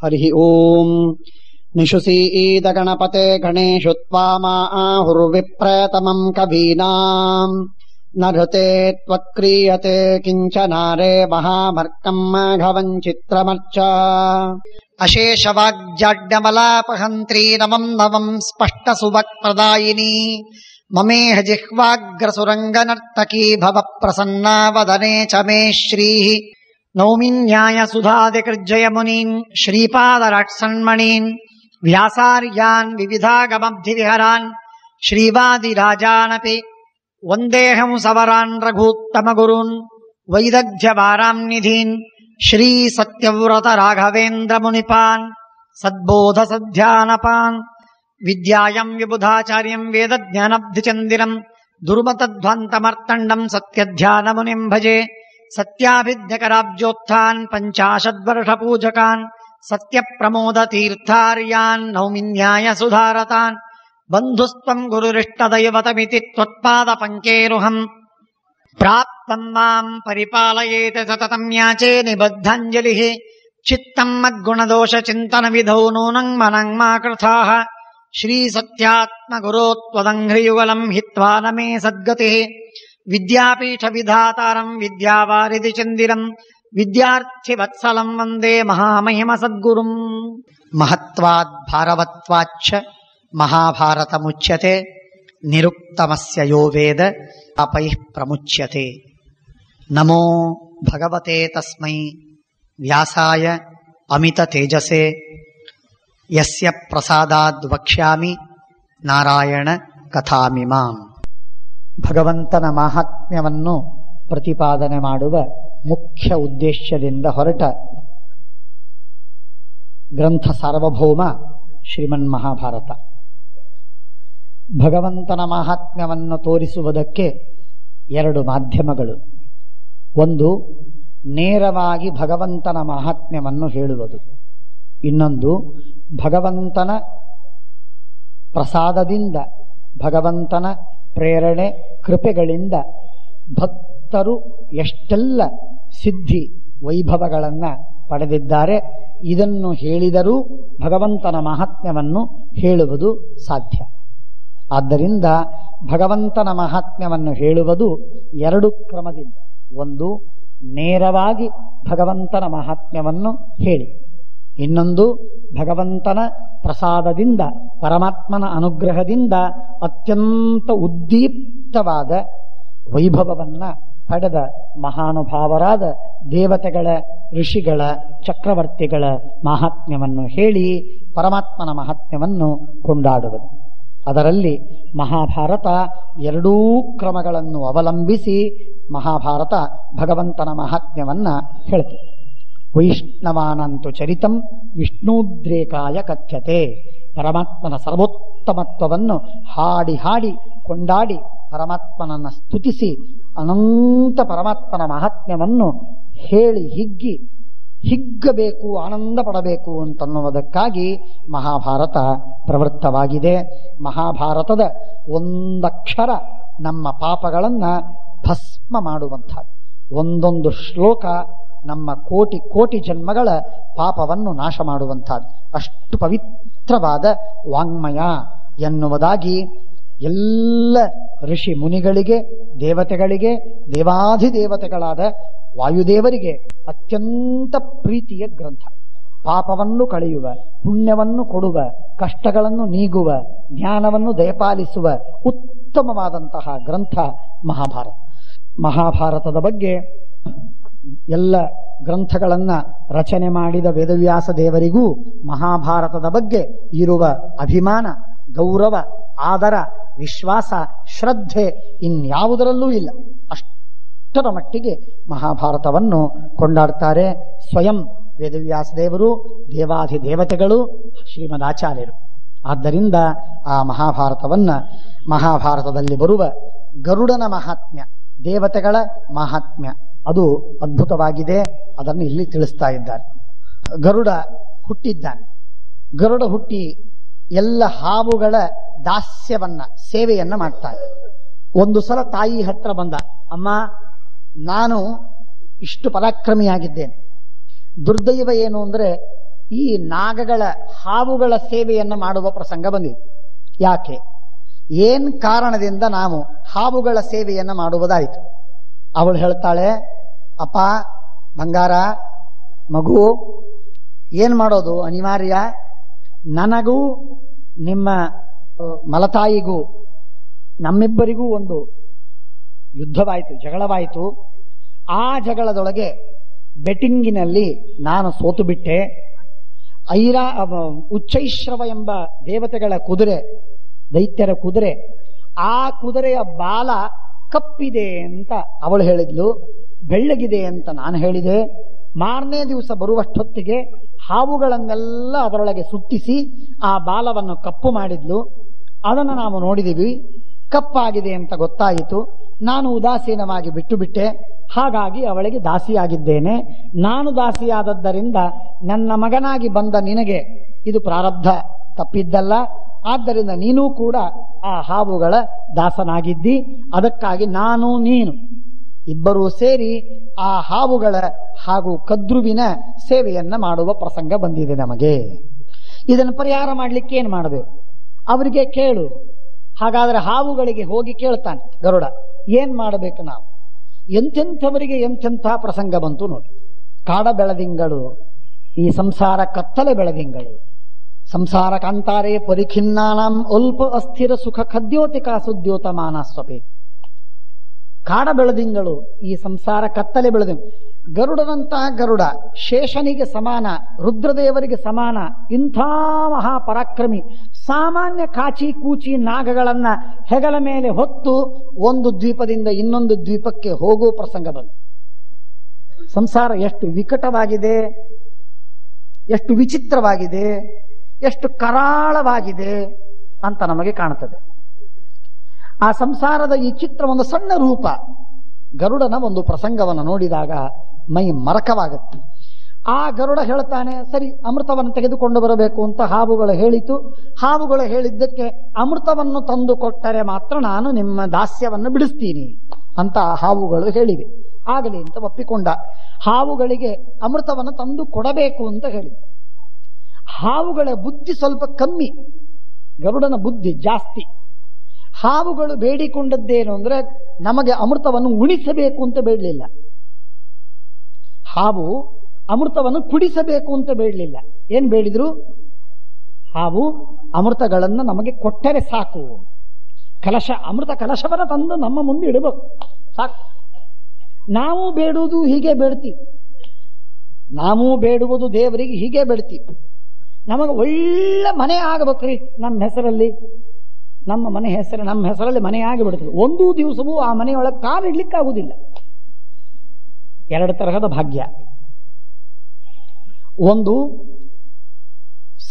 ಹರಿ ಓಂ. ನಿಶುಸೀತ ಗಣಪತೆ ಗಣೇಶು ತ್ವಾಮಾಹುರ್ವಿಪ್ರತಮಂ ಕವೀನಾಂ ನೃತೆ ತ್ವಕ್ರಿಯತೆ ಕಿಂಚನಾರೇ ಮಹಾಮರ್ಕಂ ಮಾಘವಂ ಚಿತ್ರಮರ್ಚ. ಅಶೇಷವಾಗ್ಜಾಡ್ಯಮಲಾಪಹಂತ್ರೀ ನಮಂ ನವಂ ಸ್ಪಷ್ಟ ಸುವಕ್ಪ್ರದಾಯಿನಿ ಮಮೇಹ ಜಿಹ್ವಾಗ್ರಸುರಂಗನರ್ತಕೀ ಭವ ಪ್ರಸನ್ನಾ ವದನೆ ಚ ಮೇ ಶ್ರೀಃ. ನೌಮಿ ನ್ಯಾಯ ಸುಧಾದಿಕೃಜ್ಜಯ ಮುನೀನ್ ಶ್ರೀಪಾದರಾಟ್ಸನ್ಮಣೀನ್ ವ್ಯಾಸಾರ್ಯಾನ್ ವಿವಿಧಾಗಮಬ್ಧಿವಿಹರಾನ್ ಶ್ರೀವಾದಿರಾಜಾನಪಿ ವಂದೇಹಂ ಸವರಾನ್ ರಘೂತ್ತಮ ಗುರೂನ್ ವೈದಗ್ಧ್ಯವಾರಾಂ ನಿಧೀನ್ ಶ್ರೀ ಸತ್ಯವ್ರತ ರಾಘವೇಂದ್ರ ಮುನಿಪಾನ್ ಸದ್ಬೋಧ ಸಧ್ಯಾನಪಾನ್ ವಿದ್ಯಾಯಂ ವಿಬುಧಾಚಾರ್ಯಂ ವೇದಜ್ಞಾನಬ್ಧಿಚಂದಿರಂ ದುರ್ಮತಧ್ವಂತಮರ್ತಂಡಂ ಸತ್ಯಧ್ಯಾನ ಮುನಿಂ ಭಜೆ. ಸತ್ಯಾಭಿಧ್ಯಕರಾಬ್ಜೋತ್ಥಾನ್ ಪಂಚಾಶದ್ವರ್ಷ ಪೂಜಕಾನ್ ಸತ್ಯ ಪ್ರಮೋದ ತೀರ್ಥಾರ್ಯಾನ್ ನೌಮಿ ನ್ಯಾಯ ಸುಧಾರತಾನ್. ಬಂಧುಸ್ತ್ವಂ ಗುರುರಿಷ್ಟದೈವತಮಿತಿ ತ್ವತ್ಪಾದ ಪಂಕೇರುಹಂ ಪ್ರಾಪ್ತಂ ಮಾಂ ಪರಿಪಾಲಯೇತ ಸತತಂ ಯಾಚೇ ನಿಬದ್ಧಾಂಜಲಿಃ. ಚಿತ್ತಂ ಮದ್ಗುಣದೋಷ ಚಿಂತನ ವಿಧೌ ನೂನಂ ಮನಂ ಮಾ ಕೃತಾಃ. ಶ್ರೀ ಸತ್ಯಾತ್ಮ ಗುರೋ ತ್ವದಂಘ್ರಿಯುಗಲಂ ಹಿತ್ವಾ ನ ಮೇ ಸದ್ಗತಿಃ. ವಿದ್ಯಾಪೀಠ ವಿಧಾತಾರಂ ವಿದ್ಯಾವಾರಿಧಿ ಚಂದಿರಂ ವಿದ್ಯಾರ್ಥಿ ವತ್ಸಲಂ ವಂದೇ ಮಹಾಮಹಿಮ ಸದ್ಗುರುಂ. ಮಹತ್ವಾದ್ ಭಾರವತ್ವಾಚ್ಚ ಮಹಾಭಾರತ ಮುಚ್ಯತೆ ನಿರುಕ್ತಮಸ್ಯ ಯೋ ವೇದ ಪಾಪೈಃ ಪ್ರಮುಚ್ಯತೆ. ನಮೋ ಭಗವತೆ ತಸ್ಮೈ ವ್ಯಾಸಾಯ ಅಮಿತ ತೇಜಸೆ ಯಸ್ಯ ಪ್ರಸಾದಾದ್ ವಕ್ಷ್ಯಾಮಿ ನಾರಾಯಣ ಕಥಾಮಿಮಾಂ. ಭಗವಂತನ ಮಾಹಾತ್ಮ್ಯವನ್ನು ಪ್ರತಿಪಾದನೆ ಮಾಡುವ ಮುಖ್ಯ ಉದ್ದೇಶದಿಂದ ಹೊರಟ ಗ್ರಂಥ ಸಾರ್ವಭೌಮ ಶ್ರೀಮನ್ ಮಹಾಭಾರತ. ಭಗವಂತನ ಮಾಹಾತ್ಮ್ಯವನ್ನು ತೋರಿಸುವುದಕ್ಕೆ ಎರಡು ಮಾಧ್ಯಮಗಳು. ಒಂದು ನೇರವಾಗಿ ಭಗವಂತನ ಮಾಹಾತ್ಮ್ಯವನ್ನು ಹೇಳುವುದು, ಇನ್ನೊಂದು ಭಗವಂತನ ಪ್ರಸಾದದಿಂದ ಭಗವಂತನ ಪ್ರೇರಣೆ ಕೃಪೆಗಳಿಂದ ಭಕ್ತರು ಎಷ್ಟೆಲ್ಲ ಸಿದ್ಧಿ ವೈಭವಗಳನ್ನು ಪಡೆದಿದ್ದಾರೆ, ಇದನ್ನು ಹೇಳಿದರೂ ಭಗವಂತನ ಮಹಾತ್ಮ್ಯವನ್ನು ಹೇಳುವುದು ಸಾಧ್ಯ. ಆದ್ದರಿಂದ ಭಗವಂತನ ಮಹಾತ್ಮ್ಯವನ್ನು ಹೇಳುವುದು ಎರಡು ಕ್ರಮದಿಂದ. ಒಂದು, ನೇರವಾಗಿ ಭಗವಂತನ ಮಹಾತ್ಮ್ಯವನ್ನು ಹೇಳಿ, ಇನ್ನೊಂದು ಭಗವಂತನ ಪ್ರಸಾದದಿಂದ ಪರಮಾತ್ಮನ ಅನುಗ್ರಹದಿಂದ ಅತ್ಯಂತ ಉದ್ದೀಪ್ತವಾದ ವೈಭವವನ್ನ ಪಡೆದ ಮಹಾನುಭಾವರಾದ ದೇವತೆಗಳ, ಋಷಿಗಳ, ಚಕ್ರವರ್ತಿಗಳ ಮಹಾತ್ಮ್ಯವನ್ನು ಹೇಳಿ ಪರಮಾತ್ಮನ ಮಹಾತ್ಮ್ಯವನ್ನು ಕೊಂಡಾಡುವುದು. ಅದರಲ್ಲಿ ಮಹಾಭಾರತ ಎರಡೂ ಕ್ರಮಗಳನ್ನು ಅವಲಂಬಿಸಿ ಮಹಾಭಾರತ ಭಗವಂತನ ಮಹಾತ್ಮ್ಯವನ್ನ ಹೇಳ್ತದೆ. ವೈಷ್ಣವಾನಂತು ಚರಿತಂ ವಿಷ್ಣುದ್ರೇಕಾಯ ಕಥ್ಯತೆ. ಪರಮಾತ್ಮನ ಸರ್ವೋತ್ತಮತ್ವವನ್ನು ಹಾಡಿ ಹಾಡಿ ಕೊಂಡಾಡಿ ಪರಮಾತ್ಮನನ್ನು ಸ್ತುತಿಸಿ ಅನಂತ ಪರಮಾತ್ಮನ ಮಹಾತ್ಮ್ಯವನ್ನು ಹೇಳಿ ಹಿಗ್ಗಬೇಕು, ಆನಂದ ಪಡಬೇಕು ಅಂತನ್ನುವುದಕ್ಕಾಗಿ ಮಹಾಭಾರತ ಪ್ರವೃತ್ತವಾಗಿದೆ. ಮಹಾಭಾರತದ ಒಂದಕ್ಷರ ನಮ್ಮ ಪಾಪಗಳನ್ನು ಭಸ್ಮ ಮಾಡುವಂಥದ್ದು. ಒಂದೊಂದು ಶ್ಲೋಕ ನಮ್ಮ ಕೋಟಿ ಕೋಟಿ ಜನ್ಮಗಳ ಪಾಪವನ್ನು ನಾಶ ಮಾಡುವಂಥದ್ದು. ಅಷ್ಟು ಪವಿತ್ರವಾದ ವಾಂಗ್ಮಯ ಎನ್ನುವುದಾಗಿ ಎಲ್ಲ ಋಷಿ ಮುನಿಗಳಿಗೆ, ದೇವತೆಗಳಿಗೆ, ದೇವಾಧಿದೇವತೆಗಳಾದ ವಾಯುದೇವರಿಗೆ ಅತ್ಯಂತ ಪ್ರೀತಿಯ ಗ್ರಂಥ. ಪಾಪವನ್ನು ಕಳೆಯುವ, ಪುಣ್ಯವನ್ನು ಕೊಡುವ, ಕಷ್ಟಗಳನ್ನು ನೀಗುವ, ಜ್ಞಾನವನ್ನು ದಯಪಾಲಿಸುವ ಉತ್ತಮವಾದಂತಹ ಗ್ರಂಥ ಮಹಾಭಾರತ. ಮಹಾಭಾರತದ ಬಗ್ಗೆ ಎಲ್ಲ ಗ್ರಂಥಗಳನ್ನ ರಚನೆ ಮಾಡಿದ ವೇದವ್ಯಾಸ ದೇವರಿಗೂ ಮಹಾಭಾರತದ ಬಗ್ಗೆ ಇರುವ ಅಭಿಮಾನ, ಗೌರವ, ಆದರ, ವಿಶ್ವಾಸ, ಶ್ರದ್ಧೆ ಇನ್ಯಾವುದರಲ್ಲೂ ಇಲ್ಲ. ಅಷ್ಟರ ಮಟ್ಟಿಗೆ ಮಹಾಭಾರತವನ್ನು ಕೊಂಡಾಡ್ತಾರೆ. ಸ್ವಯಂ ವೇದವ್ಯಾಸ ದೇವರು, ದೇವಾಧಿದೇವತೆಗಳು, ಶ್ರೀಮದಾಚಾರ್ಯರು. ಆದ್ದರಿಂದ ಆ ಮಹಾಭಾರತದಲ್ಲಿ ಬರುವ ಗರುಡನ ಮಹಾತ್ಮ್ಯ, ದೇವತೆಗಳ ಮಹಾತ್ಮ್ಯ ಅದು ಅದ್ಭುತವಾಗಿದೆ. ಅದನ್ನು ಇಲ್ಲಿ ತಿಳಿಸ್ತಾ ಇದ್ದಾರೆ. ಗರುಡ ಹುಟ್ಟಿದ್ದಾನೆ. ಗರುಡ ಹುಟ್ಟಿ ಎಲ್ಲ ಹಾವುಗಳ ದಾಸ್ಯವನ್ನ, ಸೇವೆಯನ್ನ ಮಾಡ್ತಾನೆ. ಒಂದು ಸಲ ತಾಯಿ ಹತ್ರ ಬಂದ, ಅಮ್ಮ, ನಾನು ಇಷ್ಟು ಪರಾಕ್ರಮಿಯಾಗಿದ್ದೇನೆ, ದುರ್ದೈವ ಏನು ಅಂದ್ರೆ ಈ ನಾಗಗಳ ಹಾವುಗಳ ಸೇವೆಯನ್ನು ಮಾಡುವ ಪ್ರಸಂಗ ಬಂದಿದೆ. ಯಾಕೆ, ಏನ್ ಕಾರಣದಿಂದ ನಾವು ಹಾವುಗಳ ಸೇವೆಯನ್ನು ಮಾಡುವುದಾಯಿತು? ಅವಳು ಹೇಳ್ತಾಳೆ, ಅಪ್ಪ ಬಂಗಾರ, ಮಗು, ಏನ್ ಮಾಡೋದು ಅನಿವಾರ್ಯ. ನನಗೂ ನಿಮ್ಮ ಮಲತಾಯಿಗೂ ನಮ್ಮಿಬ್ಬರಿಗೂ ಒಂದು ಯುದ್ಧವಾಯಿತು, ಜಗಳವಾಯಿತು. ಆ ಜಗಳದೊಳಗೆ ಬೆಟ್ಟಿಂಗಿನಲ್ಲಿ ನಾನು ಸೋತು ಬಿಟ್ಟೆ. ಉಚ್ಚೈಶ್ರವ ಎಂಬ ದೇವತೆಗಳ ಕುದುರೆ, ದೈತ್ಯರ ಕುದುರೆ, ಆ ಕುದುರೆಯ ಬಾಲ ಕಪ್ಪಿದೆ ಅಂತ ಅವಳು ಹೇಳಿದ್ಲು, ಬೆಳ್ಳಗಿದೆ ಅಂತ ನಾನು ಹೇಳಿದೆ. ಮಾರನೇ ದಿವಸ ಬರುವಷ್ಟೊತ್ತಿಗೆ ಹಾವುಗಳನ್ನೆಲ್ಲ ಅದರೊಳಗೆ ಸುತ್ತಿಸಿ ಆ ಬಾಲವನ್ನು ಕಪ್ಪು ಮಾಡಿದ್ಲು. ಅದನ್ನು ನಾವು ನೋಡಿದೀವಿ. ಕಪ್ಪಾಗಿದೆ ಅಂತ ಗೊತ್ತಾಯಿತು. ನಾನು ಉದಾಸೀನವಾಗಿ ಬಿಟ್ಟು ಬಿಟ್ಟೆ. ಹಾಗಾಗಿ ಅವಳಿಗೆ ದಾಸಿಯಾಗಿದ್ದೇನೆ. ನಾನು ದಾಸಿಯಾದದ್ದರಿಂದ ನನ್ನ ಮಗನಾಗಿ ಬಂದ ನಿನಗೆ ಇದು ಪ್ರಾರಬ್ಧ ತಪ್ಪಿದ್ದಲ್ಲ. ಆದ್ದರಿಂದ ನೀನೂ ಕೂಡ ಆ ಹಾವುಗಳ ದಾಸನಾಗಿದ್ದಿ. ಅದಕ್ಕಾಗಿ ನಾನು ನೀನು ಇಬ್ಬರೂ ಸೇರಿ ಆ ಹಾವುಗಳ ಹಾಗೂ ಕದ್ರುವಿನ ಸೇವೆಯನ್ನ ಮಾಡುವ ಪ್ರಸಂಗ ಬಂದಿದೆ ನಮಗೆ. ಇದನ್ನು ಪರಿಹಾರ ಮಾಡ್ಲಿಕ್ಕೆ ಏನ್ ಮಾಡಬೇಕು? ಅವರಿಗೆ ಕೇಳು. ಹಾಗಾದ್ರೆ ಹಾವುಗಳಿಗೆ ಹೋಗಿ ಕೇಳ್ತಾನೆ ಗರುಡ, ಏನ್ ಮಾಡಬೇಕು ನಾವು? ಎಂತೆಂಥವರಿಗೆ ಎಂತೆಂಥ ಪ್ರಸಂಗ ಬಂತು ನೋಡಿ. ಕಾಡ ಬೆಳದಿಂಗಳು, ಈ ಸಂಸಾರ ಕತ್ತಲೆ ಬೆಳದಿಂಗಳು. ಸಂಸಾರ ಕಾಂತಾರೆ ಪರಿಖಿನ್ನಾನಾಂ ಅಲ್ಪ ಅಸ್ಥಿರ ಸುಖ ಖದ್ಯೋತಿಕಾ ಸುದ್ಯೋತ ಮಾನಸ್ವಪೆ. ಕಾಡ ಬೆಳದಿಂಗಳು, ಈ ಸಂಸಾರ ಕತ್ತಲೆ ಬೆಳದಿಂಗಳು. ಗರುಡನಂತಹ ಗರುಡ ಶೇಷನಿಗೆ ಸಮಾನ, ರುದ್ರದೇವರಿಗೆ ಸಮಾನ. ಇಂಥ ಮಹಾಪರಾಕ್ರಮಿ ಸಾಮಾನ್ಯ ಕಾಚಿ ಕೂಚಿ ನಾಗಗಳನ್ನ ಹೆಗಲ ಮೇಲೆ ಹೊತ್ತು ಒಂದು ದ್ವೀಪದಿಂದ ಇನ್ನೊಂದು ದ್ವೀಪಕ್ಕೆ ಹೋಗುವ ಪ್ರಸಂಗ ಬಂತು. ಸಂಸಾರ ಎಷ್ಟು ವಿಕಟವಾಗಿದೆ, ಎಷ್ಟು ವಿಚಿತ್ರವಾಗಿದೆ, ಎಷ್ಟು ಕರಾಳವಾಗಿದೆ ಅಂತ ನಮಗೆ ಕಾಣುತ್ತದೆ. ಆ ಸಂಸಾರದ ಈ ಚಿತ್ರ ಒಂದು ಸಣ್ಣ ರೂಪ. ಗರುಡನ ಒಂದು ಪ್ರಸಂಗವನ್ನು ನೋಡಿದಾಗ ಮೈ ಮರಕವಾಗುತ್ತೆ. ಆ ಗರುಡ ಹೇಳ್ತಾನೆ, ಸರಿ ಅಮೃತವನ್ನು ತೆಗೆದುಕೊಂಡು ಬರಬೇಕು ಅಂತ ಹಾವುಗಳು ಹೇಳಿತು. ಹಾವುಗಳು ಹೇಳಿದ್ದಕ್ಕೆ ಅಮೃತವನ್ನು ತಂದು ಕೊಟ್ಟರೆ ಮಾತ್ರ ನಾನು ನಿಮ್ಮ ದಾಸ್ಯವನ್ನು ಬಿಡಿಸ್ತೀನಿ ಅಂತ ಹಾವುಗಳು ಹೇಳಿವೆ. ಆಗಲಿ ಅಂತ ಒಪ್ಪಿಕೊಂಡ. ಹಾವುಗಳಿಗೆ ಅಮೃತವನ್ನು ತಂದು ಕೊಡಬೇಕು ಅಂತ ಹೇಳಿದೆ. ಹಾವುಗಳ ಬುದ್ಧಿ ಸ್ವಲ್ಪ ಕಮ್ಮಿ, ಗರುಡನ ಬುದ್ಧಿ ಜಾಸ್ತಿ. ಹಾವುಗಳು ಬೇಡಿಕೊಂಡದ್ದೇನು ಅಂದ್ರೆ ನಮಗೆ ಅಮೃತವನ್ನು ಉಣಿಸಬೇಕು ಅಂತ ಬೇಡಲಿಲ್ಲ. ಹಾವು ಅಮೃತವನ್ನು ಕುಡಿಸಬೇಕು ಅಂತ ಬೇಡಲಿಲ್ಲ. ಏನ್ ಬೇಡಿದ್ರು? ಹಾವು ಅಮೃತಗಳನ್ನು ನಮಗೆ ಕೊಟ್ಟರೆ ಸಾಕು. ಕಲಶ, ಅಮೃತ ಕಲಶವನ್ನು ತಂದು ನಮ್ಮ ಮುಂದೆ ಇಡಬೇಕು, ಸಾಕು. ನಾವು ಬೇಡುವುದು ಹೀಗೆ ಬೇಡ್ತೀವಿ. ನಾವು ಬೇಡುವುದು ದೇವರಿಗೆ ಹೀಗೆ ಬೇಡ್ತೀವಿ. ನಮಗೆ ಒಳ್ಳೆ ಮನೆ ಆಗಬೇಕ್ರಿ ನಮ್ಮ ಹೆಸರಲ್ಲಿ, ನಮ್ಮ ಮನೆ ಹೆಸರು ನಮ್ಮ ಹೆಸರಲ್ಲಿ ಮನೆ ಆಗಿಬಿಡ್ತದೆ. ಒಂದು ದಿವಸವೂ ಆ ಮನೆಯೊಳಗೆ ಕಾಲಿಡ್ಲಿಕ್ಕಾಗುವುದಿಲ್ಲ. ಎರಡು ತರಹದ ಭಾಗ್ಯ. ಒಂದು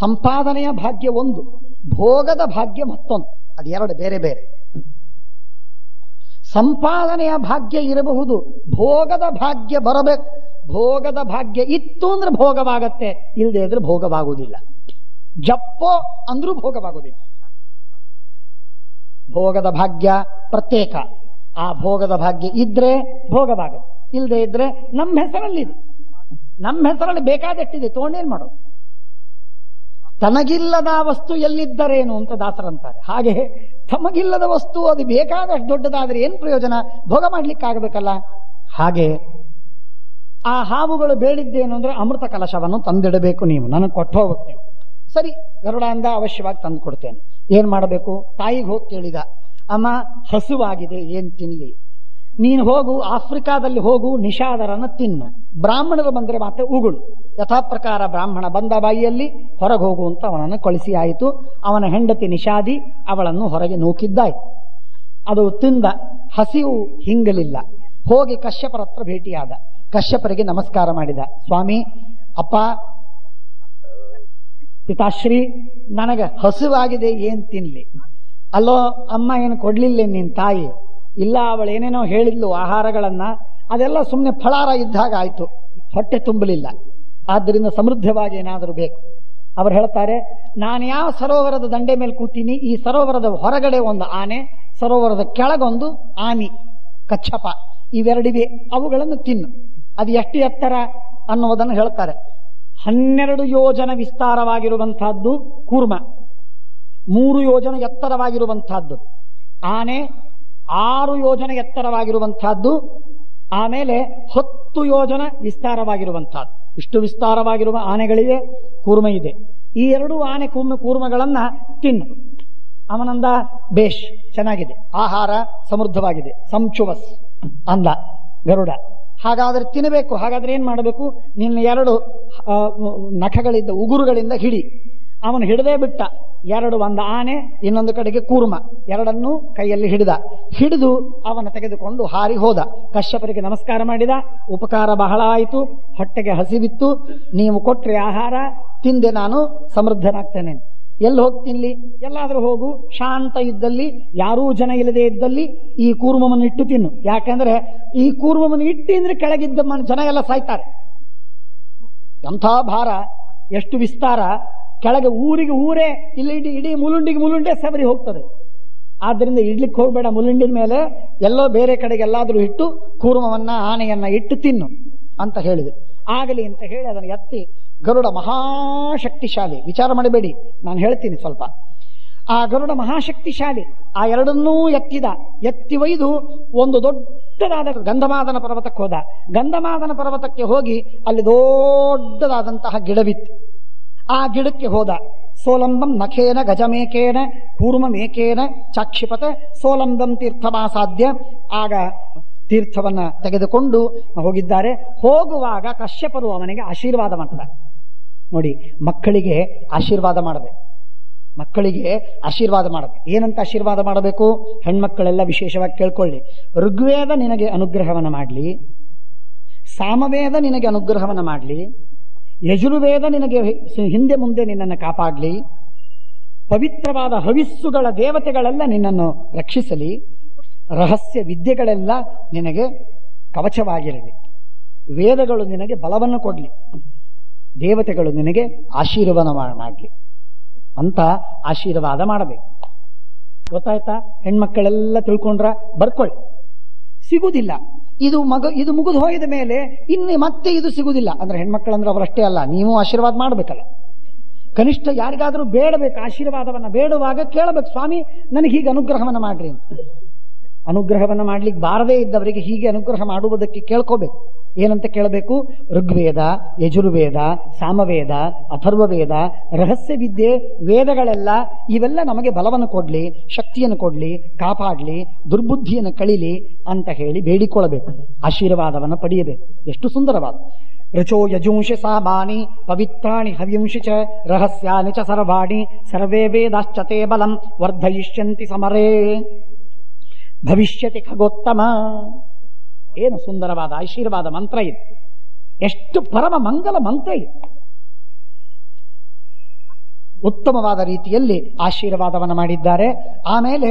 ಸಂಪಾದನೆಯ ಭಾಗ್ಯ, ಒಂದು ಭೋಗದ ಭಾಗ್ಯ ಮತ್ತೊಂದು. ಅದು ಎರಡು ಬೇರೆ ಬೇರೆ. ಸಂಪಾದನೆಯ ಭಾಗ್ಯ ಇರಬಹುದು, ಭೋಗದ ಭಾಗ್ಯ ಬರಬೇಕು. ಭೋಗದ ಭಾಗ್ಯ ಇತ್ತು ಅಂದ್ರೆ ಭೋಗವಾಗತ್ತೆ, ಇಲ್ಲದೆ ಇದ್ರೆ ಭೋಗವಾಗುವುದಿಲ್ಲ. ಜಪ್ಪೋ ಅಂದ್ರೂ ಭೋಗವಾಗುವುದಿಲ್ಲ. ಭೋಗದ ಭಾಗ್ಯ ಪ್ರತ್ಯೇಕ. ಆ ಭೋಗದ ಭಾಗ್ಯ ಇದ್ರೆ ಭೋಗವಾಗುತ್ತೆ, ಇಲ್ಲದೆ ಇದ್ರೆ ನಮ್ಮ ಹೆಸರಲ್ಲಿದೆ. ನಮ್ಮ ಹೆಸರಲ್ಲಿ ಬೇಕಾದಷ್ಟಿದೆ, ತಗೊಂಡೇನ್ ಮಾಡೋದು? ತನಗಿಲ್ಲದ ವಸ್ತು ಎಲ್ಲಿದ್ದರೇನು ಅಂತ ದಾಸರಂತಾರೆ. ಹಾಗೆ ತಮಗಿಲ್ಲದ ವಸ್ತು ಅದು ಬೇಕಾದಷ್ಟು ದೊಡ್ಡದಾದ್ರೆ ಏನ್ ಪ್ರಯೋಜನ? ಭೋಗ ಮಾಡ್ಲಿಕ್ಕಾಗಬೇಕಲ್ಲ. ಹಾಗೆ ಆ ಹಾವುಗಳು ಬೇಡಿದ್ದೇನು ಅಂದ್ರೆ ಅಮೃತ ಕಲಶವನ್ನು ತಂದಿಡಬೇಕು, ನೀವು ನನಗೆ ಕೊಟ್ಟು ಹೋಗ್ಬೇಕು ನೀವು. ಸರಿ, ಗರುಡ ಅಂದ, ಅವಶ್ಯವಾಗಿ ತಂದು ಕೊಡ್ತೇನೆ. ಏನ್ ಮಾಡಬೇಕು? ತಾಯಿಗೆ ಹೋಗಿ ಕೇಳಿದ, ಅಮ್ಮ ಹಸುವಾಗಿದೆ, ಏನ್ ತಿನ್ಲಿ? ನೀನು ಹೋಗು, ಆಫ್ರಿಕಾದಲ್ಲಿ ಹೋಗು, ನಿಷಾದರನ್ನು ತಿನ್ನು. ಬ್ರಾಹ್ಮಣರು ಬಂದ್ರೆ ಮಾತ್ರ ಉಗುಳು. ಯಥಾ ಪ್ರಕಾರ ಬ್ರಾಹ್ಮಣ ಬಂದ ಬಾಯಿಯಲ್ಲಿ ಹೊರಗೆ ಹೋಗು ಅಂತ ಅವನನ್ನು ಕಳಿಸಿ ಆಯಿತು. ಅವನ ಹೆಂಡತಿ ನಿಷಾದಿ ಅವಳನ್ನು ಹೊರಗೆ ನೂಕಿದ್ದಾಯ್ತು. ಅದು ತಿಂದ, ಹಸಿವು ಹಿಂಗಲಿಲ್ಲ. ಹೋಗಿ ಕಶ್ಯಪರ ಹತ್ರ ಭೇಟಿಯಾದ. ಕಶ್ಯಪರಿಗೆ ನಮಸ್ಕಾರ ಮಾಡಿದ. ಸ್ವಾಮಿ, ಅಪ್ಪ, ಪಿತಾಶ್ರೀ, ನನಗೆ ಹಸುವಾಗಿದೆ, ಏನ್ ತಿನ್ಲಿ? ಅಲ್ಲೋ ಅಮ್ಮ, ಏನು ಕೊಡ್ಲಿಲ್ಲ ನಿನ್ ತಾಯಿ? ಇಲ್ಲ, ಅವಳು ಏನೇನೋ ಹೇಳಿದ್ಲು ಆಹಾರಗಳನ್ನ, ಅದೆಲ್ಲ ಸುಮ್ಮನೆ ಫಳಾರ ಇದ್ದಾಗ ಆಯ್ತು, ಹೊಟ್ಟೆ ತುಂಬಲಿಲ್ಲ. ಆದ್ದರಿಂದ ಸಮೃದ್ಧವಾಗಿ ಏನಾದರೂ ಬೇಕು. ಅವರು ಹೇಳ್ತಾರೆ, ನಾನು ಯಾವ ಸರೋವರದ ದಂಡೆ ಮೇಲೆ ಕೂತೀನಿ, ಈ ಸರೋವರದ ಹೊರಗಡೆ ಒಂದು ಆನೆ, ಸರೋವರದ ಕೆಳಗೊಂದು ಆನಿ, ಕಚ್ಚಪ, ಇವೆರಡಿವೆ, ಅವುಗಳನ್ನು ತಿನ್ನು. ಅದು ಎಷ್ಟು ಎತ್ತರ ಅನ್ನುವುದನ್ನು ಹೇಳ್ತಾರೆ. 12 ಯೋಜನ ವಿಸ್ತಾರವಾಗಿರುವಂತಹದ್ದು ಕೂರ್ಮ, 3 ಯೋಜನ ಎತ್ತರವಾಗಿರುವಂತಹದ್ದು ಆನೆ, 6 ಯೋಜನ ಎತ್ತರವಾಗಿರುವಂತಹದ್ದು, ಆಮೇಲೆ 10 ಯೋಜನ ವಿಸ್ತಾರವಾಗಿರುವಂತಹದ್ದು. ಇಷ್ಟು ವಿಸ್ತಾರವಾಗಿರುವ ಆನೆಗಳಿಗೆ ಕೂರ್ಮ ಇದೆ. ಈ 2 ಆನೆ ಕೂರ್ಮಗಳನ್ನ ತಿನ್ನು. ಅವನಂದ ಬೇಷ್, ಚೆನ್ನಾಗಿದೆ, ಆಹಾರ ಸಮೃದ್ಧವಾಗಿದೆ, ಸಂಚುವಸ್ ಅಂದ ಗರುಡ. ಹಾಗಾದ್ರೆ ತಿನ್ನಬೇಕು. ಹಾಗಾದ್ರೆ ಏನ್ ಮಾಡಬೇಕು? ನಿನ್ನ 2 ನಖಗಳಿಂದ, ಉಗುರುಗಳಿಂದ ಹಿಡಿ. ಅವನು ಹಿಡದೇ ಬಿಟ್ಟ. 2, ಒಂದು ಆನೆ, ಇನ್ನೊಂದು ಕಡೆಗೆ ಕೂರ್ಮ, 2 ಕೈಯಲ್ಲಿ ಹಿಡಿದು ಅವನ ತೆಗೆದುಕೊಂಡು ಹಾರಿ ಹೋದ. ಕಶ್ಯಪರಿಗೆ ನಮಸ್ಕಾರ ಮಾಡಿದ. ಉಪಕಾರ ಬಹಳ ಆಯಿತು, ಹೊಟ್ಟೆಗೆ ಹಸಿವಿತ್ತು, ನೀವು ಕೊಟ್ರೆ ಆಹಾರ ತಿಂದೆ, ನಾನು ಸಮೃದ್ಧನಾಗ್ತೇನೆ. ಎಲ್ಲಿ ಹೋಗ್ತಿನ್ಲಿ? ಎಲ್ಲಾದ್ರೂ ಹೋಗು, ಶಾಂತ ಇದ್ದಲ್ಲಿ, ಯಾರೂ ಜನ ಇಲ್ಲದೆ ಇದ್ದಲ್ಲಿ ಈ ಕೂರ್ಮವನ್ನು ಇಟ್ಟು ತಿನ್ನು. ಯಾಕಂದ್ರೆ ಈ ಕೂರ್ಮವನ್ನು ಇಟ್ಟು ಅಂದ್ರೆ ಕೆಳಗಿದ್ದ ಜನ ಎಲ್ಲ ಸಾಯ್ತಾರೆ. ಎಂಥ ಭಾರ, ಎಷ್ಟು ವಿಸ್ತಾರ, ಕೆಳಗೆ ಊರಿಗೆ ಊರೇ, ಇಲ್ಲಿ ಇಡೀ ಮುಲುಂಡೆ ಸವರಿ ಹೋಗ್ತದೆ. ಆದ್ರಿಂದ ಇಡ್ಲಿಕ್ಕೆ ಹೋಗ್ಬೇಡ. ಮುಲುಂಡಿನ ಮೇಲೆ ಎಲ್ಲೋ ಬೇರೆ ಕಡೆಗೆ ಎಲ್ಲಾದ್ರೂ ಇಟ್ಟು ಕೂರ್ಮವನ್ನ, ಆನೆಯನ್ನ ಇಟ್ಟು ತಿನ್ನು ಅಂತ ಹೇಳಿದ್ರು. ಆಗಲಿ ಅಂತ ಹೇಳಿ ಅದನ್ನು ಎತ್ತಿ, ಗರುಡ ಮಹಾಶಕ್ತಿಶಾಲಿ, ವಿಚಾರ ಮಾಡಬೇಡಿ, ನಾನು ಹೇಳ್ತೀನಿ ಸ್ವಲ್ಪ. ಆ ಗರುಡ ಮಹಾಶಕ್ತಿಶಾಲಿ. ಆ 2 ಎತ್ತಿ ಒಯ್ದು ಒಂದು ದೊಡ್ಡದಾದ ಗಂಧಮಾದನ ಪರ್ವತಕ್ಕೆ ಹೋದ. ಗಂಧಮಾದನ ಪರ್ವತಕ್ಕೆ ಹೋಗಿ ಅಲ್ಲಿ ದೊಡ್ಡದಾದಂತಹ ಗಿಡವಿತ್ತು. ಆ ಗಿಡಕ್ಕೆ ಹೋದ. ಸೋಲಂಬಂ ನಖೇನ ಗಜಮೇಕೇನ ಕೂರ್ಮಮೇಕೇನ ಚಾಕ್ಷಿಪತ ಸೋಲಂಬಂ ತೀರ್ಥಮಾಸಾಧ್ಯ. ಆಗ ತೀರ್ಥವನ್ನ ತೆಗೆದುಕೊಂಡು ಹೋಗಿದ್ದಾರೆ. ಹೋಗುವಾಗ ಕಶ್ಯಪರು ಅವನಿಗೆ ಆಶೀರ್ವಾದ ಮಾಡ್ತಾರೆ. ನೋಡಿ, ಮಕ್ಕಳಿಗೆ ಆಶೀರ್ವಾದ ಮಾಡಬೇಕು. ಮಕ್ಕಳಿಗೆ ಆಶೀರ್ವಾದ ಮಾಡಬೇಕು. ಏನಂತ ಆಶೀರ್ವಾದ ಮಾಡಬೇಕು? ಹೆಣ್ಮಕ್ಕಳೆಲ್ಲ ವಿಶೇಷವಾಗಿ ಕೇಳ್ಕೊಳ್ಳಿ. ಋಗ್ವೇದ ನಿನಗೆ ಅನುಗ್ರಹವನ್ನ ಮಾಡಲಿ, ಸಾಮವೇದ ನಿನಗೆ ಅನುಗ್ರಹವನ್ನ ಮಾಡಲಿ, ಯಜುರ್ವೇದ ನಿನಗೆ ಹಿಂದೆ ಮುಂದೆ ನಿನ್ನನ್ನು ಕಾಪಾಡಲಿ, ಪವಿತ್ರವಾದ ಹವಿಸ್ಸುಗಳ ದೇವತೆಗಳೆಲ್ಲ ನಿನ್ನನ್ನು ರಕ್ಷಿಸಲಿ, ರಹಸ್ಯ ವಿದ್ಯೆಗಳೆಲ್ಲ ನಿನಗೆ ಕವಚವಾಗಿರಲಿ, ವೇದಗಳು ನಿನಗೆ ಬಲವನ್ನು ಕೊಡಲಿ, ದೇವತೆಗಳು ನಿನಗೆ ಆಶೀರ್ವಾದ ಮಾಡಲಿ ಅಂತ ಆಶೀರ್ವಾದ ಮಾಡಬೇಕು. ಗೊತ್ತಾಯ್ತಾ? ಹೆಣ್ಮಕ್ಕಳೆಲ್ಲ ತಿಳ್ಕೊಂಡ್ರ? ಬರ್ಕೊಳ್ಳಿ. ಸಿಗುವುದಿಲ್ಲ ಇದು ಮುಗಿದು ಹೋಗಿದ ಮೇಲೆ ಇನ್ನು ಮತ್ತೆ ಇದು ಸಿಗುವುದಿಲ್ಲ ಅಂದ್ರೆ ಹೆಣ್ಮಕ್ಕಳಂದ್ರೆ ಅವರಷ್ಟೇ ಅಲ್ಲ, ನೀವು ಆಶೀರ್ವಾದ ಮಾಡಬೇಕಲ್ಲ. ಕನಿಷ್ಠ ಯಾರಿಗಾದ್ರೂ ಬೇಡಬೇಕು, ಆಶೀರ್ವಾದವನ್ನ ಬೇಡುವಾಗ ಕೇಳಬೇಕು, ಸ್ವಾಮಿ ನನಗೆ ಹೀಗೆ ಅನುಗ್ರಹವನ್ನ ಮಾಡ್ರಿ ಅಂತ. ಅನುಗ್ರಹವನ್ನ ಮಾಡ್ಲಿಕ್ಕೆ ಬಾರದೇ ಇದ್ದವರಿಗೆ ಹೀಗೆ ಅನುಗ್ರಹ ಮಾಡುವುದಕ್ಕೆ ಕೇಳ್ಕೋಬೇಕು. ಏನಂತ ಕೇಳಬೇಕು? ಋಗ್ವೇದ, ಯಜುರ್ವೇದ, ಸಾಮವೇದ, ಅಥರ್ವವೇದ, ರಹಸ್ಯ ವಿದ್ಯೆ, ವೇದಗಳೆಲ್ಲ ಇವೆಲ್ಲ ನಮಗೆ ಬಲವನ್ನು ಕೊಡ್ಲಿ, ಶಕ್ತಿಯನ್ನು ಕೊಡ್ಲಿ, ಕಾಪಾಡ್ಲಿ, ದುರ್ಬುದ್ಧಿಯನ್ನು ಕಳಿಲಿ ಅಂತ ಹೇಳಿ ಬೇಡಿಕೊಳ್ಳಬೇಕು. ಆಶೀರ್ವಾದವನ್ನು ಪಡೆಯಬೇಕು. ಎಷ್ಟು ಸುಂದರವಾದ ಋಚೋ ಯಜೂಂಷಿ ಸಾಮಾನಿ ಪವಿತ್ರಾಣಿ ಹವ್ಯುಂಷಿ ಚ ರಹಸ್ಯಾನಿ ಚ ಸರ್ವಾಣಿ ಸರ್ವೇ ವೇದಾಶ್ಚತೆ ಬಲಂ ವರ್ಧಯಿಷ್ಯಂತಿ ಸಮರೇ ಭವಿಷ್ಯತಿ ಖಗೋತ್ತಮ. ಏನು ಸುಂದರವಾದ ಆಶೀರ್ವಾದ ಮಂತ್ರ ಇದು! ಎಷ್ಟು ಪರಮ ಮಂಗಲ ಮಂತ್ರ ಇದು! ಉತ್ತಮವಾದ ರೀತಿಯಲ್ಲಿ ಆಶೀರ್ವಾದವನ್ನು ಮಾಡಿದ್ದಾರೆ. ಆಮೇಲೆ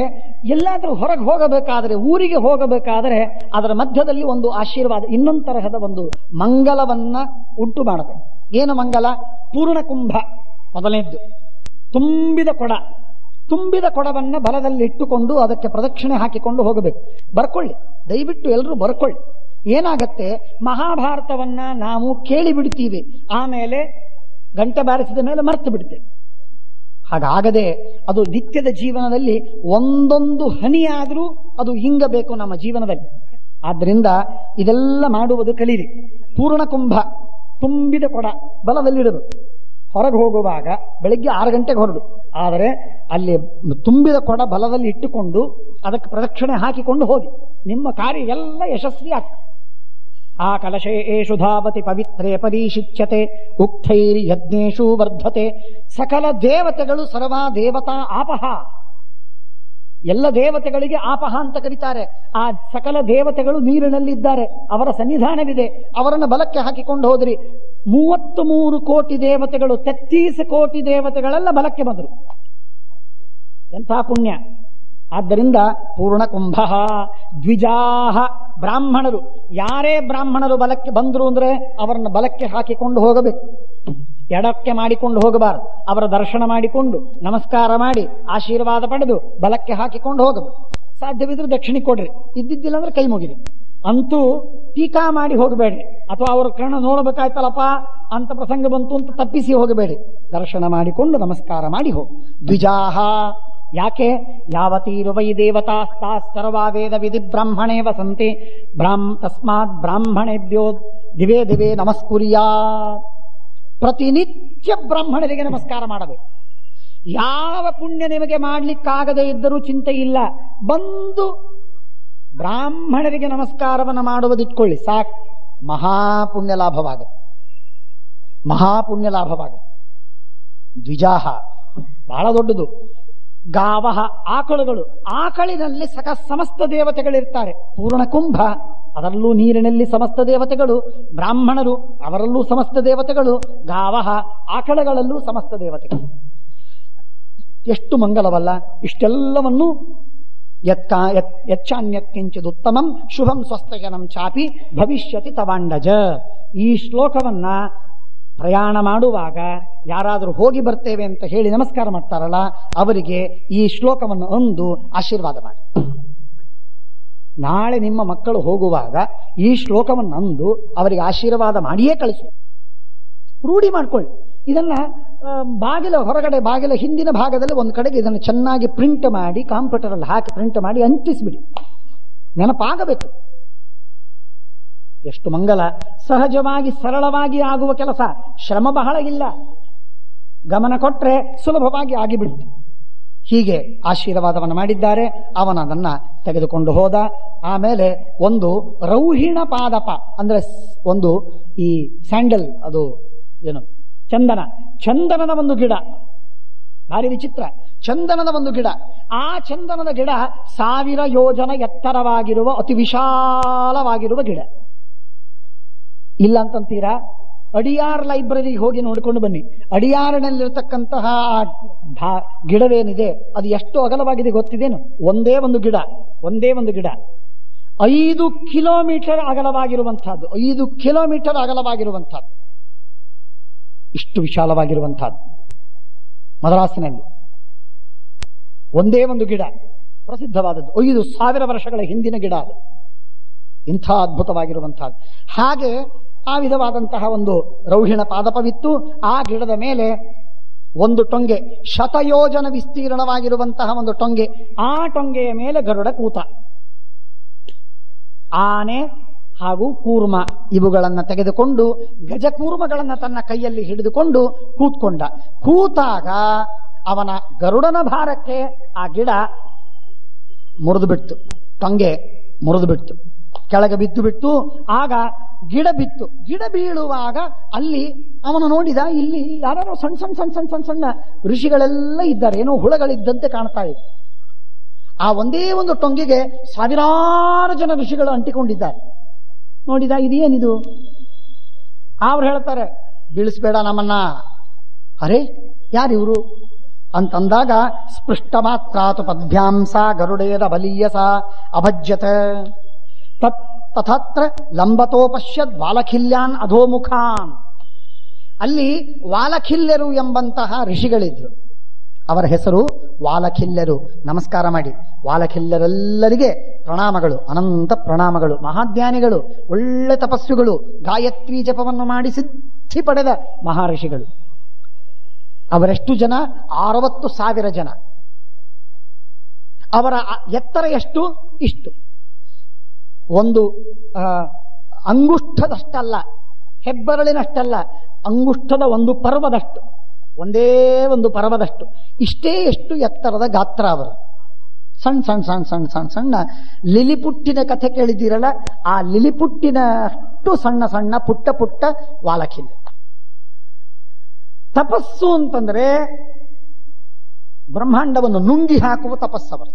ಎಲ್ಲಾದರೂ ಹೊರಗೆ ಹೋಗಬೇಕಾದರೆ, ಊರಿಗೆ ಹೋಗಬೇಕಾದರೆ ಅದರ ಮಧ್ಯದಲ್ಲಿ ಒಂದು ಆಶೀರ್ವಾದ, ಇನ್ನೊಂದು ತರಹದ ಒಂದು ಮಂಗಲವನ್ನ ಉಂಟು ಮಾಡಬೇಕು. ಏನು ಮಂಗಲ? ಪೂರ್ಣಕುಂಭ ಮೊದಲನೇದ್ದು. ತುಂಬಿದ ಕೊಡವನ್ನ ಬಲದಲ್ಲಿ ಇಟ್ಟುಕೊಂಡು ಅದಕ್ಕೆ ಪ್ರದಕ್ಷಿಣೆ ಹಾಕಿಕೊಂಡು ಹೋಗಬೇಕು. ಬರ್ಕೊಳ್ಳಿ, ದಯವಿಟ್ಟು ಎಲ್ಲರೂ ಬರ್ಕೊಳ್ಳಿ. ಏನಾಗತ್ತೆ, ಮಹಾಭಾರತವನ್ನ ನಾವು ಕೇಳಿಬಿಡ್ತೀವಿ, ಆಮೇಲೆ ಗಂಟೆ ಬಾರಿಸಿದ ಮೇಲೆ ಮರ್ತು ಬಿಡ್ತೇವೆ. ಹಾಗಾಗದೆ ಅದು ನಿತ್ಯದ ಜೀವನದಲ್ಲಿ ಒಂದೊಂದು ಹನಿಯಾದರೂ ಅದು ಹಿಂಗಬೇಕು ನಮ್ಮ ಜೀವನದಲ್ಲಿ. ಆದ್ದರಿಂದ ಇದೆಲ್ಲ ಮಾಡುವುದು ಕಲೀರಿ. ಪೂರ್ಣಕುಂಭ, ತುಂಬಿದ ಕೊಡ ಬಲದಲ್ಲಿಡಬೇಕು. ಹೊರಗೆ ಹೋಗುವಾಗ ಬೆಳಿಗ್ಗೆ 6 ಗಂಟೆಗೆ ಹೊರಡು, ಆದರೆ ಅಲ್ಲಿ ತುಂಬಿದ ಕೊಡ ಬಲದಲ್ಲಿ ಇಟ್ಟುಕೊಂಡು ಅದಕ್ಕೆ ಪ್ರದಕ್ಷಿಣೆ ಹಾಕಿಕೊಂಡು ಹೋಗಿ, ನಿಮ್ಮ ಕಾರ್ಯ ಎಲ್ಲ ಯಶಸ್ವಿ ಆಗ್ತದೆ. ಆ ಕಲಶೇಷು ಧಾವತಿ ಪವಿತ್ರೇ ಪರೀಶಿಚ್ಯತೆ ಉಕ್ತೈರಿ ಯಜ್ಞೇಶು ವರ್ಧತೆ. ಸಕಲ ದೇವತೆಗಳು ಸರ್ವಾ ದೇವತಾ ಆಪಹ, ಎಲ್ಲ ದೇವತೆಗಳಿಗೆ ಆಪಹ ಅಂತ ಕರೀತಾರೆ. ಆ ಸಕಲ ದೇವತೆಗಳು ನೀರಿನಲ್ಲಿದ್ದಾರೆ, ಅವರ ಸನ್ನಿಧಾನವಿದೆ. ಅವರನ್ನು ಬಲಕ್ಕೆ ಹಾಕಿಕೊಂಡು ಹೋದ್ರಿ. 33 ಕೋಟಿ ದೇವತೆಗಳು, 33 ಕೋಟಿ ದೇವತೆಗಳೆಲ್ಲ ಬಲಕ್ಕೆ ಬಂದರು. ಎಂಥ ಪುಣ್ಯ! ಆದ್ದರಿಂದ ಪೂರ್ಣಕುಂಭ ದ್ವಿಜಾಹ ಬ್ರಾಹ್ಮಣರು, ಯಾರೇ ಬ್ರಾಹ್ಮಣರು ಬಲಕ್ಕೆ ಬಂದರು ಅಂದ್ರೆ ಅವರನ್ನು ಬಲಕ್ಕೆ ಹಾಕಿಕೊಂಡು ಹೋಗಬೇಕು, ಎಡಕ್ಕೆ ಮಾಡಿಕೊಂಡು ಹೋಗಬಾರದು. ಅವರ ದರ್ಶನ ಮಾಡಿಕೊಂಡು ನಮಸ್ಕಾರ ಮಾಡಿ ಆಶೀರ್ವಾದ ಪಡೆದು ಬಲಕ್ಕೆ ಹಾಕಿಕೊಂಡು ಹೋಗಬೇಕು. ಸಾಧ್ಯವಿದ್ರೆ ದಕ್ಷಿಣೆ ಕೊಡ್ರಿ, ಇದ್ದಿದ್ದಿಲ್ಲ ಅಂದ್ರೆ ಕೈ ಮುಗಿರಿ. ಅಂತೂ ಟೀಕಾ ಮಾಡಿ ಹೋಗಬೇಡಿ, ಅಥವಾ ಅವರ ಕರ್ಣ ನೋಡಬೇಕಾಯ್ತಲ್ಲಪ್ಪ ಅಂತ ಪ್ರಸಂಗ ಬಂತು ಅಂತ ತಪ್ಪಿಸಿ ಹೋಗಬೇಡಿ. ದರ್ಶನ ಮಾಡಿಕೊಂಡು ನಮಸ್ಕಾರ ಮಾಡಿ ಹೋಗಿ. ದ್ವಿಜಾಹ, ಯಾಕೆ? ಯಾವತೀರು ವೈ ದೇವತಾಸ್ತಾ ಸರ್ವಾ ವೇದ ವಿಧಿ ಬ್ರಾಹ್ಮಣೇ ವಸಂತಿ ತಸ್ಮಾತ್ ಬ್ರಾಹ್ಮಣೇಭ್ಯೋ ದಿವೇ ದಿವೇ ನಮಸ್ಕುರ್ಯಾ. ಪ್ರತಿನಿತ್ಯ ಬ್ರಾಹ್ಮಣರಿಗೆ ನಮಸ್ಕಾರ ಮಾಡಬೇಕು. ಯಾವ ಪುಣ್ಯ ನಿಮಗೆ ಮಾಡಲಿಕ್ಕಾಗದೇ ಇದ್ದರೂ ಚಿಂತೆ ಇಲ್ಲ, ಬಂದು ಬ್ರಾಹ್ಮಣರಿಗೆ ನಮಸ್ಕಾರವನ್ನು ಮಾಡುವುದಿಟ್ಕೊಳ್ಳಿ ಸಾಕು. ಮಹಾಪುಣ್ಯ ಲಾಭವಾಗುತ್ತೆ, ಮಹಾಪುಣ್ಯ ಲಾಭವಾಗುತ್ತೆ. ದ್ವಿಜಾಹ ಬಹಳ ದೊಡ್ಡದು. ಗಾವಹ, ಆಕಳುಗಳು. ಆಕಳಿನಲ್ಲಿ ಸಮಸ್ತ ದೇವತೆಗಳಿರ್ತಾರೆ. ಪೂರ್ಣಕುಂಭ, ಅದರಲ್ಲೂ ನೀರಿನಲ್ಲಿ ಸಮಸ್ತ ದೇವತೆಗಳು. ಬ್ರಾಹ್ಮಣರು, ಅವರಲ್ಲೂ ಸಮಸ್ತ ದೇವತೆಗಳು. ಗಾವಹ, ಆಕಳಗಳಲ್ಲೂ ಸಮಸ್ತ ದೇವತೆಗಳು. ಎಷ್ಟು ಮಂಗಲವಲ್ಲ! ಇಷ್ಟೆಲ್ಲವನ್ನು ಯಚ್ಚಾನ್ಯಕ್ಕಿಂಚಿದುತ್ತಮಂ ಶುಭಂ ಸ್ವಸ್ಥಜನಂ ಚಾಪಿ ಭವಿಷ್ಯತಿ ತವಾಂಡಜ. ಈ ಶ್ಲೋಕವನ್ನ ಪ್ರಯಾಣ ಮಾಡುವಾಗ ಯಾರಾದರೂ ಹೋಗಿ ಬರ್ತೇವೆ ಅಂತ ಹೇಳಿ ನಮಸ್ಕಾರ ಮಾಡ್ತಾರಲ್ಲ, ಅವರಿಗೆ ಈ ಶ್ಲೋಕವನ್ನು ಒಂದು ಆಶೀರ್ವಾದ ಮಾಡಿ. ನಾಳೆ ನಿಮ್ಮ ಮಕ್ಕಳು ಹೋಗುವಾಗ ಈ ಶ್ಲೋಕವನ್ನು ಅಂದು ಅವರಿಗೆ ಆಶೀರ್ವಾದ ಮಾಡಿಯೇ ಕಳಿಸು. ರೂಢಿ ಮಾಡ್ಕೊಳ್ಳಿ. ಇದನ್ನ ಬಾಗಿಲ ಹೊರಗಡೆ, ಬಾಗಿಲ ಹಿಂದಿನ ಭಾಗದಲ್ಲಿ ಒಂದು ಕಡೆಗೆ ಇದನ್ನು ಚೆನ್ನಾಗಿ ಪ್ರಿಂಟ್ ಮಾಡಿ, ಕಂಪ್ಯೂಟರ್ ಅಲ್ಲಿ ಹಾಕಿ ಪ್ರಿಂಟ್ ಮಾಡಿ ಅಂಟಿಸ್ಬಿಡಿ. ನೆನಪಾಗಬೇಕು. ಎಷ್ಟು ಮಂಗಲ! ಸಹಜವಾಗಿ ಸರಳವಾಗಿ ಆಗುವ ಕೆಲಸ, ಶ್ರಮ ಬಹಳ ಇಲ್ಲ, ಗಮನ ಕೊಟ್ರೆ ಸುಲಭವಾಗಿ ಆಗಿಬಿಡ್ತು. ಹೀಗೆ ಆಶೀರ್ವಾದವನ್ನು ಮಾಡಿದ್ದಾರೆ. ಅವನ ಅದನ್ನ ತೆಗೆದುಕೊಂಡು ಹೋದ. ಆಮೇಲೆ ಒಂದು ರೌಹಿಣ ಪಾದಪ, ಅಂದ್ರೆ ಒಂದು ಈ ಸ್ಯಾಂಡಲ್, ಅದು ಏನು ಚಂದನದ ಒಂದು ಗಿಡ, ಭಾರಿ ವಿಚಿತ್ರ. ಚಂದನದ ಒಂದು ಗಿಡ. ಆ ಚಂದನದ ಗಿಡ 1000 ಯೋಜನ ಎತ್ತರವಾಗಿರುವ ಅತಿ ವಿಶಾಲವಾಗಿರುವ ಗಿಡ. ಇಲ್ಲ ಅಂತಂತೀರಾ? ಅಡಿಯಾರ್ ಲೈಬ್ರರಿಗೆ ಹೋಗಿ ನೋಡಿಕೊಂಡು ಬನ್ನಿ. ಅಡಿಯಾರಿನಲ್ಲಿರತಕ್ಕಂತಹ ಆ ಗಿಡವೇನಿದೆ ಅದು ಎಷ್ಟು ಅಗಲವಾಗಿದೆ ಗೊತ್ತಿದೇನು? ಒಂದೇ ಒಂದು ಗಿಡ 5 ಕಿಲೋಮೀಟರ್ ಅಗಲವಾಗಿರುವಂತಹದ್ದು. 5 ಕಿಲೋಮೀಟರ್ ಅಗಲವಾಗಿರುವಂತಹದ್ದು, ಇಷ್ಟು ವಿಶಾಲವಾಗಿರುವಂತಹದ್ದು. ಮದ್ರಾಸಿನಲ್ಲಿ ಒಂದೇ ಒಂದು ಗಿಡ, ಪ್ರಸಿದ್ಧವಾದದ್ದು. 5000 ವರ್ಷಗಳ ಹಿಂದಿನ ಗಿಡ ಅದು. ಇಂಥ ಅದ್ಭುತವಾಗಿರುವಂತಹದ್ದು. ಹಾಗೆ ಆ ವಿಧವಾದಂತಹ ಒಂದು ರೌಹಿಣ ಪಾದಪವಿತ್ತು. ಆ ಗಿಡದ ಮೇಲೆ ಒಂದು ಟೊಂಗೆ, 100 ಯೋಜನ ವಿಸ್ತೀರ್ಣವಾಗಿರುವಂತಹ ಒಂದು ಟೊಂಗೆ. ಆ ಟೊಂಗೆಯ ಮೇಲೆ ಗರುಡ ಕೂತ. ಆನೆ ಹಾಗೂ ಕೂರ್ಮ ಇವುಗಳನ್ನು ತೆಗೆದುಕೊಂಡು, ಗಜಕೂರ್ಮಗಳನ್ನು ತನ್ನ ಕೈಯಲ್ಲಿ ಹಿಡಿದುಕೊಂಡು ಕೂತ್ಕೊಂಡ. ಕೂತಾಗ ಅವನ ಗರುಡನ ಭಾರಕ್ಕೆ ಆ ಗಿಡ ಮುರಿದು ಬಿಡ್ತು, ಟೊಂಗೆ ಮುರಿದು ಬಿಡ್ತು, ಕೆಳಗೆ ಬಿದ್ದು ಬಿಟ್ಟು. ಆಗ ಗಿಡ ಬಿತ್ತು. ಗಿಡ ಬೀಳುವಾಗ ಅಲ್ಲಿ ಅವನು ನೋಡಿದ, ಇಲ್ಲಿ ಯಾರೋ ಸಣ್ಣ ಸಣ್ಣ ಸಣ್ಣ ಸಣ್ಣ ಸಣ್ಣ ಸಣ್ಣ ಋಷಿಗಳೆಲ್ಲ ಇದ್ದಾರೆ, ಏನೋ ಹುಳಗಳಿದ್ದಂತೆ ಕಾಣ್ತಾ ಇದೆ. ಆ ಒಂದೇ ಒಂದು ಟೊಂಗೆಗೆ 1000 ಜನ ಋಷಿಗಳು ಅಂಟಿಕೊಂಡಿದ್ದಾರೆ. ನೋಡಿದ, ಇದೇನಿದು? ಅವ್ರು ಹೇಳ್ತಾರೆ, ಬೀಳಿಸ್ಬೇಡ ನಮ್ಮನ್ನ. ಅರೆ, ಯಾರಿವರು ಅಂತಂದಾಗ, ಸ್ಪೃಷ್ಟ ಮಾತ್ರಾತು ಪದ್ಭ್ಯಾಂಸ ಗರುಡೇದ ಬಲೀಯಸ ಅಭಜ್ಯತ ತಥಾತ್ರ ಲಂಬತೋಪಶ್ಯದ್ ವಾಲಖಿಲ್ಯಾನ್ ಅಧೋಮುಖಾನ್. ಅಲ್ಲಿ ವಾಲಖಿಲ್ಯರು ಎಂಬಂತಹ ಋಷಿಗಳಿದ್ರು. ಅವರ ಹೆಸರು ವಾಲಖಿಲ್ಯರು. ನಮಸ್ಕಾರ ಮಾಡಿ. ವಾಲಖಿಲ್ಯರೆಲ್ಲರಿಗೆ ಪ್ರಣಾಮಗಳು, ಅನಂತ ಪ್ರಣಾಮಗಳು. ಮಹಾಜ್ಞಾನಿಗಳು, ಒಳ್ಳೆ ತಪಸ್ವಿಗಳು, ಗಾಯತ್ರಿ ಜಪವನ್ನು ಮಾಡಿ ಸಿದ್ಧಿ ಪಡೆದ ಮಹರ್ಷಿಗಳು. ಅವರೆಷ್ಟು ಜನ? 60,000 ಜನ. ಅವರ ಎತ್ತರ ಎಷ್ಟು? ಇಷ್ಟು. ಒಂದು ಅಂಗುಷ್ಠದಷ್ಟಲ್ಲ, ಹೆಬ್ಬರಳಿನಷ್ಟಲ್ಲ, ಅಂಗುಷ್ಠದ ಒಂದು ಪರ್ವದಷ್ಟು, ಒಂದೇ ಒಂದು ಪರ್ವದಷ್ಟು. ಇಷ್ಟೇ ಎಷ್ಟು ಎತ್ತರದ ಗಾತ್ರ ಅವರು. ಸಣ್ಣ ಸಣ್ಣ ಸಣ್ಣ ಸಣ್ಣ ಸಣ್ಣ ಸಣ್ಣ ಲಿಲಿಪುಟ್ಟಿನ ಕಥೆ ಕೇಳಿದ್ದೀರಲ್ಲ, ಆ ಲಿಲಿಪುಟ್ಟಿನಷ್ಟು ಸಣ್ಣ ಸಣ್ಣ ಪುಟ್ಟ ಪುಟ್ಟ ವಾಲಖಿಲ್ಯ. ತಪಸ್ಸು ಅಂತಂದ್ರೆ ಬ್ರಹ್ಮಾಂಡವನ್ನು ನುಂಗಿ ಹಾಕುವ ತಪಸ್ಸವರು.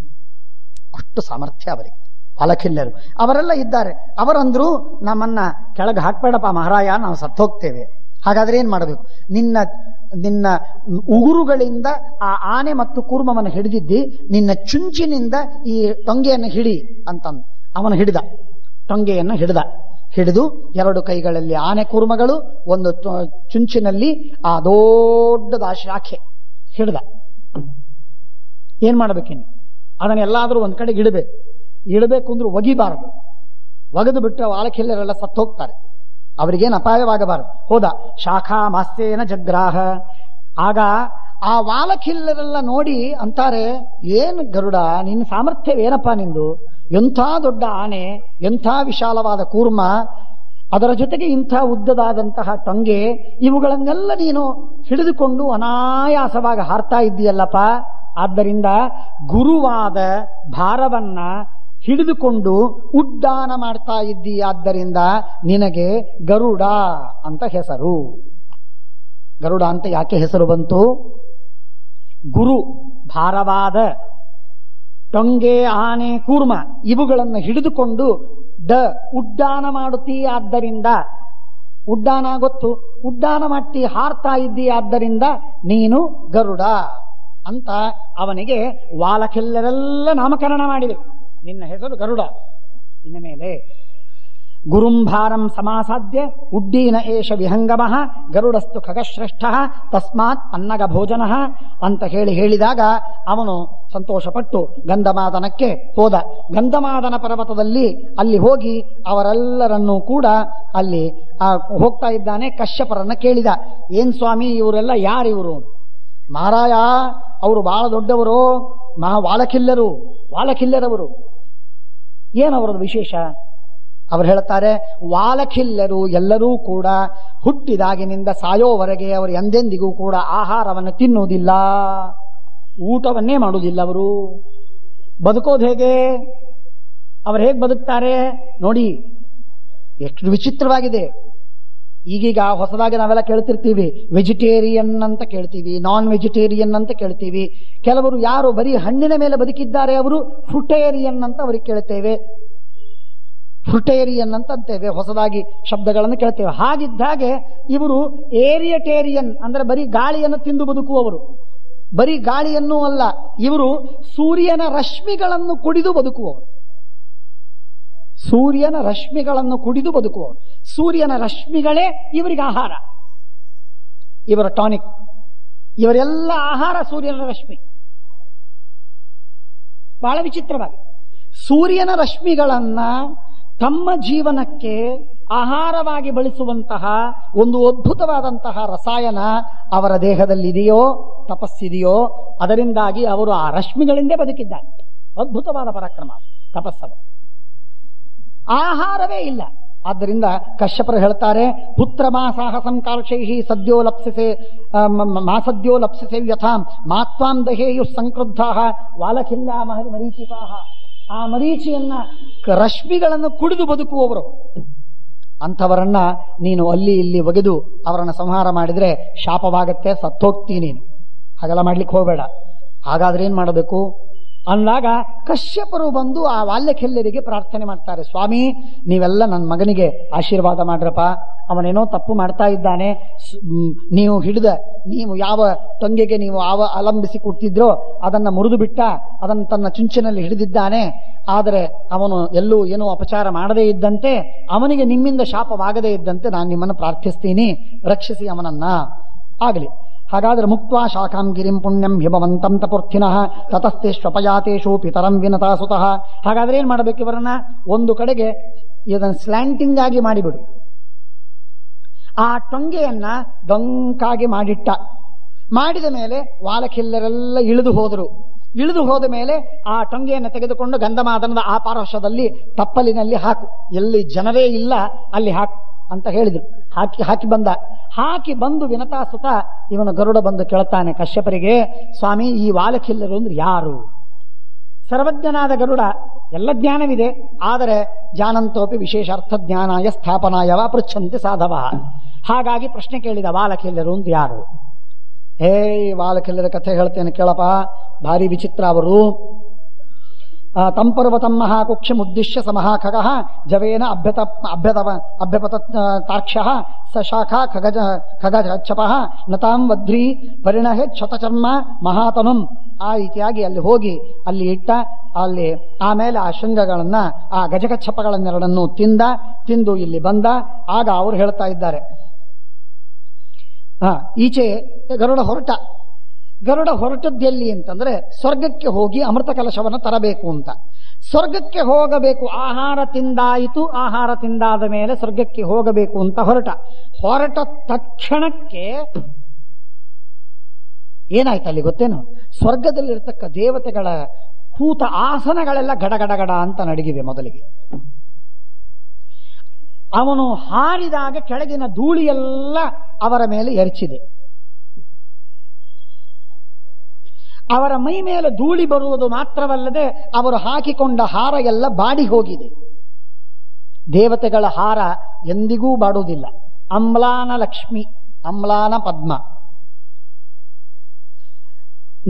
ಅಷ್ಟು ಸಾಮರ್ಥ್ಯ ಅವರಿಗೆ, ವಾಲಖಿಲ್ಯರು. ಅವರೆಲ್ಲ ಇದ್ದಾರೆ. ಅವರಂದ್ರು, ನಮ್ಮನ್ನ ಕೆಳಗೆ ಹಾಕ್ಬೇಡಪ್ಪ ಮಹಾರಾಯ, ನಾವು ಸತ್ತೋಗ್ತೇವೆ. ಹಾಗಾದ್ರೆ ಏನ್ ಮಾಡಬೇಕು? ನಿನ್ನ ಉಗುರುಗಳಿಂದ ಆ ಆನೆ ಮತ್ತು ಕೂರ್ಮವನ್ನು ಹಿಡಿದಿದ್ದಿ, ನಿನ್ನ ಚುಂಚಿನಿಂದ ಈ ಟೊಂಗೆಯನ್ನು ಹಿಡಿ ಅಂತಂದು ಅವನು ಹಿಡಿದ. ಟೊಂಗೆಯನ್ನು ಹಿಡಿದು 2 ಕೈಗಳಲ್ಲಿ ಆನೆ ಕೂರ್ಮಗಳು, ಒಂದು ಚುಂಚಿನಲ್ಲಿ ಆ ದೊಡ್ಡದ ಶಾಖೆ ಹಿಡಿದ. ಏನ್ ಮಾಡ್ಬೇಕಿನ್ನು? ಅದನ್ನೆಲ್ಲಾದ್ರೂ ಒಂದ್ ಕಡೆ ಇಡಬೇಕು ಅಂದ್ರೆ ಒಗಿಬಾರದು. ಒಗೆದು ಬಿಟ್ಟರೆ ವಾಲಖಿಲ್ಯರೆಲ್ಲ ಸತ್ತು ಹೋಗ್ತಾರೆ. ಅವರಿಗೇನು ಅಪಾಯವಾಗಬಾರದು. ಹೋದ ಶಾಖಾ ಮಾಸ್ಯೇನ ಜಗ್ರಾಹ. ಆಗ ಆ ವಾಲಖಿಲ್ಯರೆಲ್ಲ ನೋಡಿ ಅಂತಾರೆ, ಏನು ಗರುಡ, ನಿನ್ನ ಸಾಮರ್ಥ್ಯವೇನಪ್ಪ ನಿಂದು? ಎಂಥ ದೊಡ್ಡ ಆನೆ, ಎಂಥ ವಿಶಾಲವಾದ ಕೂರ್ಮ, ಅದರ ಜೊತೆಗೆ ಇಂಥ ಉದ್ದದಾದಂತಹ ಟೊಂಗೆ, ಇವುಗಳನ್ನೆಲ್ಲ ನೀನು ಹಿಡಿದುಕೊಂಡು ಅನಾಯಾಸವಾಗಿ ಹಾರ್ತಾ ಇದ್ದೀಯಲ್ಲಪ್ಪ. ಆದ್ದರಿಂದ ಗುರುವಾದ ಭಾರವನ್ನ ಹಿಡಿದುಕೊಂಡು ಉಡ್ಡಾನ ಮಾಡ್ತಾ ಇದ್ದೀಯಾದ್ದರಿಂದ ನಿನಗೆ ಗರುಡ ಅಂತ ಹೆಸರು. ಗರುಡ ಅಂತ ಯಾಕೆ ಹೆಸರು ಬಂತು? ಗುರು ಭಾರವಾದ ಟೊಂಗೆ, ಆನೆ, ಕೂರ್ಮ ಇವುಗಳನ್ನು ಹಿಡಿದುಕೊಂಡು ಉಡ್ಡಾನ ಮಾಡುತ್ತೀಯಾದ್ದರಿಂದ, ಉಡ್ಡಾನ ಗೊತ್ತು, ಉಡ್ಡಾನ ಮಾಡಿ ಹಾರ್ತಾ ಇದ್ದೀಯಾದ್ದರಿಂದ ನೀನು ಗರುಡ ಅಂತ ಅವನಿಗೆ ವಾಲಖಿಲ್ಯರೆಲ್ಲ ನಾಮಕರಣ ಮಾಡಿದರು. ನಿನ್ನ ಹೆಸರು ಗರುಡ. ಇನ್ನ ಮೇಲೆ ಗುರುಂಭಾರಂ ಸಮಾಸಾದ್ಯ ಉಡ್ಡೀನ ಏಷ ವಿಹಂಗಮಃ ಗರುಡಸ್ತು ಖಗಶ್ರೇಷ್ಠ ತಸ್ಮಾತ್ ಅನ್ನಗ ಭೋಜನ ಅಂತ ಹೇಳಿದಾಗ ಅವನು ಸಂತೋಷಪಟ್ಟು ಗಂಧಮಾದನಕ್ಕೆ ಹೋದ. ಗಂಧಮಾದನ ಪರ್ವತದಲ್ಲಿ ಅಲ್ಲಿ ಹೋಗಿ ಅವರೆಲ್ಲರನ್ನೂ ಕೂಡ ಅಲ್ಲಿ ಹೋಗ್ತಾ ಇದ್ದಾನೆ. ಕಶ್ಯಪರನ್ನ ಕೇಳಿದ, ಏನ್ ಸ್ವಾಮಿ ಇವರೆಲ್ಲ ಯಾರಿವರು? ಮಹಾರಾಯ ಅವರು ಬಹಳ ದೊಡ್ಡವರು, ವಾಲಖಿಲ್ಯರವರು. ಏನವರದು ವಿಶೇಷ? ಅವರು ಹೇಳ್ತಾರೆ, ವಾಲಖಿಲ್ಯರು ಎಲ್ಲರೂ ಕೂಡ ಹುಟ್ಟಿದಾಗಿನಿಂದ ಸಾಯೋವರೆಗೆ ಅವರು ಎಂದೆಂದಿಗೂ ಕೂಡ ಆಹಾರವನ್ನು ತಿನ್ನುವುದಿಲ್ಲ, ಊಟವನ್ನೇ ಮಾಡುವುದಿಲ್ಲ. ಅವರು ಬದುಕೋದು ಹೇಗೆ? ಅವರು ಹೇಗೆ ಬದುಕ್ತಾರೆ ನೋಡಿ, ಎಷ್ಟು ವಿಚಿತ್ರವಾಗಿದೆ. ಈಗೀಗ ಹೊಸದಾಗಿ ನಾವೆಲ್ಲ ಕೇಳ್ತಿರ್ತೀವಿ, ವೆಜಿಟೇರಿಯನ್ ಅಂತ ಕೇಳ್ತೀವಿ, ನಾನ್ ವೆಜಿಟೇರಿಯನ್ ಅಂತ ಕೇಳ್ತೀವಿ. ಕೆಲವರು ಯಾರು ಬರೀ ಹಣ್ಣಿನ ಮೇಲೆ ಬದುಕಿದ್ದಾರೆ ಅವರು ಫ್ರುಟೇರಿಯನ್ ಅಂತ ಅವರಿಗೆ ಕೇಳ್ತೇವೆ, ಫ್ರುಟೇರಿಯನ್ ಅಂತ ಅಂತೇವೆ, ಹೊಸದಾಗಿ ಶಬ್ದಗಳನ್ನು ಕೇಳ್ತೇವೆ. ಹಾಗಿದ್ದಾಗೆ ಇವರು ಏರಿಯಟೇರಿಯನ್ ಅಂದ್ರೆ ಬರೀ ಗಾಳಿಯನ್ನು ತಿಂದು ಬದುಕುವವರು. ಬರೀ ಗಾಳಿಯನ್ನೂ ಅಲ್ಲ, ಇವರು ಸೂರ್ಯನ ರಶ್ಮಿಗಳನ್ನು ಕುಡಿದು ಬದುಕುವವರು. ಸೂರ್ಯನ ರಶ್ಮಿಗಳನ್ನು ಕುಡಿದು ಬದುಕುವವರು. ಸೂರ್ಯನ ರಶ್ಮಿಗಳೇ ಇವರಿಗೆ ಆಹಾರ, ಇವರ ಟಾನಿಕ್. ಇವರೆಲ್ಲ ಆಹಾರ ಸೂರ್ಯನ ರಶ್ಮಿ. ಬಹಳ ವಿಚಿತ್ರವಾಗಿ ಸೂರ್ಯನ ರಶ್ಮಿಗಳನ್ನ ತಮ್ಮ ಜೀವನಕ್ಕೆ ಆಹಾರವಾಗಿ ಬಳಸುವಂತಹ ಒಂದು ಅದ್ಭುತವಾದಂತಹ ರಸಾಯನ ಅವರ ದೇಹದಲ್ಲಿದೆಯೋ, ತಪಸ್ಸಿದೆಯೋ, ಅದರಿಂದಾಗಿ ಅವರು ಆ ರಶ್ಮಿಗಳಿಂದ ಬದುಕಿದ್ದಾರೆ. ಅದ್ಭುತವಾದ ಪರಾಕ್ರಮ ತಪಸ್ಸವ. ಆಹಾರವೇ ಇಲ್ಲ. ಆದ್ದರಿಂದ ಕಶ್ಯಪರು ಹೇಳ್ತಾರೆ, ಪುತ್ರ ಮಾಸಾಹಸಂ ಕಾರ್ಷೈಹಿ ಸದ್ಯೋ ಲಪ್ಸಿಸೆ ಮಾಸದ್ಯೋ ಲಪ್ಸಿಸೆ ವ್ಯಥಾಂ ಮಾತ್ವಾಂ ದಹೇಯು ಸಂಕ್ರುದ್ಧಾಹ ವಾಲಖಿಲ್ಯ ಮರೀಚಿಕಾಹ. ಆ ಮರೀಚಿಯನ್ನ ರಶ್ಮಿಗಳನ್ನು ಕುಡಿದು ಬದುಕುವವರು. ಅಂಥವರನ್ನ ನೀನು ಅಲ್ಲಿ ಇಲ್ಲಿ ಒಗೆದು ಅವರನ್ನು ಸಂಹಾರ ಮಾಡಿದ್ರೆ ಶಾಪವಾಗತ್ತೆ, ಸತ್ತೋಗ್ತೀನಿ. ಹಾಗೆಲ್ಲ ಮಾಡ್ಲಿಕ್ಕೆ ಹೋಗಬೇಡ. ಹಾಗಾದ್ರೆ ಏನ್ ಮಾಡಬೇಕು ಅಂದಾಗ ಕಶ್ಯಪರು ಬಂದು ಆ ವಾಲ್ಯಖಿಲ್ಯರಿಗೆ ಪ್ರಾರ್ಥನೆ ಮಾಡ್ತಾರೆ, ಸ್ವಾಮಿ ನೀವೆಲ್ಲ ನನ್ನ ಮಗನಿಗೆ ಆಶೀರ್ವಾದ ಮಾಡ್ರಪ್ಪ, ಅವನೇನೋ ತಪ್ಪು ಮಾಡ್ತಾ ಇದ್ದಾನೆ. ನೀವು ಯಾವ ಟೊಂಗೆಗೆ ನೀವು ಅವಲಂಬಿಸಿ ಕೊಟ್ಟಿದ್ರೋ ಅದನ್ನ ಮುರಿದು ಬಿಟ್ಟ, ಅದನ್ನು ತನ್ನ ಚುಂಚಿನಲ್ಲಿ ಹಿಡಿದಿದ್ದಾನೆ. ಆದರೆ ಅವನು ಎಲ್ಲೂ ಏನೋ ಅಪಚಾರ ಮಾಡದೇ ಇದ್ದಂತೆ, ಅವನಿಗೆ ನಿಮ್ಮಿಂದ ಶಾಪವಾಗದೇ ಇದ್ದಂತೆ ನಾನು ನಿಮ್ಮನ್ನು ಪ್ರಾರ್ಥಿಸ್ತೀನಿ, ರಕ್ಷಿಸಿ ಅವನನ್ನ. ಆಗಲಿ. ಹಾಗಾದ್ರೆ ಮುಕ್ತ್ವಾ ಶಾಖಾಂ ಗಿರಿಂ ಪುಣ್ಯಂ ಹಿಮವಂತಂ ತಪೂರ್ಥಿನಃ ತತಸ್ಥೆ ಶ್ವಪಯಾತೇಶು ಪಿತರಂ ವಿನತಾ ಸುತಃ. ಹಾಗಾದ್ರೆ ಏನ್ ಮಾಡಬೇಕು? ಇವರನ್ನ ಒಂದು ಕಡೆಗೆ ಇದನ್ನು ಸ್ಲ್ಯಾಂಟಿಂಗ್ ಆಗಿ ಮಾಡಿಬಿಡು. ಆ ಟೊಂಗೆಯನ್ನ ಡೊಂಕಾಗಿ ಮಾಡಿದ ಮೇಲೆ ವಾಲಖಿಲ್ಯರೆಲ್ಲ ಇಳಿದು ಹೋದರು. ಇಳಿದು ಹೋದ ಮೇಲೆ ಆ ಟೊಂಗೆಯನ್ನು ತೆಗೆದುಕೊಂಡು ಗಂಧಮಾದನದ ಆ ಪಾರ್ಶ್ವದಲ್ಲಿ ತಪ್ಪಲಿನಲ್ಲಿ ಹಾಕು, ಎಲ್ಲಿ ಜನರೇ ಇಲ್ಲ ಅಲ್ಲಿ ಹಾಕು ಅಂತ ಹೇಳಿದ್ರು. ಹಾಕಿ ಬಂದು ವಿನತಾಸುತ ಇವನು ಗರುಡ ಬಂದು ಕೇಳ್ತಾನೆ ಕಶ್ಯಪರಿಗೆ, ಸ್ವಾಮಿ ಈ ವಾಲಖಿಲ್ಯರು ಅಂದ್ರೆ ಯಾರು? ಸರ್ವಜ್ಞನಾದ ಗರುಡ, ಎಲ್ಲ ಜ್ಞಾನವಿದೆ, ಆದರೆ ಜಾನಂತೋಪಿ ವಿಶೇಷಾರ್ಥ ಜ್ಞಾನಾಯ ಸ್ಥಾಪನಾಯವ ಪೃಚ್ಛಂತಿ ಸಾಧವ. ಹಾಗಾಗಿ ಪ್ರಶ್ನೆ ಕೇಳಿದ, ವಾಲಖಿಲ್ಯರು ಅಂತ ಯಾರು? ವಾಲಖಿಲ್ಯರ ಕಥೆ ಹೇಳ್ತೇನೆ ಕೇಳಪ್ಪ, ಭಾರಿ ವಿಚಿತ್ರ ಅವರು. ತಂಪರ್ವತಂ ಮಹಾಕುಕ್ಷಿಮುದ್ದಿಶ್ಯ ಸಮಹಾಖಗಃ ಜವೇನ ಅಭ್ಯಪತ ತಾರ್ಕ್ಷ್ಯಃ ಸ ಶಾಖಾ ಖಗಚ್ಛಪಃ ನತಾಂ ವಧ್ರೀ ಪರಿಣಹೆ ಕ್ಷತಚರ್ಮ ಮಹಾತನುಂ. ಆ ರೀತಿಯಾಗಿ ಅಲ್ಲಿ ಹೋಗಿ ಅಲ್ಲಿ ಇಟ್ಟ. ಅಲ್ಲಿ ಆಮೇಲೆ ಆ ಶೃಂಗಗಳನ್ನ, ಆ ಗಜಕಚ್ಛಪಗಳನ್ನೆರಡನ್ನು ತಿಂದು ಇಲ್ಲಿ ಬಂದ. ಆಗ ಅವರು ಹೇಳ್ತಾ ಇದ್ದಾರೆ, ಈಚೆ ಗರುಡ ಹೊರಟದ್ದೆಲ್ಲಿ ಅಂತಂದ್ರೆ ಸ್ವರ್ಗಕ್ಕೆ ಹೋಗಿ ಅಮೃತ ಕಲಶವನ್ನು ತರಬೇಕು ಅಂತ. ಸ್ವರ್ಗಕ್ಕೆ ಹೋಗಬೇಕು, ಆಹಾರ ತಿಂದಾಯಿತು, ಆಹಾರ ತಿಂದಾದ ಮೇಲೆ ಸ್ವರ್ಗಕ್ಕೆ ಹೋಗಬೇಕು ಅಂತ ಹೊರಟ ತಕ್ಷಣಕ್ಕೆ ಏನಾಯ್ತು ಅಲ್ಲಿ ಗೊತ್ತೇನು? ಸ್ವರ್ಗದಲ್ಲಿರ್ತಕ್ಕ ದೇವತೆಗಳ ಕೂತ ಆಸನಗಳೆಲ್ಲ ಗಡಗಡಗಡ ಅಂತ ನಡಗಿವೆ. ಮೊದಲಿಗೆ ಅವನು ಹಾರಿದಾಗ ಕೆಳಗಿನ ಧೂಳಿಯೆಲ್ಲ ಅವರ ಮೇಲೆ ಎರಚಿದೆ. ಅವರ ಮೈ ಮೇಲೆ ಧೂಳಿ ಬರುವುದು ಮಾತ್ರವಲ್ಲದೆ ಅವರು ಹಾಕಿಕೊಂಡ ಹಾರ ಎಲ್ಲ ಬಾಡಿ ಹೋಗಿದೆ. ದೇವತೆಗಳ ಹಾರ ಎಂದಿಗೂ ಬಾಡುವುದಿಲ್ಲ. ಅಮ್ಲಾನ ಲಕ್ಷ್ಮಿ, ಅಮ್ಲಾನ ಪದ್ಮ.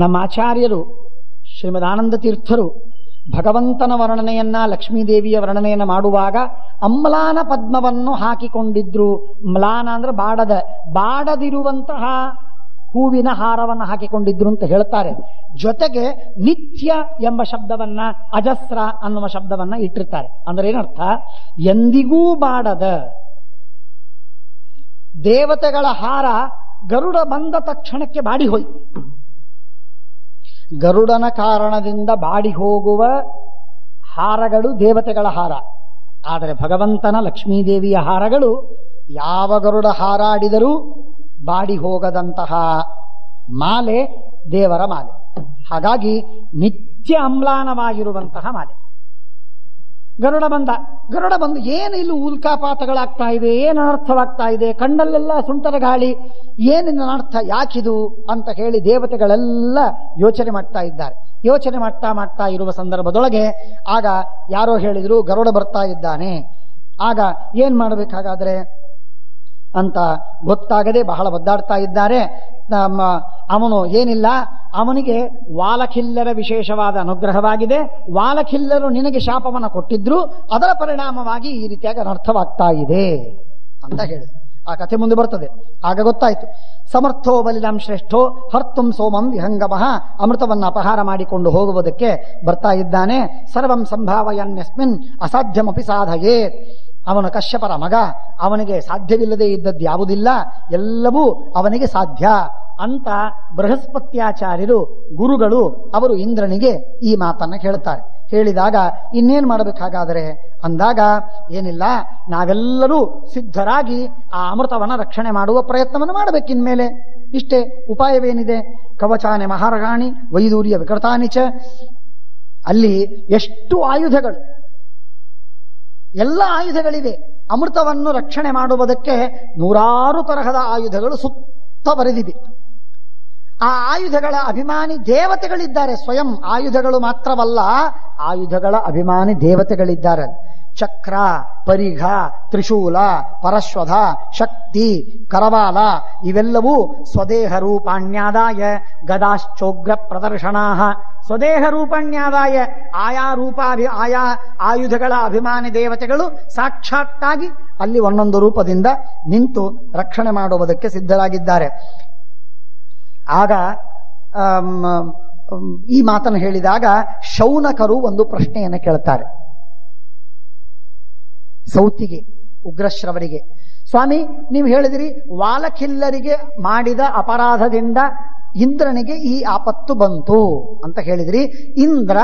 ನಮ್ಮ ಆಚಾರ್ಯರು ಶ್ರೀಮದ್ ಆನಂದ ತೀರ್ಥರು ಭಗವಂತನ ವರ್ಣನೆಯನ್ನ, ಲಕ್ಷ್ಮೀದೇವಿಯ ವರ್ಣನೆಯನ್ನ ಮಾಡುವಾಗ ಅಮ್ಲಾನ ಪದ್ಮವನ್ನು ಹಾಕಿಕೊಂಡಿದ್ರು. ಮ್ಲಾನ ಅಂದ್ರೆ ಬಾಡದಿರುವಂತಹ ಹೂವಿನ ಹಾರವನ್ನು ಹಾಕಿಕೊಂಡಿದ್ರು ಅಂತ ಹೇಳ್ತಾರೆ. ಜೊತೆಗೆ ನಿತ್ಯ ಎಂಬ ಶಬ್ದವನ್ನ, ಅಜಸ್ರ ಅನ್ನುವ ಶಬ್ದವನ್ನ ಇಟ್ಟಿರ್ತಾರೆ. ಅಂದ್ರೆ ಏನರ್ಥ? ಎಂದಿಗೂ ಬಾಡದ ದೇವತೆಗಳ ಹಾರ ಗರುಡ ಬಂದ ತಕ್ಷಣಕ್ಕೆ ಬಾಡಿ ಹೋಯ್ತು. ಗರುಡನ ಕಾರಣದಿಂದ ಬಾಡಿ ಹೋಗುವ ಹಾರಗಳು ದೇವತೆಗಳ ಹಾರ. ಆದರೆ ಭಗವಂತನ ಲಕ್ಷ್ಮೀದೇವಿಯ ಹಾರಗಳು ಯಾವ ಗರುಡ ಹಾರಾಡಿದರೂ ಬಾಡಿ ಹೋಗದಂತಹ ಮಾಲೆ ದೇವರ ಮಾಲೆ. ಹಾಗಾಗಿ ನಿತ್ಯ ಅಮ್ಲಾನವಾಗಿರುವಂತಹ ಮಾಲೆ. ಗರುಡ ಬಂದು ಏನು ಇಲ್ಲಿ ಉಲ್ಕಾಪಾತಗಳಾಗ್ತಾ ಇವೆ, ಏನು ಅನರ್ಥವಾಗ್ತಾ ಇದೆ, ಕಣ್ಣಲ್ಲೆಲ್ಲ ಸುಂಟರ ಗಾಳಿ, ಏನಿನ ಅರ್ಥ, ಯಾಕಿದು ಅಂತ ಹೇಳಿ ದೇವತೆಗಳೆಲ್ಲ ಯೋಚನೆ ಮಾಡ್ತಾ ಇದ್ದಾರೆ. ಯೋಚನೆ ಮಾಡ್ತಾ ಇರುವ ಸಂದರ್ಭದೊಳಗೆ ಆಗ ಯಾರೋ ಹೇಳಿದ್ರು ಗರುಡ ಬರ್ತಾ ಇದ್ದಾನೆ. ಆಗ ಏನ್ ಮಾಡಬೇಕಾಗಾದ್ರೆ ಅಂತ ಗೊತ್ತಾಗದೆ ಬಹಳ ಒದ್ದಾಡ್ತಾ ಇದ್ದಾರೆ. ಅವನು ಏನಿಲ್ಲ, ಅವನಿಗೆ ವಾಲಖಿಲ್ಲರ ವಿಶೇಷವಾದ ಅನುಗ್ರಹವಾಗಿದೆ. ವಾಲಖಿಲ್ಲರು ನಿನಗೆ ಶಾಪವನ್ನು ಕೊಟ್ಟಿದ್ರು, ಅದರ ಪರಿಣಾಮವಾಗಿ ಈ ರೀತಿಯಾಗಿ ಅನರ್ಥವಾಗ್ತಾ ಇದೆ ಅಂತ ಹೇಳಿ ಆ ಕಥೆ ಮುಂದೆ ಬರ್ತದೆ. ಆಗ ಗೊತ್ತಾಯ್ತು. ಸಮರ್ಥೋ ಬಲಿನಾಂ ಶ್ರೇಷ್ಠೋ ಹರ್ತುಂ ಸೋಮಂ ವಿಹಂಗಮಃ. ಅಮೃತವನ್ನು ಅಪಹಾರ ಮಾಡಿಕೊಂಡು ಹೋಗುವುದಕ್ಕೆ ಬರ್ತಾ ಇದ್ದಾನೆ. ಸರ್ವಂ ಸಂಭಾವಯನ್ಯಸ್ಮಿನ್ ಅಸಾಧ್ಯವಪಿ ಸಾಧಯೇತ್. ಅವನು ಕಶ್ಯಪರ ಮಗ, ಅವನಿಗೆ ಸಾಧ್ಯವಿಲ್ಲದೆ ಇದ್ದದ್ದು ಯಾವುದಿಲ್ಲ, ಎಲ್ಲವೂ ಅವನಿಗೆ ಸಾಧ್ಯ ಅಂತ ಬೃಹಸ್ಪತ್ಯಾಚಾರ್ಯರು ಗುರುಗಳು ಅವರು ಇಂದ್ರನಿಗೆ ಈ ಮಾತನ್ನ ಹೇಳ್ತಾರೆ. ಹೇಳಿದಾಗ ಇನ್ನೇನ್ ಮಾಡಬೇಕಾಗಾದರೆ ಅಂದಾಗ ಏನಿಲ್ಲ, ನಾವೆಲ್ಲರೂ ಸಿದ್ಧರಾಗಿ ಆ ಅಮೃತವನ್ನ ರಕ್ಷಣೆ ಮಾಡುವ ಪ್ರಯತ್ನವನ್ನು ಮಾಡಬೇಕಿನ್ಮೇಲೆ. ಇಷ್ಟೇ, ಉಪಾಯವೇನಿದೆ? ಕವಚಾನೆ ಮಹಾರಾಣಿ ವೈದೂರ್ಯ ವಿಕೃತಾನಿಚ. ಅಲ್ಲಿ ಎಷ್ಟು ಆಯುಧಗಳು, ಎಲ್ಲ ಆಯುಧಗಳಿವೆ. ಅಮೃತವನ್ನು ರಕ್ಷಣೆ ಮಾಡುವುದಕ್ಕೆ ನೂರಾರು ತರಹದ ಆಯುಧಗಳು ಸುತ್ತವರೆದಿವೆ. ಆ ಆಯುಧಗಳ ಅಭಿಮಾನಿ ದೇವತೆಗಳಿದ್ದಾರೆ. ಸ್ವಯಂ ಆಯುಧಗಳು ಮಾತ್ರವಲ್ಲ, ಆಯುಧಗಳ ಅಭಿಮಾನಿ ದೇವತೆಗಳಿದ್ದಾರೆ. ಚಕ್ರ, ಪರಿಘ, ತ್ರಿಶೂಲ, ಪರಶ್ವಧ, ಶಕ್ತಿ, ಕರವಾಲ ಇವೆಲ್ಲವೂ ಸ್ವದೇಹ ರೂಪಾಣ್ಯಾದಾಯ ಗದಾಶ್ಚೋಗ್ರ ಪ್ರದರ್ಶನಾ. ಸ್ವದೇಹ ರೂಪಾಣ್ಯಾದಾಯ ಆಯಾ ಆಯುಧಗಳ ಅಭಿಮಾನಿ ದೇವತೆಗಳು ಸಾಕ್ಷಾತ್ತಾಗಿ ಅಲ್ಲಿ ಒಂದೊಂದು ರೂಪದಿಂದ ನಿಂತು ರಕ್ಷಣೆ ಮಾಡುವುದಕ್ಕೆ ಸಿದ್ಧರಾಗಿದ್ದಾರೆ. ಆಗ ಈ ಮಾತನ್ನು ಹೇಳಿದಾಗ ಶೌನಕರು ಒಂದು ಪ್ರಶ್ನೆಯನ್ನು ಕೇಳ್ತಾರೆ ಸೌತಿಗೆ, ಉಗ್ರಶ್ರವರಿಗೆ. ಸ್ವಾಮಿ, ನೀವು ಹೇಳಿದಿರಿ ವಾಲಖಿಲ್ಲರಿಗೆ ಮಾಡಿದ ಅಪರಾಧದಿಂದ ಇಂದ್ರನಿಗೆ ಈ ಆಪತ್ತು ಬಂತು ಅಂತ ಹೇಳಿದಿರಿ. ಇಂದ್ರ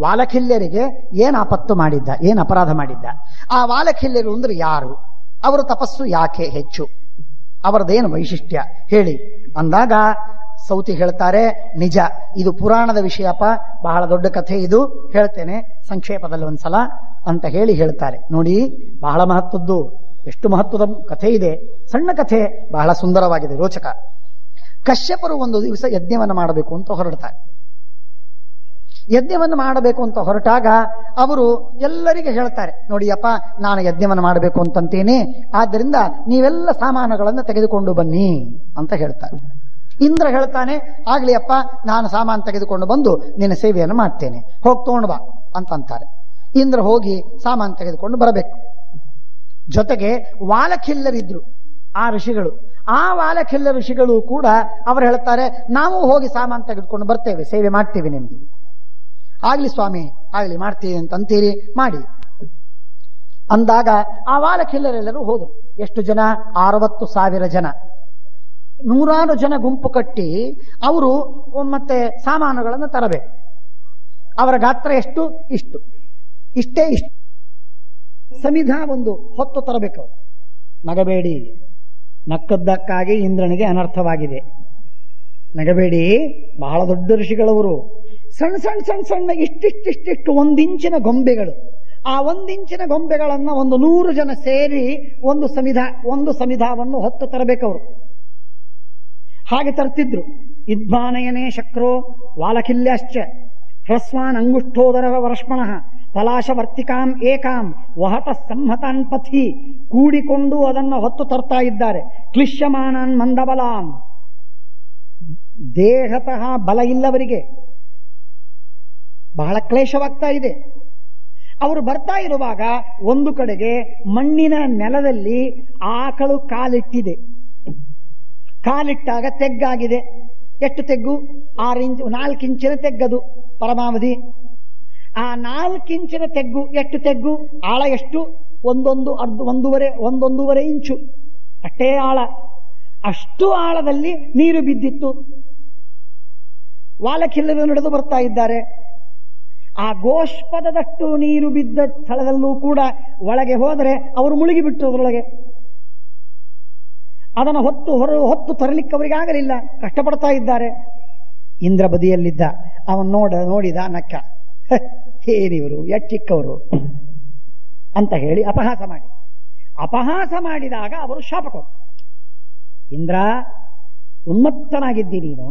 ವಾಲಖಿಲ್ಯರಿಗೆ ಏನ್ ಆಪತ್ತು ಮಾಡಿದ್ದ, ಏನ್ ಅಪರಾಧ ಮಾಡಿದ್ದ? ಆ ವಾಲಖಿಲ್ಯರು ಅಂದ್ರೆ ಯಾರು? ಅವರು ತಪಸ್ಸು ಯಾಕೆ ಹೆಚ್ಚು? ಅವರದೇನು ವೈಶಿಷ್ಟ್ಯ ಹೇಳಿ ಅಂದಾಗ ಸೌತಿ ಹೇಳ್ತಾರೆ, ನಿಜ, ಇದು ಪುರಾಣದ ವಿಷಯಪ್ಪ, ಬಹಳ ದೊಡ್ಡ ಕಥೆ ಇದು, ಹೇಳ್ತೇನೆ ಸಂಕ್ಷೇಪದಲ್ಲಿ ಒಂದ್ಸಲ ಅಂತ ಹೇಳಿ ಹೇಳ್ತಾರೆ. ನೋಡಿ, ಬಹಳ ಮಹತ್ವದ್ದು, ಎಷ್ಟು ಮಹತ್ವದ ಕಥೆ ಇದೆ. ಸಣ್ಣ ಕಥೆ, ಬಹಳ ಸುಂದರವಾಗಿದೆ, ರೋಚಕ. ಕಶ್ಯಪರು ಒಂದು ದಿವಸ ಯಜ್ಞವನ್ನು ಮಾಡಬೇಕು ಅಂತ ಹೊರಡ್ತಾರೆ. ಯಜ್ಞವನ್ನು ಮಾಡಬೇಕು ಅಂತ ಹೊರಟಾಗ ಅವರು ಎಲ್ಲರಿಗೆ ಹೇಳ್ತಾರೆ, ನೋಡಿಯಪ್ಪ, ನಾನು ಯಜ್ಞವನ್ನು ಮಾಡಬೇಕು ಅಂತಂತೇನೆ, ಆದ್ದರಿಂದ ನೀವೆಲ್ಲ ಸಾಮಾನುಗಳನ್ನು ತೆಗೆದುಕೊಂಡು ಬನ್ನಿ ಅಂತ ಹೇಳ್ತಾರೆ. ಇಂದ್ರ ಹೇಳ್ತಾನೆ, ಆಗ್ಲಿ ಅಪ್ಪ, ನಾನು ಸಾಮಾನು ತೆಗೆದುಕೊಂಡು ಬಂದು ನಿನ್ನ ಸೇವೆಯನ್ನು ಮಾಡ್ತೇನೆ, ಹೋಗಿ ತಗೊಂಡು ಬಾ ಅಂತಂತಾರೆ. ಇಂದ್ರ ಹೋಗಿ ಸಾಮಾನು ತೆಗೆದುಕೊಂಡು ಬರಬೇಕು. ಜೊತೆಗೆ ವಾಲಖಿಲ್ಲರಿದ್ರು ಆ ಋಷಿಗಳು. ಆ ವಾಲಖಿಲ್ಲ ಋಷಿಗಳು ಕೂಡ ಅವರು ಹೇಳ್ತಾರೆ, ನಾವು ಹೋಗಿ ಸಾಮಾನು ತೆಗೆದುಕೊಂಡು ಬರ್ತೇವೆ, ಸೇವೆ ಮಾಡ್ತೇವೆ ನಿಮ್ದು. ಆಗ್ಲಿ ಸ್ವಾಮಿ, ಆಗ್ಲಿ, ಮಾಡ್ತೀವಿ ಅಂತಂತೀರಿ, ಮಾಡಿ ಅಂದಾಗ ಆ ವಾಲಖಿಲ್ಲರೆಲ್ಲರೂ ಹೋದರು. ಎಷ್ಟು ಜನ? 60,000 ಜನ. 100 ಜನ ಗುಂಪು ಕಟ್ಟಿ ಅವರು ಮತ್ತೆ ಸಾಮಾನುಗಳನ್ನು ತರಬೇಕು. ಅವರ ಗಾತ್ರ ಎಷ್ಟು? ಇಷ್ಟು, ಇಷ್ಟೇ ಇಷ್ಟು. ಸಮಿಧ ಒಂದು ಹೊತ್ತು ತರಬೇಕು. ನಗಬೇಡಿ, ನಕ್ಕದ್ದಕ್ಕಾಗಿ ಇಂದ್ರನಿಗೆ ಅನರ್ಥವಾಗಿದೆ. ನಗಬೇಡಿ, ಬಹಳ ದೊಡ್ಡ ಋಷಿಗಳವರು. ಸಣ್ಣ ಸಣ್ಣ ಸಣ್ಣ ಸಣ್ಣ ಇಷ್ಟಿಷ್ಟಿಷ್ಟಿಷ್ಟು 1 ಇಂಚಿನ ಗೊಂಬೆಗಳು. ಆ 1 ಇಂಚಿನ ಗೊಂಬೆಗಳನ್ನ 100 ಜನ ಸೇರಿ ಒಂದು ಸಮಿಧಾವನ್ನು ಹೊತ್ತು ತರಬೇಕವರು. ಹಾಗೆ ತರ್ತಿದ್ರು. ಇದ್ಮಾನಯನೇ ಶಕ್ರೋ ವಾಲಕಿಲ್ಯಾಶ್ಚ ಹ್ರಸ್ವಾನ್ ಅಂಗುಷ್ಠೋದರ ವರ್ಷಮಣಃ ಪಲಾಶವರ್ತಿಕಾಂ ಏಕಾಂ ವಹತ ಸಂಹತಾನ್ ಪಥಿ. ಕೂಡಿಕೊಂಡು ಅದನ್ನು ಹೊತ್ತು ತರ್ತಾ ಇದ್ದಾರೆ. ಕ್ಲಿಶ್ಯಮಾನಾನ್ ಮಂದಬಲಾಂ. ದೇಹತಃ ಬಲ ಇಲ್ಲವರಿಗೆ ಬಹಳ ಕ್ಲೇಶವಾಗ್ತಾ ಇದೆ. ಅವರು ಬರ್ತಾ ಇರುವಾಗ ಒಂದು ಕಡೆಗೆ ಮಣ್ಣಿನ ನೆಲದಲ್ಲಿ ಆಕಳು ಕಾಲಿಟ್ಟಿದೆ. ಕಾಲಿಟ್ಟಾಗ ತೆಗ್ಗಾಗಿದೆ. ಎಷ್ಟು ತೆಗ್ಗು? 4 ಇಂಚಿನ ತೆಗ್ಗದು ಪರಮಾವಧಿ. ಆ 4 ಇಂಚಿನ ತೆಗ್ಗು ಎಷ್ಟು ತೆಗ್ಗು? ಆಳ ಎಷ್ಟು? ಒಂದೂವರೆ ಇಂಚು ಅಷ್ಟೇ ಆಳ. ಅಷ್ಟು ಆಳದಲ್ಲಿ ನೀರು ಬಿದ್ದಿತ್ತು. ವಾಲಕಿಲ್ಲರು ನಡೆದು ಬರ್ತಾ ಇದ್ದಾರೆ. ಆ ಗೋಷ್ಪದದಷ್ಟು ನೀರು ಬಿದ್ದ ಸ್ಥಳದಲ್ಲೂ ಕೂಡ ಒಳಗೆ ಹೋದರೆ ಅವರು ಮುಳುಗಿಬಿಟ್ರು ಅದರೊಳಗೆ. ಅದನ್ನು ಹೊತ್ತು ತರಲಿಕ್ಕೆ ಅವರಿಗೆ ಆಗಲಿಲ್ಲ, ಕಷ್ಟಪಡ್ತಾ ಇದ್ದಾರೆ. ಇಂದ್ರ ಬದಿಯಲ್ಲಿದ್ದ ಅವನು ನೋಡಿದ, ನಕ್ಕ. ಏನಿವರು ಚಿಕ್ಕವರು ಅಂತ ಹೇಳಿ ಅಪಹಾಸ ಮಾಡಿದಾಗ ಅವರು ಶಾಪ ಕೊಟ್ಟರು. ಇಂದ್ರ, ಉನ್ಮತ್ತನಾಗಿದ್ದಿ ನೀನು.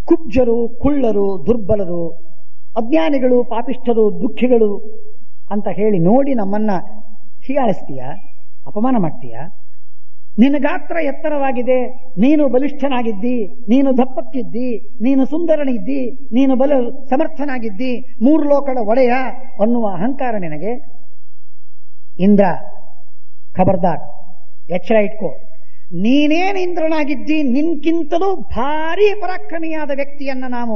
ಕುಬ್ಜರು, ಕುಳ್ಳರು, ದುರ್ಬಲರು, ಅಜ್ಞಾನಿಗಳು, ಪಾಪಿಷ್ಠರು, ದುಃಖಿಗಳು ಅಂತ ಹೇಳಿ ನೋಡಿ ನಮ್ಮನ್ನ ಹೀಯಾಳಿಸ್ತೀಯ, ಅಪಮಾನ ಮಾಡ್ತೀಯ. ನಿನ್ನ ಗಾತ್ರ ಎತ್ತರವಾಗಿದೆ, ನೀನು ಬಲಿಷ್ಠನಾಗಿದ್ದಿ, ನೀನು ದಪ್ಪಕ್ಕಿದ್ದಿ, ನೀನು ಸುಂದರನಿದ್ದಿ, ನೀನು ಸಮರ್ಥನಾಗಿದ್ದಿ, 3 ಲೋಕದ ಒಡೆಯ ಅನ್ನುವ ಅಹಂಕಾರ ನಿನಗೆ. ಇಂದ್ರ, ಖಬರ್ದಾರ್, ಎಚ್ಚರ ಇಟ್ಕೋ. ನೀನೇನು ಇಂದ್ರನಾಗಿದ್ದಿ, ನಿನ್ಕಿಂತಲೂ ಭಾರೀ ಪರಾಕ್ರಮಿಯಾದ ವ್ಯಕ್ತಿಯನ್ನ ನಾವು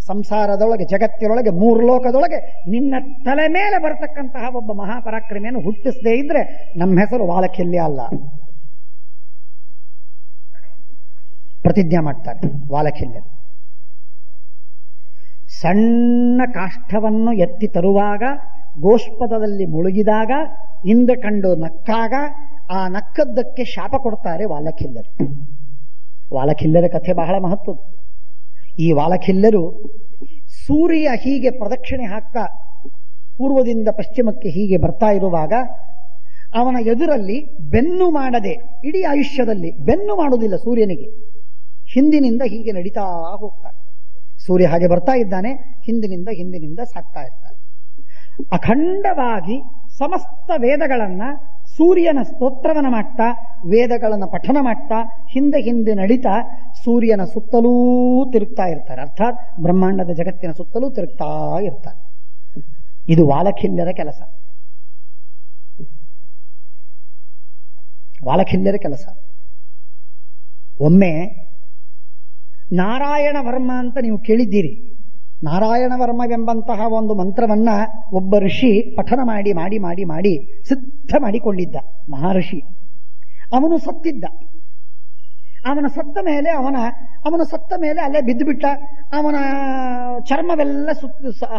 ಸಂಸಾರದೊಳಗೆ, ಜಗತ್ತಿನೊಳಗೆ, 3 ಲೋಕದೊಳಗೆ ನಿನ್ನ ತಲೆ ಮೇಲೆ ಬರತಕ್ಕಂತಹ ಒಬ್ಬ ಮಹಾಪರಾಕ್ರಮಿಯನ್ನು ಹುಟ್ಟಿಸದೇ ಇದ್ರೆ ನಮ್ಮ ಹೆಸರು ವಾಲಕಿಲ್ಯ ಅಲ್ಲ. ಪ್ರತಿಜ್ಞೆ ಮಾಡ್ತಾರೆ ವಾಲಕಿಲ್ಯರು. ಸಣ್ಣ ಕಾಷ್ಠವನ್ನು ಎತ್ತಿ ತರುವಾಗ, ಗೋಷ್ಪದದಲ್ಲಿ ಮುಳುಗಿದಾಗ, ಇಂದ್ರ ಕಂಡು ನಕ್ಕಾಗ ಆ ನಕ್ಕದ್ದಕ್ಕೆ ಶಾಪ ಕೊಡ್ತಾರೆ ವಾಲಕಿಲ್ಲರು. ವಾಲಕಿಲ್ಲರ ಕಥೆ ಬಹಳ ಮಹತ್ವದ್ದು. ಈ ವಾಲಕಿಲ್ಲರು ಸೂರ್ಯ ಹೀಗೆ ಪ್ರದಕ್ಷಿಣೆ ಹಾಕ್ತಾ ಪೂರ್ವದಿಂದ ಪಶ್ಚಿಮಕ್ಕೆ ಹೀಗೆ ಬರ್ತಾ ಇರುವಾಗ ಅವನ ಎದುರಲ್ಲಿ ಬೆನ್ನು ಮಾಡದೆ, ಇಡೀ ಆಯುಷ್ಯದಲ್ಲಿ ಬೆನ್ನು ಮಾಡುವುದಿಲ್ಲ ಸೂರ್ಯನಿಗೆ, ಹಿಂದಿನಿಂದ ಹೀಗೆ ನಡೀತಾ ಹೋಗ್ತಾನೆ. ಸೂರ್ಯ ಹಾಗೆ ಬರ್ತಾ ಇದ್ದಾನೆ, ಹಿಂದಿನಿಂದ ಸಾಕ್ತಾ ಇರ್ತಾನೆ. ಅಖಂಡವಾಗಿ ಸಮಸ್ತ ವೇದಗಳನ್ನ, ಸೂರ್ಯನ ಸ್ತೋತ್ರವನ್ನ ಮಾಡ್ತಾ, ವೇದಗಳನ್ನ ಪಠನ ಮಾಡ್ತಾ, ಹಿಂದೆ ನಡೀತಾ ಸೂರ್ಯನ ಸುತ್ತಲೂ ತಿರುಗ್ತಾ ಇರ್ತಾರೆ. ಅರ್ಥಾತ್ ಬ್ರಹ್ಮಾಂಡದ ಜಗತ್ತಿನ ಸುತ್ತಲೂ ತಿರುಗ್ತಾ ಇರ್ತಾರೆ. ಇದು ವಾಲಕಿಲ್ಲರ ಕೆಲಸ. ವಾಲಕಿಲ್ಲರ ಕೆಲಸ. ಒಮ್ಮೆ ನಾರಾಯಣ ವರ್ಮ ಅಂತ ನೀವು ಕೇಳಿದ್ದೀರಿ. ನಾರಾಯಣ ವರ್ಮವೆಂಬಂತಹ ಒಂದು ಮಂತ್ರವನ್ನ ಒಬ್ಬ ಋಷಿ ಪಠನ ಮಾಡಿ ಸಿದ್ಧ ಮಾಡಿಕೊಂಡಿದ್ದ ಮಹರ್ಷಿ. ಅವನು ಸತ್ತಿದ್ದ. ಅವನ ಸತ್ತ ಮೇಲೆ ಅಲ್ಲೇ ಬಿದ್ದು ಬಿಟ್ಟ. ಅವನ ಚರ್ಮವೆಲ್ಲ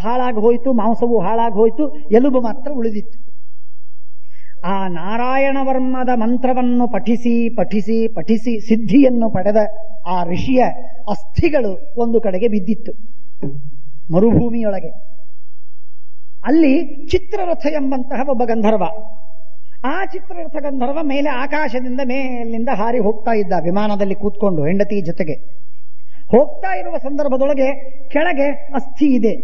ಹಾಳಾಗಿ ಹೋಯಿತು, ಮಾಂಸವು ಹಾಳಾಗಿ ಹೋಯಿತು, ಎಲುಬು ಮಾತ್ರ ಉಳಿದಿತ್ತು. ಆ ನಾರಾಯಣ ವರ್ಮದ ಮಂತ್ರವನ್ನು ಪಠಿಸಿ ಸಿದ್ಧಿಯನ್ನು ಪಡೆದ ಆ ಋಷಿಯ ಅಸ್ಥಿಗಳು ಒಂದು ಕಡೆಗೆ ಬಿದ್ದಿತ್ತು, ಮರುಭೂಮಿಯೊಳಗೆ. ಅಲ್ಲಿ ಚಿತ್ರರಥ ಎಂಬಂತಹ ಒಬ್ಬ ಗಂಧರ್ವ. ಆ ಚಿತ್ರರಥ ಗಂಧರ್ವ ಮೇಲೆ ಮೇಲಿಂದ ಹಾರಿ ಹೋಗ್ತಾ ಇದ್ದ, ವಿಮಾನದಲ್ಲಿ ಕೂತ್ಕೊಂಡು ಹೆಂಡತಿ ಜೊತೆಗೆ ಹೋಗ್ತಾ ಇರುವ ಸಂದರ್ಭದೊಳಗೆ ಕೆಳಗೆ ಅಸ್ಥಿ ಇದೆ.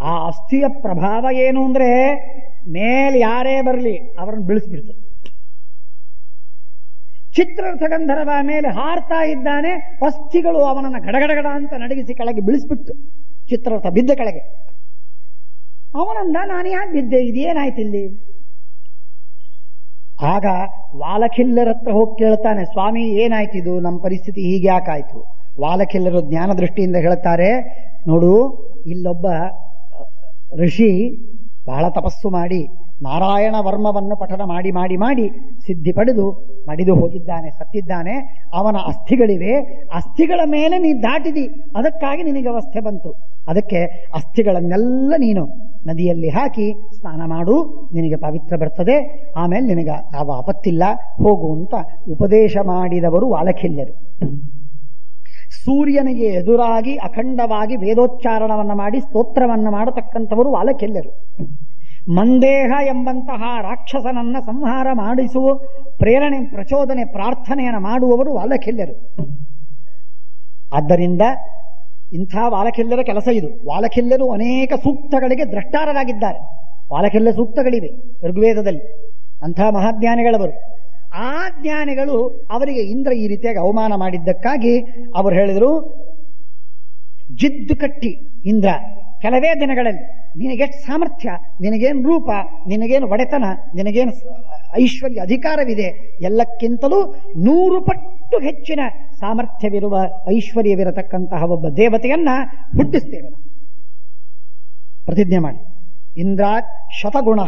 ಆ ಅಸ್ಥಿಯ ಪ್ರಭಾವ ಏನು ಅಂದ್ರೆ, ಮೇಲೆ ಯಾರೇ ಬರಲಿ ಅವರನ್ನು ಬೀಳಿಸ್ಬಿಡ್ತು. ಚಿತ್ರರಥ ಗಂಧರ್ವ ಮೇಲೆ ಹಾರ್ತಾ ಇದ್ದಾನೆ, ಅಸ್ಥಿಗಳು ಅವನನ್ನ ಗಡಗಡಗಡ ಅಂತ ನಡಗಿಸಿ ಕೆಳಗೆ ಬೀಳಿಸ್ಬಿಟ್ಟು ಚಿತ್ರರಥ ಬಿದ್ದ ಕೆಳಗೆ. ಅವನಂದ, ನಾನು ಯಾಕೆ ಬಿದ್ದೆ, ಇದೇನಾಯ್ತು ಇಲ್ಲಿ? ಆಗ ವಾಲಕಿಲ್ಲರ ಹತ್ರ ಹೋಗಿ ಕೇಳ್ತಾನೆ, ಸ್ವಾಮಿ ಏನಾಯ್ತಿದು, ನಮ್ಮ ಪರಿಸ್ಥಿತಿ ಹೀಗೆ ಯಾಕಾಯ್ತು? ವಾಲಕಿಲ್ಲರು ಜ್ಞಾನ ದೃಷ್ಟಿಯಿಂದ ಹೇಳ್ತಾರೆ, ನೋಡು, ಇಲ್ಲೊಬ್ಬ ಋಷಿ ಬಹಳ ತಪಸ್ಸು ಮಾಡಿ ನಾರಾಯಣ ವರ್ಮವನ್ನು ಪಠನ ಮಾಡಿ ಮಾಡಿ ಮಾಡಿ ಸಿದ್ಧಿ ಪಡೆದು ಮಡಿದು ಹೋಗಿದ್ದಾನೆ, ಸತ್ತಿದ್ದಾನೆ. ಅವನ ಅಸ್ಥಿಗಳಿವೆ, ಅಸ್ಥಿಗಳ ಮೇಲೆ ನೀ ದಾಟಿದಿ, ಅದಕ್ಕಾಗಿ ನಿನಗೆ ಅವಸ್ಥೆ ಬಂತು. ಅದಕ್ಕೆ ಅಸ್ಥಿಗಳನ್ನೆಲ್ಲ ನೀನು ನದಿಯಲ್ಲಿ ಹಾಕಿ ಸ್ನಾನ ಮಾಡು, ನಿನಗೆ ಪವಿತ್ರ ಬರ್ತದೆ, ಆಮೇಲೆ ನಿನಗೆ ಯಾವ ಆಪತ್ತಿಲ್ಲ, ಹೋಗು ಅಂತ ಉಪದೇಶ ಮಾಡಿದವರು ವಾಲಖಿಲ್ಯರು. ಸೂರ್ಯನಿಗೆ ಎದುರಾಗಿ ಅಖಂಡವಾಗಿ ವೇದೋಚ್ಚಾರಣವನ್ನು ಮಾಡಿ ಸ್ತೋತ್ರವನ್ನು ಮಾಡತಕ್ಕಂಥವರು ವಾಲಖಿಲ್ಯರು. ಮಂದೇಹ ಎಂಬಂತಹ ರಾಕ್ಷಸನನ್ನ ಸಂಹಾರ ಮಾಡಿಸುವ ಪ್ರೇರಣೆ, ಪ್ರಚೋದನೆ, ಪ್ರಾರ್ಥನೆಯನ್ನು ಮಾಡುವವರು ವಾಲಖಿಲ್ಯರು. ಆದ್ದರಿಂದ ಇಂಥ ವಾಲಖಿಲ್ಯರ ಕೆಲಸ ಇದು. ವಾಲಖಿಲ್ಯರು ಅನೇಕ ಸೂಕ್ತಗಳಿಗೆ ದ್ರಷ್ಟಾರರಾಗಿದ್ದಾರೆ. ವಾಲಖಿಲ್ಯ ಸೂಕ್ತಗಳಿವೆ ಋಗ್ವೇದದಲ್ಲಿ, ಅಂಥ ಮಹಾಜ್ಞಾನಿಗಳವರು. ಆ ಜ್ಞಾನಿಗಳು ಅವರಿಗೆ ಇಂದ್ರ ಈ ರೀತಿಯಾಗಿ ಅವಮಾನ ಮಾಡಿದ್ದಕ್ಕಾಗಿ ಅವರು ಹೇಳಿದರು, ಜಿದ್ದು ಕಟ್ಟಿ ಇಂದ್ರ, ಕೆಲವೇ ದಿನಗಳಲ್ಲಿ ನಿನಗೆಷ್ಟು ಸಾಮರ್ಥ್ಯ, ನಿನಗೇನು ರೂಪ, ನಿನಗೇನು ಒಡೆತನ, ನಿನಗೇನು ಐಶ್ವರ್ಯ ಅಧಿಕಾರವಿದೆ, ಎಲ್ಲಕ್ಕಿಂತಲೂ 100 ಪಟ್ಟು ಹೆಚ್ಚಿನ ಸಾಮರ್ಥ್ಯವಿರುವ ಐಶ್ವರ್ಯವಿರತಕ್ಕಂತಹ ಒಬ್ಬ ದೇವತೆಯನ್ನ ಹುಟ್ಟಿಸ್ತೇವೆ. ಪ್ರತಿಜ್ಞೆ ಮಾಡಿ. ಇಂದ್ರಾತ್ ಶತಗುಣ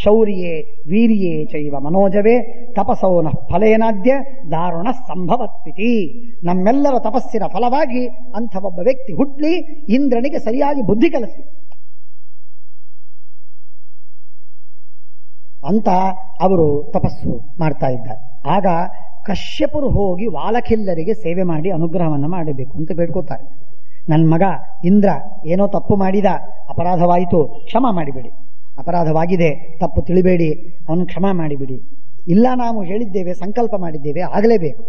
ಶೌರ್ಯೇ ವೀರ್ಯೇ ಚೈವ ಮನೋಜವೇ ತಪಸೋನ ಫಲೇನಾದ್ಯ ದಾರುಣ ಸಂಭವತ್ವಿತಿ. ನಮ್ಮೆಲ್ಲರ ತಪಸ್ಸಿನ ಫಲವಾಗಿ ಅಂಥ ಒಬ್ಬ ವ್ಯಕ್ತಿ ಹುಟ್ಲಿ, ಇಂದ್ರನಿಗೆ ಸರಿಯಾಗಿ ಬುದ್ಧಿ ಕಲಿಸಿ ಅಂತ ಅವರು ತಪಸ್ಸು ಮಾಡ್ತಾ ಇದ್ದಾರೆ. ಆಗ ಕಶ್ಯಪರು ಹೋಗಿ ವಾಲಖಿಲ್ಯರಿಗೆ ಸೇವೆ ಮಾಡಿ ಅನುಗ್ರಹವನ್ನು ಮಾಡಬೇಕು ಅಂತ ಬೇಡ್ಕೋತಾರೆ. ನನ್ನ ಮಗ ಇಂದ್ರ ಏನೋ ತಪ್ಪು ಮಾಡಿದ, ಅಪರಾಧವಾಯಿತು, ಕ್ಷಮ ಮಾಡಿಬಿಡಿ, ಅಪರಾಧವಾಗಿದೆ, ತಪ್ಪು ತಿಳಿಬೇಡಿ, ಅವನು ಕ್ಷಮ ಮಾಡಿಬಿಡಿ. ಇಲ್ಲ, ನಾವು ಹೇಳಿದ್ದೇವೆ, ಸಂಕಲ್ಪ ಮಾಡಿದ್ದೇವೆ, ಆಗಲೇಬೇಕು.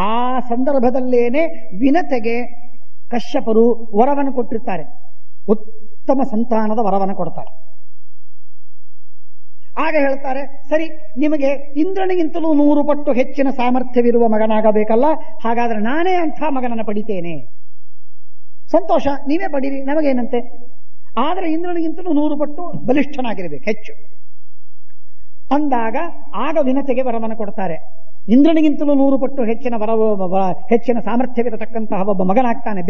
ಆ ಸಂದರ್ಭದಲ್ಲೇನೆ ವಿನತೆಗೆ ಕಶ್ಯಪರು ವರವನ್ನು ಕೊಟ್ಟಿರ್ತಾರೆ, ಉತ್ತಮ ಸಂತಾನದ ವರವನ್ನು ಕೊಡ್ತಾರೆ. ಆಗ ಹೇಳ್ತಾರೆ, ಸರಿ, ನಿಮಗೆ ಇಂದ್ರನಿಗಿಂತಲೂ 100 ಪಟ್ಟು ಹೆಚ್ಚಿನ ಸಾಮರ್ಥ್ಯವಿರುವ ಮಗನಾಗಬೇಕಲ್ಲ, ಹಾಗಾದ್ರೆ ನಾನೇ ಅಂಥ ಮಗನನ್ನು ಪಡಿತೇನೆ. ಸಂತೋಷ, ನೀವೇ ಪಡೀರಿ, ನಮಗೇನಂತೆ. ಆದರೆ ಇಂದ್ರನಿಗಿಂತಲೂ 100 ಪಟ್ಟು ಬಲಿಷ್ಠನಾಗಿರಬೇಕು, ಹೆಚ್ಚು ಅಂದಾಗ ಆಗ ವಿನತೆಗೆ ವರವನ್ನು ಕೊಡ್ತಾರೆ. ಇಂದ್ರನಿಗಿಂತಲೂ 100 ಪಟ್ಟು ಹೆಚ್ಚಿನ ಸಾಮರ್ಥ್ಯವಿರತಕ್ಕಂತಹ ಒಬ್ಬ ಮಗನಾಗ್ತಾನೆ,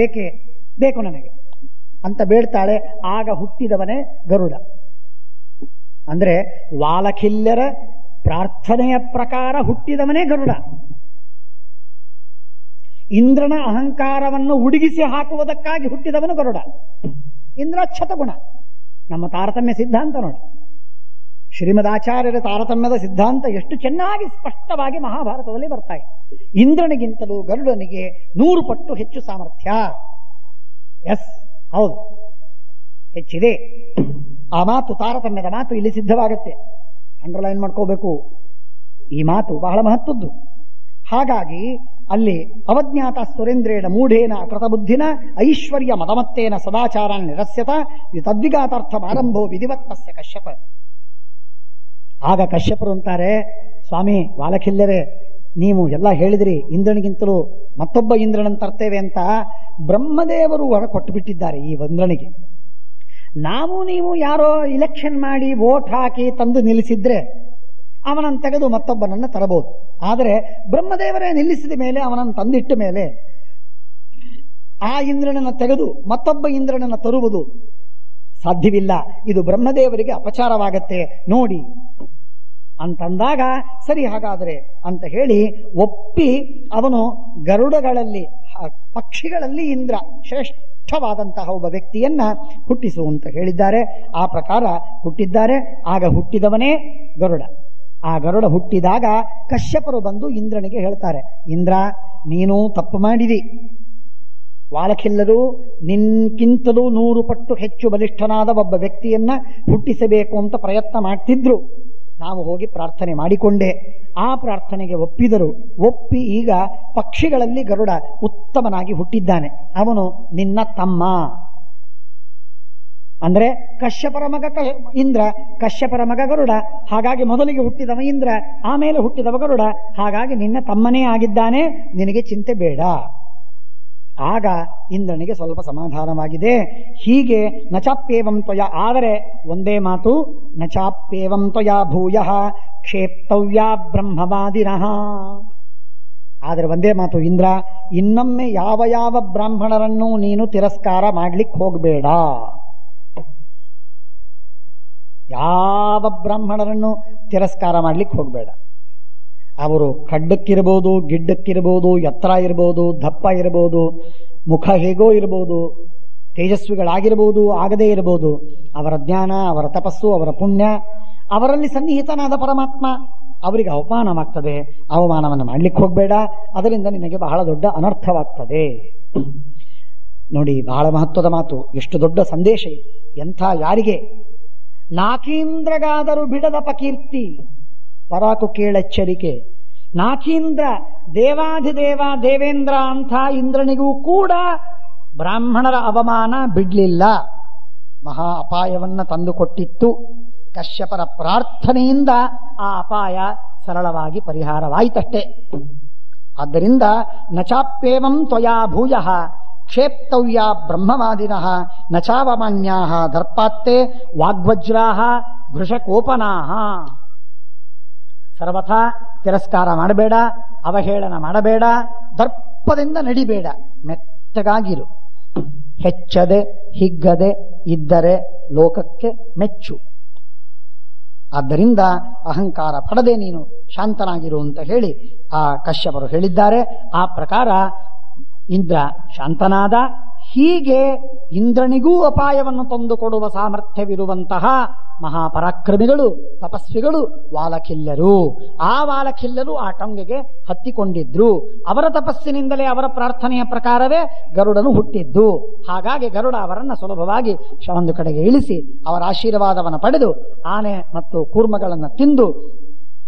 ಬೇಕು ನನಗೆ ಅಂತ ಬೇಡ್ತಾಳೆ. ಆಗ ಹುಟ್ಟಿದವನೇ ಗರುಡ. ಅಂದ್ರೆ ವಾಲಖಿಲ್ಯರ ಪ್ರಾರ್ಥನೆಯ ಪ್ರಕಾರ ಹುಟ್ಟಿದವನೇ ಗರುಡ. ಇಂದ್ರನ ಅಹಂಕಾರವನ್ನು ಉಡುಗಿಸಿ ಹಾಕುವುದಕ್ಕಾಗಿ ಹುಟ್ಟಿದವನು ಗರುಡ. ಇಂದ್ರ ಕ್ಷತಗುಣ. ನಮ್ಮ ತಾರತಮ್ಯ ಸಿದ್ಧಾಂತ ನೋಡಿ, ಶ್ರೀಮದಾಚಾರ್ಯರ ತಾರತಮ್ಯದ ಸಿದ್ಧಾಂತ ಎಷ್ಟು ಚೆನ್ನಾಗಿ ಸ್ಪಷ್ಟವಾಗಿ ಮಹಾಭಾರತದಲ್ಲಿ ಬರ್ತಾ ಇದೆ. ಇಂದ್ರನಿಗಿಂತಲೂ ಗರುಡನಿಗೆ 100 ಪಟ್ಟು ಹೆಚ್ಚು ಸಾಮರ್ಥ್ಯ. ಎಸ್, ಹೌದು, ಹೆಚ್ಚಿದೆ. ಆ ಮಾತು, ತಾರತಮ್ಯದ ಮಾತು ಇಲ್ಲಿ ಸಿದ್ಧವಾಗುತ್ತೆ. ಅಂಡರ್ಲೈನ್ ಮಾಡ್ಕೋಬೇಕು, ಈ ಮಾತು ಬಹಳ ಮಹತ್ವದ್ದು. ಹಾಗಾಗಿ ಅಲ್ಲಿ ಅವಜ್ಞಾತ ಸುರೇಂದ್ರೇಣ ಮೂಢೇನ ಕೃತಬುದ್ಧಿನ ಐಶ್ವರ್ಯ ಮದಮತ್ತೇನ ಸದಾಚಾರ ನಿರಸ್ಯತ ತದ್ವಿಘಾತಾರ್ಥ ಆರಂಭೋ ವಿಧಿವತ್ತಸ್ಯ ಕಶ್ಯಪ. ಆಗ ಕಶ್ಯಪರು ಅಂತಾರೆ, ಸ್ವಾಮಿ ವಾಲಖಿಲ್ಯರೇ, ನೀವು ಎಲ್ಲ ಹೇಳಿದ್ರಿ ಇಂದ್ರನಿಗಿಂತಲೂ ಮತ್ತೊಬ್ಬ ಇಂದ್ರನನ್ನು ತರ್ತೇವೆ ಅಂತ. ಬ್ರಹ್ಮದೇವರು ವರ ಕೊಟ್ಟು ಬಿಟ್ಟಿದ್ದಾರೆ ಈ ಇಂದ್ರನಿಗೆ. ನಾವು ನೀವು ಯಾರೋ ಇಲೆಕ್ಷನ್ ಮಾಡಿ ವೋಟ್ ಹಾಕಿ ತಂದು ನಿಲ್ಲಿಸಿದ್ರೆ ಅವನನ್ನು ತೆಗೆದು ಮತ್ತೊಬ್ಬನನ್ನು ತರಬಹುದು. ಆದರೆ ಬ್ರಹ್ಮದೇವರೇ ನಿಲ್ಲಿಸಿದ ಮೇಲೆ, ಅವನನ್ನು ತಂದಿಟ್ಟ ಮೇಲೆ ಆ ಇಂದ್ರನನ್ನು ತೆಗೆದು ಮತ್ತೊಬ್ಬ ಇಂದ್ರನನ್ನು ತರುವುದು ಸಾಧ್ಯವಿಲ್ಲ. ಇದು ಬ್ರಹ್ಮದೇವರಿಗೆ ಅಪಚಾರವಾಗತ್ತೆ ನೋಡಿ ಅಂತಂದಾಗ, ಸರಿ ಹಾಗಾದರೆ ಅಂತ ಹೇಳಿ ಒಪ್ಪಿ ಅವನು ಗರುಡಗಳಲ್ಲಿ, ಪಕ್ಷಿಗಳಲ್ಲಿ ಇಂದ್ರ ಶ್ರೇಷ್ಠವಾದಂತಹ ಒಬ್ಬ ವ್ಯಕ್ತಿಯನ್ನ ಹುಟ್ಟಿಸು ಅಂತ ಹೇಳಿದ್ದಾರೆ. ಆ ಪ್ರಕಾರ ಹುಟ್ಟಿದ್ದಾರೆ. ಆಗ ಹುಟ್ಟಿದವನೇ ಗರುಡ. ಆ ಗರುಡ ಹುಟ್ಟಿದಾಗ ಕಶ್ಯಪರು ಬಂದು ಇಂದ್ರನಿಗೆ ಹೇಳ್ತಾರೆ, ಇಂದ್ರ, ನೀನು ತಪ್ಪು ಮಾಡಿದಿ. ವಾಲಖಿಲ್ಲರು ನಿನ್ಕಿಂತಲೂ 100 ಪಟ್ಟು ಹೆಚ್ಚು ಬಲಿಷ್ಠನಾದ ಒಬ್ಬ ವ್ಯಕ್ತಿಯನ್ನ ಹುಟ್ಟಿಸಬೇಕು ಅಂತ ಪ್ರಯತ್ನ ಮಾಡ್ತಿದ್ರು. ನಾವು ಹೋಗಿ ಪ್ರಾರ್ಥನೆ ಮಾಡಿಕೊಂಡೆ. ಆ ಪ್ರಾರ್ಥನೆಗೆ ಒಪ್ಪಿದರು. ಒಪ್ಪಿ ಈಗ ಪಕ್ಷಿಗಳಲ್ಲಿ ಗರುಡ ಉತ್ತಮನಾಗಿ ಹುಟ್ಟಿದ್ದಾನೆ. ಅವನು ನಿನ್ನ ತಮ್ಮ. ಅಂದ್ರೆ ಕಶ್ಯಪರ ಮಗ ಇಂದ್ರ, ಕಶ್ಯಪರ ಮಗ ಗರುಡ. ಹಾಗಾಗಿ ಮೊದಲಿಗೆ ಹುಟ್ಟಿದವ ಇಂದ್ರ, ಆಮೇಲೆ ಹುಟ್ಟಿದವ ಗರುಡ. ಹಾಗಾಗಿ ನಿನ್ನ ತಮ್ಮನೇ ಆಗಿದ್ದಾನೆ, ನಿನಗೆ ಚಿಂತೆ ಬೇಡ. ಆಗ ಇಂದ್ರನಿಗೆ ಸ್ವಲ್ಪ ಸಮಾಧಾನವಾಗಿದೆ. ಹೀಗೆ ನಚಾಪ್ಯೇವಂ ತ್ವಯ, ಆದರೆ ಒಂದೇ ಮಾತು, ನಚಾಪ್ಯೇವಂ ತ್ವಯ ಭೂಯಃ ಕ್ಷೇಪ್ತವ್ಯ ಬ್ರಹ್ಮವಾದಿನಃ. ಆದರೆ ಒಂದೇ ಮಾತು, ಇಂದ್ರ, ಇನ್ನೊಮ್ಮೆ ಯಾವ ಯಾವ ಬ್ರಾಹ್ಮಣರನ್ನು ನೀನು ತಿರಸ್ಕಾರ ಮಾಡ್ಲಿಕ್ಕೆ ಹೋಗಬೇಡ. ಯಾವ ಬ್ರಾಹ್ಮಣರನ್ನು ತಿರಸ್ಕಾರ ಮಾಡ್ಲಿಕ್ಕೆ ಹೋಗಬೇಡ. ಅವರು ಖಡ್ಡಕ್ಕಿರ್ಬೋದು, ಗಿಡ್ಡಕ್ಕಿರ್ಬೋದು, ಎತ್ತರ ಇರ್ಬೋದು, ದಪ್ಪ ಇರ್ಬೋದು, ಮುಖ ಹೇಗೋ ಇರ್ಬೋದು, ತೇಜಸ್ವಿಗಳಾಗಿರ್ಬೋದು, ಆಗದೇ ಇರಬಹುದು. ಅವರ ಜ್ಞಾನ, ಅವರ ತಪಸ್ಸು, ಅವರ ಪುಣ್ಯ, ಅವರಲ್ಲಿ ಸನ್ನಿಹಿತನಾದ ಪರಮಾತ್ಮ. ಅವರಿಗೆ ಅವಮಾನವಾಗ್ತದೆ. ಅವಮಾನವನ್ನು ಮಾಡ್ಲಿಕ್ಕೆ ಹೋಗಬೇಡ. ಅದರಿಂದ ನಿನಗೆ ಬಹಳ ದೊಡ್ಡ ಅನರ್ಥವಾಗ್ತದೆ. ನೋಡಿ, ಬಹಳ ಮಹತ್ವದ ಮಾತು. ಎಷ್ಟು ದೊಡ್ಡ ಸಂದೇಶ ಇದು. ಎಂಥ ಯಾರಿಗೆ? ನಾಕೀಂದ್ರಗಾದರೂ ಬಿಡದ ಪಕೀರ್ತಿ, ಪರಾಕು ಕೇಳೆಚ್ಚರಿಕೆ. ನಾಕೀಂದ್ರ, ದೇವಾಧಿದೇವ ದೇವೇಂದ್ರ ಅಂಥ ಇಂದ್ರನಿಗೂ ಕೂಡ ಬ್ರಾಹ್ಮಣರ ಅವಮಾನ ಬಿಡ್ಲಿಲ್ಲ. ಮಹಾ ಅಪಾಯವನ್ನ ತಂದುಕೊಟ್ಟಿತ್ತು. ಕಶ್ಯಪರ ಪ್ರಾರ್ಥನೆಯಿಂದ ಆ ಅಪಾಯ ಸರಳವಾಗಿ ಪರಿಹಾರವಾಯಿತಷ್ಟೇ. ಆದ್ದರಿಂದ ನಚಾಪ್ಯೇವಂ ತ್ವಯಾ ಭೂಯಃ ಕ್ಷೇಪ್ತವ್ಯ ಬ್ರಹ್ಮವಾದಿನಃ ನಚಾವಮಾನ್ಯಾಃ ದರ್ಪಾತ್ತೇ ವಾಗ್ವಜ್ರಾಃ ಭೃಷಕೋಪನಾಃ. ಸರ್ವಥಾ ತಿರಸ್ಕಾರ ಮಾಡಬೇಡ, ಅವಹೇಳನ ಮಾಡಬೇಡ, ದರ್ಪದಿಂದ ನಡಿಬೇಡ, ಮೆತ್ತಗಾಗಿರು. ಹೆಚ್ಚದೆ ಹಿಗ್ಗದೆ ಇದ್ದರೆ ಲೋಕಕ್ಕೆ ಮೆಚ್ಚು. ಆದ್ದರಿಂದ ಅಹಂಕಾರ ಪಡದೆ ನೀನು ಶಾಂತನಾಗಿರು ಅಂತ ಹೇಳಿ ಆ ಕಶ್ಯಪರು ಹೇಳಿದ್ದಾರೆ. ಆ ಪ್ರಕಾರ ಇಂದ್ರ ಶಾಂತನಾದ. ಹೀಗೆ ಇಂದ್ರನಿಗೂ ಅಪಾಯವನ್ನು ತಂದುಕೊಡುವ ಸಾಮರ್ಥ್ಯವಿರುವಂತಹ ಮಹಾಪರಾಕ್ರಮಿಗಳು, ತಪಸ್ವಿಗಳು ವಾಲಖಿಲ್ಯರು. ಆ ವಾಲಖಿಲ್ಯರು ಆ ಟೊಂಗೆಗೆ ಹತ್ತಿಕೊಂಡಿದ್ರು. ಅವರ ತಪಸ್ಸಿನಿಂದಲೇ, ಅವರ ಪ್ರಾರ್ಥನೆಯ ಪ್ರಕಾರವೇ ಗರುಡನು ಹುಟ್ಟಿದ್ದು. ಹಾಗಾಗಿ ಗರುಡ ಅವರನ್ನು ಸುಲಭವಾಗಿ ಒಂದು ಕಡೆಗೆ ಇಳಿಸಿ ಅವರ ಆಶೀರ್ವಾದವನ್ನು ಪಡೆದು ಆನೆ ಮತ್ತು ಕೂರ್ಮಗಳನ್ನು ತಿಂದು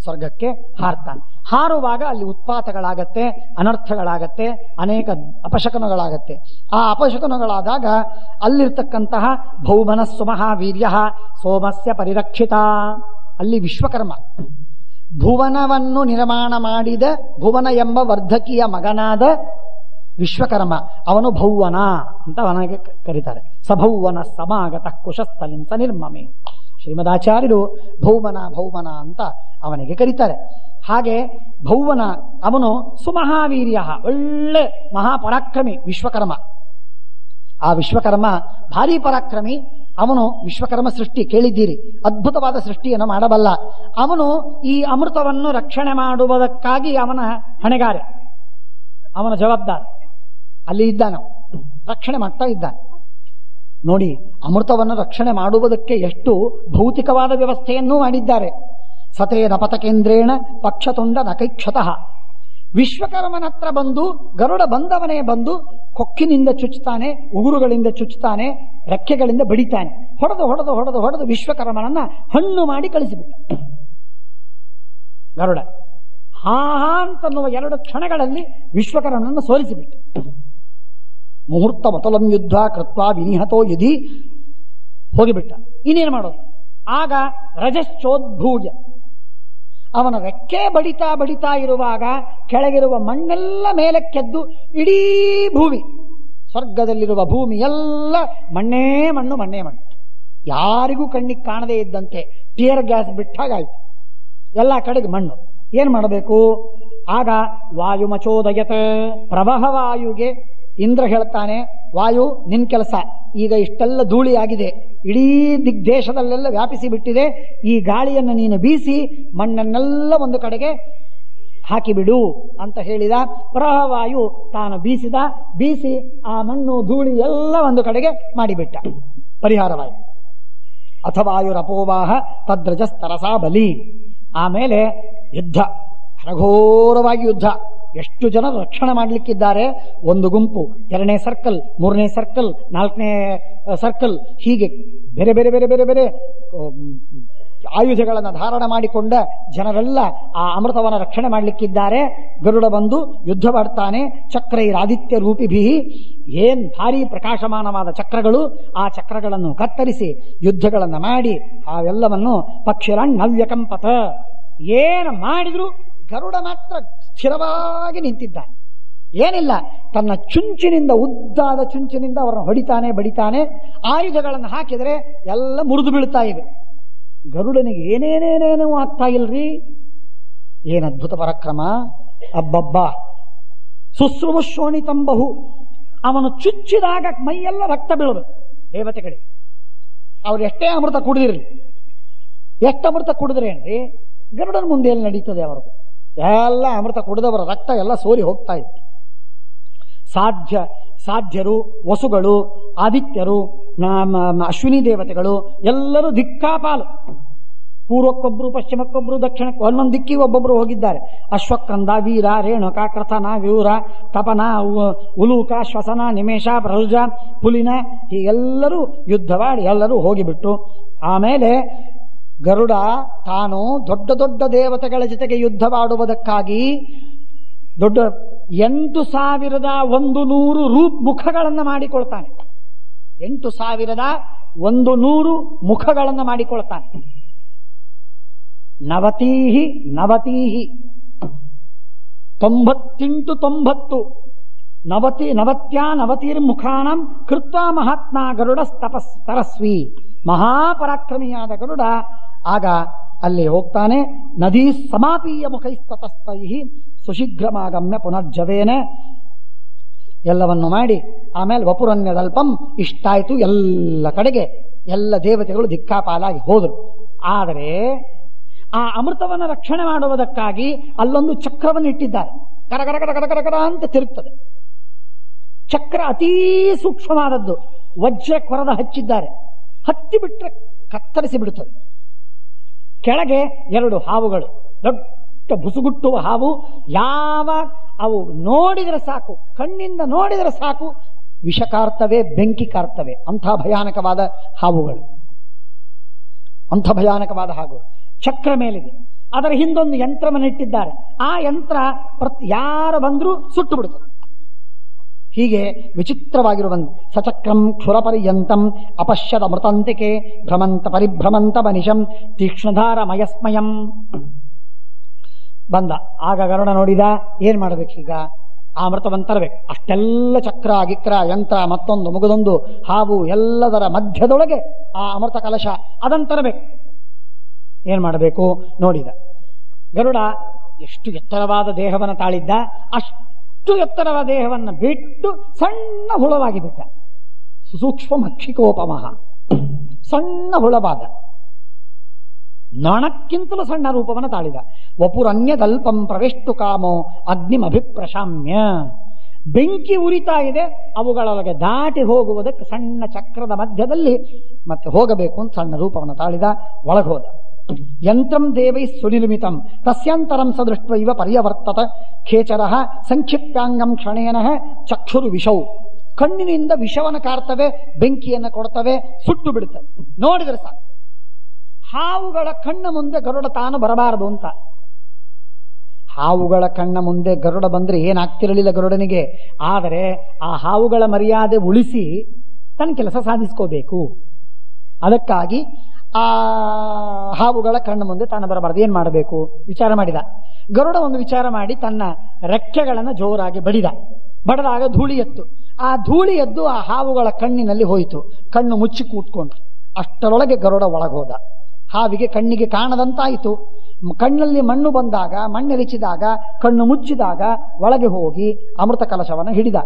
ಸ್ವರ್ಗಕ್ಕೆ ಹಾರ್ತಾನೆ. ಹಾರುವಾಗ ಅಲ್ಲಿ ಉತ್ಪಾತಗಳಾಗತ್ತೆ, ಅನರ್ಥಗಳಾಗತ್ತೆ, ಅನೇಕ ಅಪಶಕನಗಳಾಗತ್ತೆ. ಆ ಅಪಶಕನಗಳಾದಾಗ ಅಲ್ಲಿರ್ತಕ್ಕಂತಹ ಭೌಮನಸ್ಸು ಮಹಾವೀರ್ಯ ಸೋಮಸ್ಯ ಪರಿರಕ್ಷಿತ. ಅಲ್ಲಿ ವಿಶ್ವಕರ್ಮ ಭುವನವನ್ನು ನಿರ್ಮಾಣ ಮಾಡಿದ, ಭುವನ ಎಂಬ ವರ್ಧಕಿಯ ಮಗನಾದ ವಿಶ್ವಕರ್ಮ, ಅವನು ಭೌವನ ಅಂತ ಅವನಿಗೆ ಕರೀತಾರೆ. ಸಭೌವನ ಸಮಾಗತ ಕುಶಸ್ಥಲಿಂಸ ನಿರ್ಮಮೆ. ಶ್ರೀಮದಾಚಾರ್ಯರು ಭೌಮನ ಅಂತ ಅವನಿಗೆ ಕರೀತಾರೆ. ಹಾಗೆ ಭೌವನ ಅವನು ಸುಮಹಾವೀರ್ಯ, ಒಳ್ಳೆ ಮಹಾಪರಾಕ್ರಮಿ ವಿಶ್ವಕರ್ಮ. ಆ ವಿಶ್ವಕರ್ಮ ಭಾರಿ ಪರಾಕ್ರಮಿ. ಅವನು ವಿಶ್ವಕರ್ಮ ಸೃಷ್ಟಿ ಕೇಳಿದ್ದೀರಿ, ಅದ್ಭುತವಾದ ಸೃಷ್ಟಿಯನ್ನು ಮಾಡಬಲ್ಲ. ಅವನು ಈ ಅಮೃತವನ್ನು ರಕ್ಷಣೆ ಮಾಡುವುದಕ್ಕಾಗಿ ಅವನ ಹೊಣೆಗಾರ, ಅವನ ಜವಾಬ್ದಾರ ಅಲ್ಲಿ ಇದ್ದಾನೆ, ರಕ್ಷಣೆ ಮಾಡ್ತಾ ಇದ್ದಾನೆ. ನೋಡಿ, ಅಮೃತವನ್ನು ರಕ್ಷಣೆ ಮಾಡುವುದಕ್ಕೆ ಎಷ್ಟು ಭೌತಿಕವಾದ ವ್ಯವಸ್ಥೆಯನ್ನೂ ಮಾಡಿದ್ದಾರೆ. ಸತೇನ ಪತಕೇಂದ್ರೇಣ ಪಕ್ಷತುಂಡ ನಕೈಕ್ಷತಃ. ವಿಶ್ವಕರ್ಮನ ಹತ್ರ ಬಂದು ಗರುಡ ಬಂದವನೇ ಬಂದು ಕೊಕ್ಕಿನಿಂದ ಚುಚ್ಚುತ್ತಾನೆ, ಉಗುರುಗಳಿಂದ ಚುಚ್ಚುತ್ತಾನೆ, ರೆಕ್ಕೆಗಳಿಂದ ಬಡಿತಾನೆ. ಹೊಡೆದು ಹೊಡೆದು ಹೊಡೆದು ಹೊಡೆದು ವಿಶ್ವಕರ್ಮನನ್ನ ಹಣ್ಣು ಮಾಡಿ ಕಳಿಸಿಬಿಟ್ಟ ಗರುಡ. ಹಾ ಅಂತನ್ನುವ 2 ಕ್ಷಣಗಳಲ್ಲಿ ವಿಶ್ವಕರ್ಮನನ್ನು ಸೋಲಿಸಿಬಿಟ್ಟ. ಮುಹೂರ್ತ ಮತಲಂ ಯುದ್ಧ ಕೃತ್ವ ವಿನಿಹತೋ ಯುಧಿ ಹೋಗಿಬಿಟ್ಟ. ಇನ್ನೇನು ಮಾಡೋದು? ಆಗ ರಜಶ್ಚೋದ್ಭೂಯ, ಅವನ ರೆಕ್ಕೆ ಬಡಿತಾ ಬಡಿತಾ ಇರುವಾಗ ಕೆಳಗಿರುವ ಮಣ್ಣೆಲ್ಲ ಮೇಲಕ್ಕೆದ್ದು ಇಡೀ ಭೂಮಿ, ಸ್ವರ್ಗದಲ್ಲಿರುವ ಭೂಮಿ ಎಲ್ಲ ಮಣ್ಣೇ ಮಣ್ಣು ಮಣ್ಣೇ ಮಣ್ಣು. ಯಾರಿಗೂ ಕಣ್ಣಿಗೆ ಕಾಣದೇ ಇದ್ದಂತೆ ಟಿಯರ್ ಗ್ಯಾಸ್ ಬಿಟ್ಟಾಗಾಯ್ತು. ಎಲ್ಲ ಕಡೆಗೆ ಮಣ್ಣು. ಏನ್ ಮಾಡಬೇಕು? ಆಗ ವಾಯುಮಚೋದಯತ ಪ್ರವಹ ವಾಯುಗೆ ಇಂದ್ರ ಹೇಳ್ತಾನೆ, ವಾಯು ನಿನ್ ಕೆಲಸ, ಈಗ ಇಷ್ಟೆಲ್ಲ ಧೂಳಿ ಆಗಿದೆ, ಇಡೀ ದಿಗ್ದೇಶದಲ್ಲೆಲ್ಲ ವ್ಯಾಪಿಸಿ ಬಿಟ್ಟಿದೆ, ಈ ಗಾಳಿಯನ್ನು ನೀನು ಬೀಸಿ ಮಣ್ಣನ್ನೆಲ್ಲ ಒಂದು ಕಡೆಗೆ ಹಾಕಿಬಿಡು ಅಂತ ಹೇಳಿದ. ಪ್ರವಾಯು ತಾನು ಬೀಸಿ ಆ ಮಣ್ಣು ಧೂಳಿ ಎಲ್ಲ ಒಂದು ಕಡೆಗೆ ಮಾಡಿಬಿಟ್ಟ. ಪರಿಹಾರವಾಯಿತು. ಅಥವಾಯುರಪೋವಾಹ ತದ್ರಜಸ್ತರಸಾ ಬಲಿ. ಆಮೇಲೆ ಯುದ್ಧ, ಘನಘೋರವಾಗಿ ಯುದ್ಧ. ಎಷ್ಟು ಜನ ರಕ್ಷಣೆ ಮಾಡಲಿಕ್ಕಿದ್ದಾರೆ. ಒಂದು ಗುಂಪು, 2ನೇ ಸರ್ಕಲ್, 3ನೇ ಸರ್ಕಲ್, 4ನೇ ಸರ್ಕಲ್, ಹೀಗೆ ಬೇರೆ ಬೇರೆ ಬೇರೆ ಬೇರೆ ಬೇರೆ ಆಯುಧಗಳನ್ನು ಧಾರಣ ಮಾಡಿಕೊಂಡ ಜನರೆಲ್ಲ ಆ ಅಮೃತವನ್ನು ರಕ್ಷಣೆ ಮಾಡಲಿಕ್ಕಿದ್ದಾರೆ. ಗರುಡ ಬಂದು ಯುದ್ಧ ಮಾಡ್ತಾನೆ. ಚಕ್ರೈರಾದಿತ್ಯ ರೂಪಿಭಿ, ಏನ್ ಭಾರಿ ಪ್ರಕಾಶಮಾನವಾದ ಚಕ್ರಗಳು, ಆ ಚಕ್ರಗಳನ್ನು ಕತ್ತರಿಸಿ ಯುದ್ಧಗಳನ್ನು ಮಾಡಿ ಅವೆಲ್ಲವನ್ನು ಪಕ್ಷಿರಣ್ಣವ್ಯಕಂಪತ. ಏನು ಮಾಡಿದ್ರು ಗರುಡ ಮಾತ್ರ ಸ್ಥಿರವಾಗಿ ನಿಂತಿದ್ದಾನೆ. ಏನಿಲ್ಲ, ತನ್ನ ಚುಂಚಿನಿಂದ, ಉದ್ದಾದ ಚುಂಚಿನಿಂದ ಅವರನ್ನು ಹೊಡಿತಾನೆ, ಬಡಿತಾನೆ. ಆಯುಧಗಳನ್ನು ಹಾಕಿದರೆ ಎಲ್ಲ ಮುರಿದು ಬೀಳ್ತಾ ಇವೆ. ಗರುಡನಿಗೆ ಏನೇನೇನೇನೂ ಆಗ್ತಾ ಇಲ್ರಿ. ಏನ್ ಅದ್ಭುತ ಪರಾಕ್ರಮ! ಅಬ್ಬಬ್ಬ! ಶುಶ್ರೂಷೋಣಿತಂಬಹು. ಅವನು ಚುಚ್ಚಿದಾಗ ಮೈಯೆಲ್ಲ ರಕ್ತ ಬೀಳಬೇಕು ದೇವತೆಗಳಿಗೆ. ಅವ್ರು ಎಷ್ಟೇ ಅಮೃತ ಕುಡಿದಿರಲಿ, ಎಷ್ಟು ಅಮೃತ ಕುಡಿದ್ರೇನ್ರಿ ಗರುಡನ ಮುಂದೆ ಎಲ್ಲಿ ನಡೀತದೆ ಅವರದು? ಎಲ್ಲ ಅಮೃತ ಕುಡಿದವರ ರಕ್ತ ಎಲ್ಲ ಸೋರಿ ಹೋಗ್ತಾ ಇತ್ತು. ಸಾಧ್ಯರು, ವಸುಗಳು, ಆದಿತ್ಯರು, ಅಶ್ವಿನಿ ದೇವತೆಗಳು ಎಲ್ಲರೂ ದಿಕ್ಕಾಪಾಲು, ಪೂರ್ವಕ್ಕೊಬ್ರು, ಪಶ್ಚಿಮಕ್ಕೊಬ್ರು, ದಕ್ಷಿಣಕ್ಕೆ ಒಂದೊಂದು ದಿಕ್ಕಿಗೆ ಒಬ್ಬೊಬ್ರು ಹೋಗಿದ್ದಾರೆ. ಅಶ್ವಕ್ರಂದ, ವೀರ, ರೇಣುಕ, ಕೃತನ, ವ್ಯೂರ, ತಪನ, ಉಲೂಕ, ಶ್ವಸನ, ನಿಮೇಶ, ಪ್ರರುಜ, ಪುಲಿನ, ಹೀಗೆಲ್ಲರೂ ಯುದ್ಧವಾಡಿ ಎಲ್ಲರೂ ಹೋಗಿಬಿಟ್ಟು ಆಮೇಲೆ ಗರುಡ ತಾನು ದೊಡ್ಡ ದೊಡ್ಡ ದೇವತೆಗಳ ಜೊತೆಗೆ ಯುದ್ಧವಾಡುವುದಕ್ಕಾಗಿ ದೊಡ್ಡ 8100 ಮುಖಗಳನ್ನು ಮಾಡಿಕೊಳ್ತಾನೆ. 8100 ಮುಖಗಳನ್ನು ಮಾಡಿಕೊಳ್ತಾನೆ. ನವತೀಹಿ 98 ನವತಿರ್ಮುಖಾನಂ ಕೃತ್ವಾ ಮಹಾತ್ಮ ಗರುಡ ತಪಸ್ವಿ. ಮಹಾಪರಾಕ್ರಮಿಯಾದ ಗರುಡ ಆಗ ಅಲ್ಲಿ ಹೋಗ್ತಾನೆ. ನದೀ ಸಮಾಪೀಯ ಮುಖೈಸ್ತತಸ್ತೈ ಸುಶೀಘ್ರಮಾಗಮ್ಯ ಪುನರ್ಜವೇನೆ ಎಲ್ಲವನ್ನು ಮಾಡಿ ಆಮೇಲೆ ವಪುರನ್ಯದಲ್ಪಂ ಇಷ್ಟಾಯ್ತು. ಎಲ್ಲ ಕಡೆಗೆ ಎಲ್ಲ ದೇವತೆಗಳು ದಿಕ್ಕಾಪಾಲಾಗಿ ಹೋದರು. ಆದರೆ ಆ ಅಮೃತವನ್ನು ರಕ್ಷಣೆ ಮಾಡುವುದಕ್ಕಾಗಿ ಅಲ್ಲೊಂದು ಚಕ್ರವನ್ನು ಇಟ್ಟಿದ್ದಾರೆ. ಕರಕರ ಕರ ಕರ ಕರ ಅಂತ ತಿರುಗ್ತದೆ. ಚಕ್ರ ಅತೀ ಸೂಕ್ಷ್ಮವಾದದ್ದು. ವಜ್ರ ಕೊರದ ಹಚ್ಚಿದ್ದಾರೆ. ಹತ್ತಿ ಬಿಟ್ಟರೆ ಕತ್ತರಿಸಿ ಬಿಡುತ್ತದೆ. ಕೆಳಗೆ 2 ಹಾವುಗಳು, ದೊಡ್ಡ ಬುಸುಗುಟ್ಟುವ ಹಾವು. ಅವು ನೋಡಿದರೆ ಸಾಕು, ಕಣ್ಣಿಂದ ನೋಡಿದರೆ ಸಾಕು ವಿಷ ಕಾರ್ತವೆ, ಬೆಂಕಿ ಕಾರ್ತವೆ. ಅಂಥ ಭಯಾನಕವಾದ ಹಾವುಗಳು. ಚಕ್ರ ಮೇಲಿದೆ. ಅದರ ಹಿಂದೊಂದು ಯಂತ್ರವನ್ನು ಇಟ್ಟಿದ್ದಾರೆ. ಆ ಯಂತ್ರ ಯಾರು ಬಂದರೂ ಸುಟ್ಟು ಬಿಡುತ್ತದೆ. ಹೀಗೆ ವಿಚಿತ್ರವಾಗಿರುವ ಸಚಕ್ರಂ ಕ್ಷುರಪರ್ಯಂತಂ ಅಪಶ್ಯದ ಮೃತಂತಿಕೆ ಭ್ರಮಂತ ಪರಿಭ್ರಮಂತ ಮನಿಷಂ ತೀಕ್ಷ್ಣಧಾರ ಮಯಸ್ಮಯಂ ಬಂದ. ಆಗ ಗರುಡ ನೋಡಿದ, ಏನ್ ಮಾಡಬೇಕೀಗ? ಆ ಅಮೃತವನ್ನು ತರಬೇಕು. ಅಷ್ಟೆಲ್ಲ ಚಕ್ರ ಗಿಕ್ರ ಯಂತ್ರ ಮತ್ತೊಂದು ಮುಗುದೊಂದು ಹಾವು ಎಲ್ಲದರ ಮಧ್ಯದೊಳಗೆ ಆ ಅಮೃತ ಕಲಶ, ಅದನ್ನು ತರಬೇಕು. ಏನ್ ಮಾಡಬೇಕು ನೋಡಿದ. ಗರುಡ ಎಷ್ಟು ಎತ್ತರವಾದ ದೇಹವನ್ನು ತಾಳಿದ್ದ. ಅಷ್ಟು ಎತ್ತರವಾದ ದೇಹವನ್ನು ಬಿಟ್ಟು ಸಣ್ಣ ಹುಳವಾಗಿ ಬಿಟ್ಟ. ಸೂಕ್ಷ್ಮ ಮಕ್ಷಿಕೋಪಮಃ, ಸಣ್ಣ ಹುಳವಾದ, ನೊಣಕ್ಕಿಂತಲೂ ಸಣ್ಣ ರೂಪವನ್ನು ತಾಳಿದ. ವಪುರನ್ಯದಲ್ಪಂ ಪ್ರವೇಷ್ಟು ಕಾಮೋ ಅಗ್ನಿಮಭಿಪ್ರಶಾಮ್ಯ. ಬೆಂಕಿ ಉರಿತಾ ಇದೆ, ಅವುಗಳೊಳಗೆ ದಾಟಿ ಹೋಗುವುದಕ್ಕೆ ಸಣ್ಣ ಚಕ್ರದ ಮಧ್ಯದಲ್ಲಿ ಮತ್ತೆ ಹೋಗಬೇಕು ಅಂತ ಸಣ್ಣ ರೂಪವನ್ನು ತಾಳಿದ. ಒಳಗೋದ. ಯಂತ್ರಂ ದೇವೈ ಸುನಿರ್ಮಿತಂ ತಸ್ಯಾಂತರಂ ಸದೃಷ್ಟ ಇವ ಪರ್ಯವರ್ತತ ಖೇಚರ ಸಂಕ್ಷಿಪ್ಯಾಂಗಂ ಕ್ಷಣೇನ ಚಕ್ಷುರು ವಿಷೌ. ಕಣ್ಣಿನಿಂದ ವಿಷವನ್ನು ಕಾರ್ತವೆ, ಬೆಂಕಿಯನ್ನು ಕೊಡ್ತವೆ, ಸುಟ್ಟು ಬಿಡುತ್ತವೆ. ನೋಡಿದರೆ ಸಾಕು. ಹಾವುಗಳ ಕಣ್ಣ ಮುಂದೆ ಗರುಡ ತಾನು ಬರಬಾರದು ಅಂತ. ಹಾವುಗಳ ಕಣ್ಣ ಮುಂದೆ ಗರುಡ ಬಂದ್ರೆ ಏನಾಗ್ತಿರಲಿಲ್ಲ ಗರುಡನಿಗೆ. ಆದರೆ ಆ ಹಾವುಗಳ ಮರ್ಯಾದೆ ಉಳಿಸಿ ತನ್ನ ಕೆಲಸ ಸಾಧಿಸ್ಕೋಬೇಕು. ಅದಕ್ಕಾಗಿ ಆ ಹಾವುಗಳ ಕಣ್ಣ ಮುಂದೆ ತಾನು ಬರಬಾರದು. ಏನ್ ಮಾಡಬೇಕು ವಿಚಾರ ಮಾಡಿದ. ಗರುಡ ಒಂದು ವಿಚಾರ ಮಾಡಿ ತನ್ನ ರೆಕ್ಕೆಗಳನ್ನು ಜೋರಾಗಿ ಬಡದಾಗ ಧೂಳಿ ಎತ್ತು. ಆ ಧೂಳಿ ಎದ್ದು ಆ ಹಾವುಗಳ ಕಣ್ಣಿನಲ್ಲಿ ಹೋಯಿತು. ಕಣ್ಣು ಮುಚ್ಚಿ ಕೂತ್ಕೊಂಡ್ರು. ಅಷ್ಟರೊಳಗೆ ಗರುಡ ಒಳಗೋದ. ಹಾವಿಗೆ ಕಣ್ಣಿಗೆ ಕಾಣದಂತಾಯಿತು. ಕಣ್ಣಲ್ಲಿ ಮಣ್ಣು ಬಂದಾಗ, ಮಣ್ಣೆರಿಚಿದಾಗ, ಕಣ್ಣು ಮುಚ್ಚಿದಾಗ ಒಳಗೆ ಹೋಗಿ ಅಮೃತ ಕಲಶವನ್ನು ಹಿಡಿದ.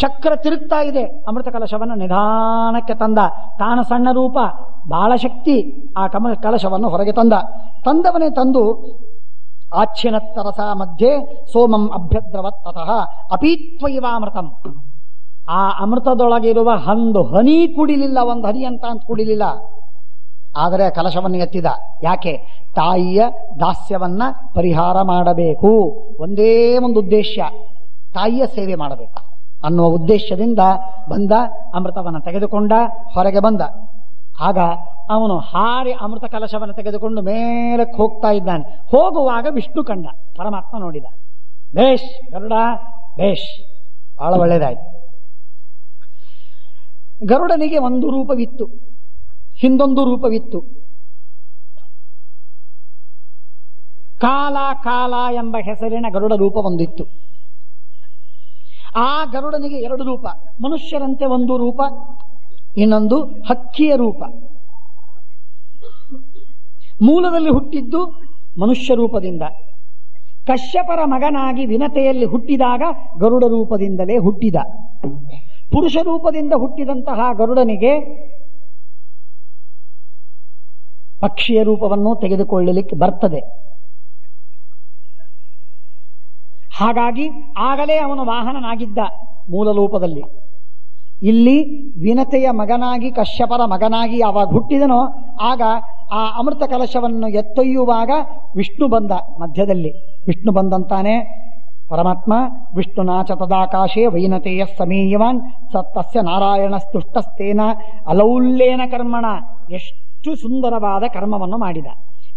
ಚಕ್ರ ತಿರುಗ್ತಾ ಇದೆ. ಅಮೃತ ಕಲಶವನ್ನು ನಿಧಾನಕ್ಕೆ ತಂದ. ತಾನು ಸಣ್ಣ ರೂಪ, ಬಾಳ ಶಕ್ತಿ. ಆ ಕಲಶವನ್ನು ಹೊರಗೆ ತಂದವನೇ ತಂದು ಆಚ್ಛಿನತ್ತರಸ ಮಧ್ಯೆ ಸೋಮಂ ಅಭ್ಯದ್ರವತ್ತತಃ ಅಪೀತ್ವೈವಾಮೃತಂ. ಆ ಅಮೃತದೊಳಗಿರುವ ಒಂದು ಹನಿ ಕುಡಿಲಿಲ್ಲ, ಒಂದು ಹನಿ ಅಂತ ಕುಡಿಲಿಲ್ಲ. ಆದರೆ ಕಲಶವನ್ನು ಎತ್ತಿದ. ಯಾಕೆ? ತಾಯಿಯ ದಾಸ್ಯವನ್ನ ಪರಿಹಾರ ಮಾಡಬೇಕು. ಒಂದೇ ಒಂದು ಉದ್ದೇಶ, ತಾಯಿಯ ಸೇವೆ ಮಾಡಬೇಕು ಅನ್ನುವ ಉದ್ದೇಶದಿಂದ ಬಂದ. ಅಮೃತವನ್ನು ತೆಗೆದುಕೊಂಡ, ಹೊರಗೆ ಬಂದ. ಆಗ ಅವನು ಹಾರಿ ಅಮೃತ ಕಲಶವನ್ನು ತೆಗೆದುಕೊಂಡು ಮೇಲಕ್ಕೆ ಹೋಗ್ತಾ ಇದ್ದಾನೆ. ಹೋಗುವಾಗ ವಿಷ್ಣು ಕಂಡ. ಪರಮಾತ್ಮ ನೋಡಿದ. ಬೇಷ್ ಗರುಡ, ಬೇಷ್, ಬಹಳ ಒಳ್ಳೆಯದಾಯ್ತು. ಗರುಡನಿಗೆ ಒಂದು ರೂಪವಿತ್ತು, ಹಿಂದೊಂದು ರೂಪವಿತ್ತು. ಕಾಲ ಕಾಲ ಎಂಬ ಹೆಸರಿನ ಗರುಡ ರೂಪ ಒಂದಿತ್ತು. ಆ ಗರುಡನಿಗೆ 2 ರೂಪ. ಮನುಷ್ಯರಂತೆ ಒಂದು ರೂಪ, ಇನ್ನೊಂದು ಹಕ್ಕಿಯ ರೂಪ. ಮೂಲದಲ್ಲಿ ಹುಟ್ಟಿದ್ದು ಮನುಷ್ಯ ರೂಪದಿಂದ. ಕಶ್ಯಪರ ಮಗನಾಗಿ ವಿನತೆಯಲ್ಲಿ ಹುಟ್ಟಿದಾಗ ಗರುಡ ರೂಪದಿಂದಲೇ ಹುಟ್ಟಿದ. ಪುರುಷ ರೂಪದಿಂದ ಹುಟ್ಟಿದಂತಹ ಗರುಡನಿಗೆ ಪಕ್ಷಿಯ ರೂಪವನ್ನು ತೆಗೆದುಕೊಳ್ಳಲಿಕ್ಕೆ ಬರ್ತದೆ. ಹಾಗಾಗಿ ಆಗಲೇ ಅವನು ವಾಹನನಾಗಿದ್ದ ಮೂಲ ರೂಪದಲ್ಲಿ. ಇಲ್ಲಿ ವಿನತೆಯ ಮಗನಾಗಿ ಕಶ್ಯಪರ ಮಗನಾಗಿ ಯಾವಾಗ ಹುಟ್ಟಿದನೋ ಆಗ ಆ ಅಮೃತ ಕಲಶವನ್ನು ಎತ್ತೊಯ್ಯುವಾಗ ವಿಷ್ಣು ಬಂದ ಮಧ್ಯದಲ್ಲಿ. ವಿಷ್ಣು ಬಂದಂತಾನೆ ಪರಮಾತ್ಮ ವಿಷ್ಣುನಾಚ ತದಾಕಾಶೇ ವೈನತೆಯ ಸಮೀಯವಾನ್ ಸತ್ತಸ್ಯ ನಾರಾಯಣ ಸ್ತುಷ್ಟಸ್ತೇನ ಅಲೌಲ್ಯೇನ ಕರ್ಮಣ. ಎಷ್ಟು ಸುಂದರವಾದ ಕರ್ಮವನ್ನು ಮಾಡಿದ.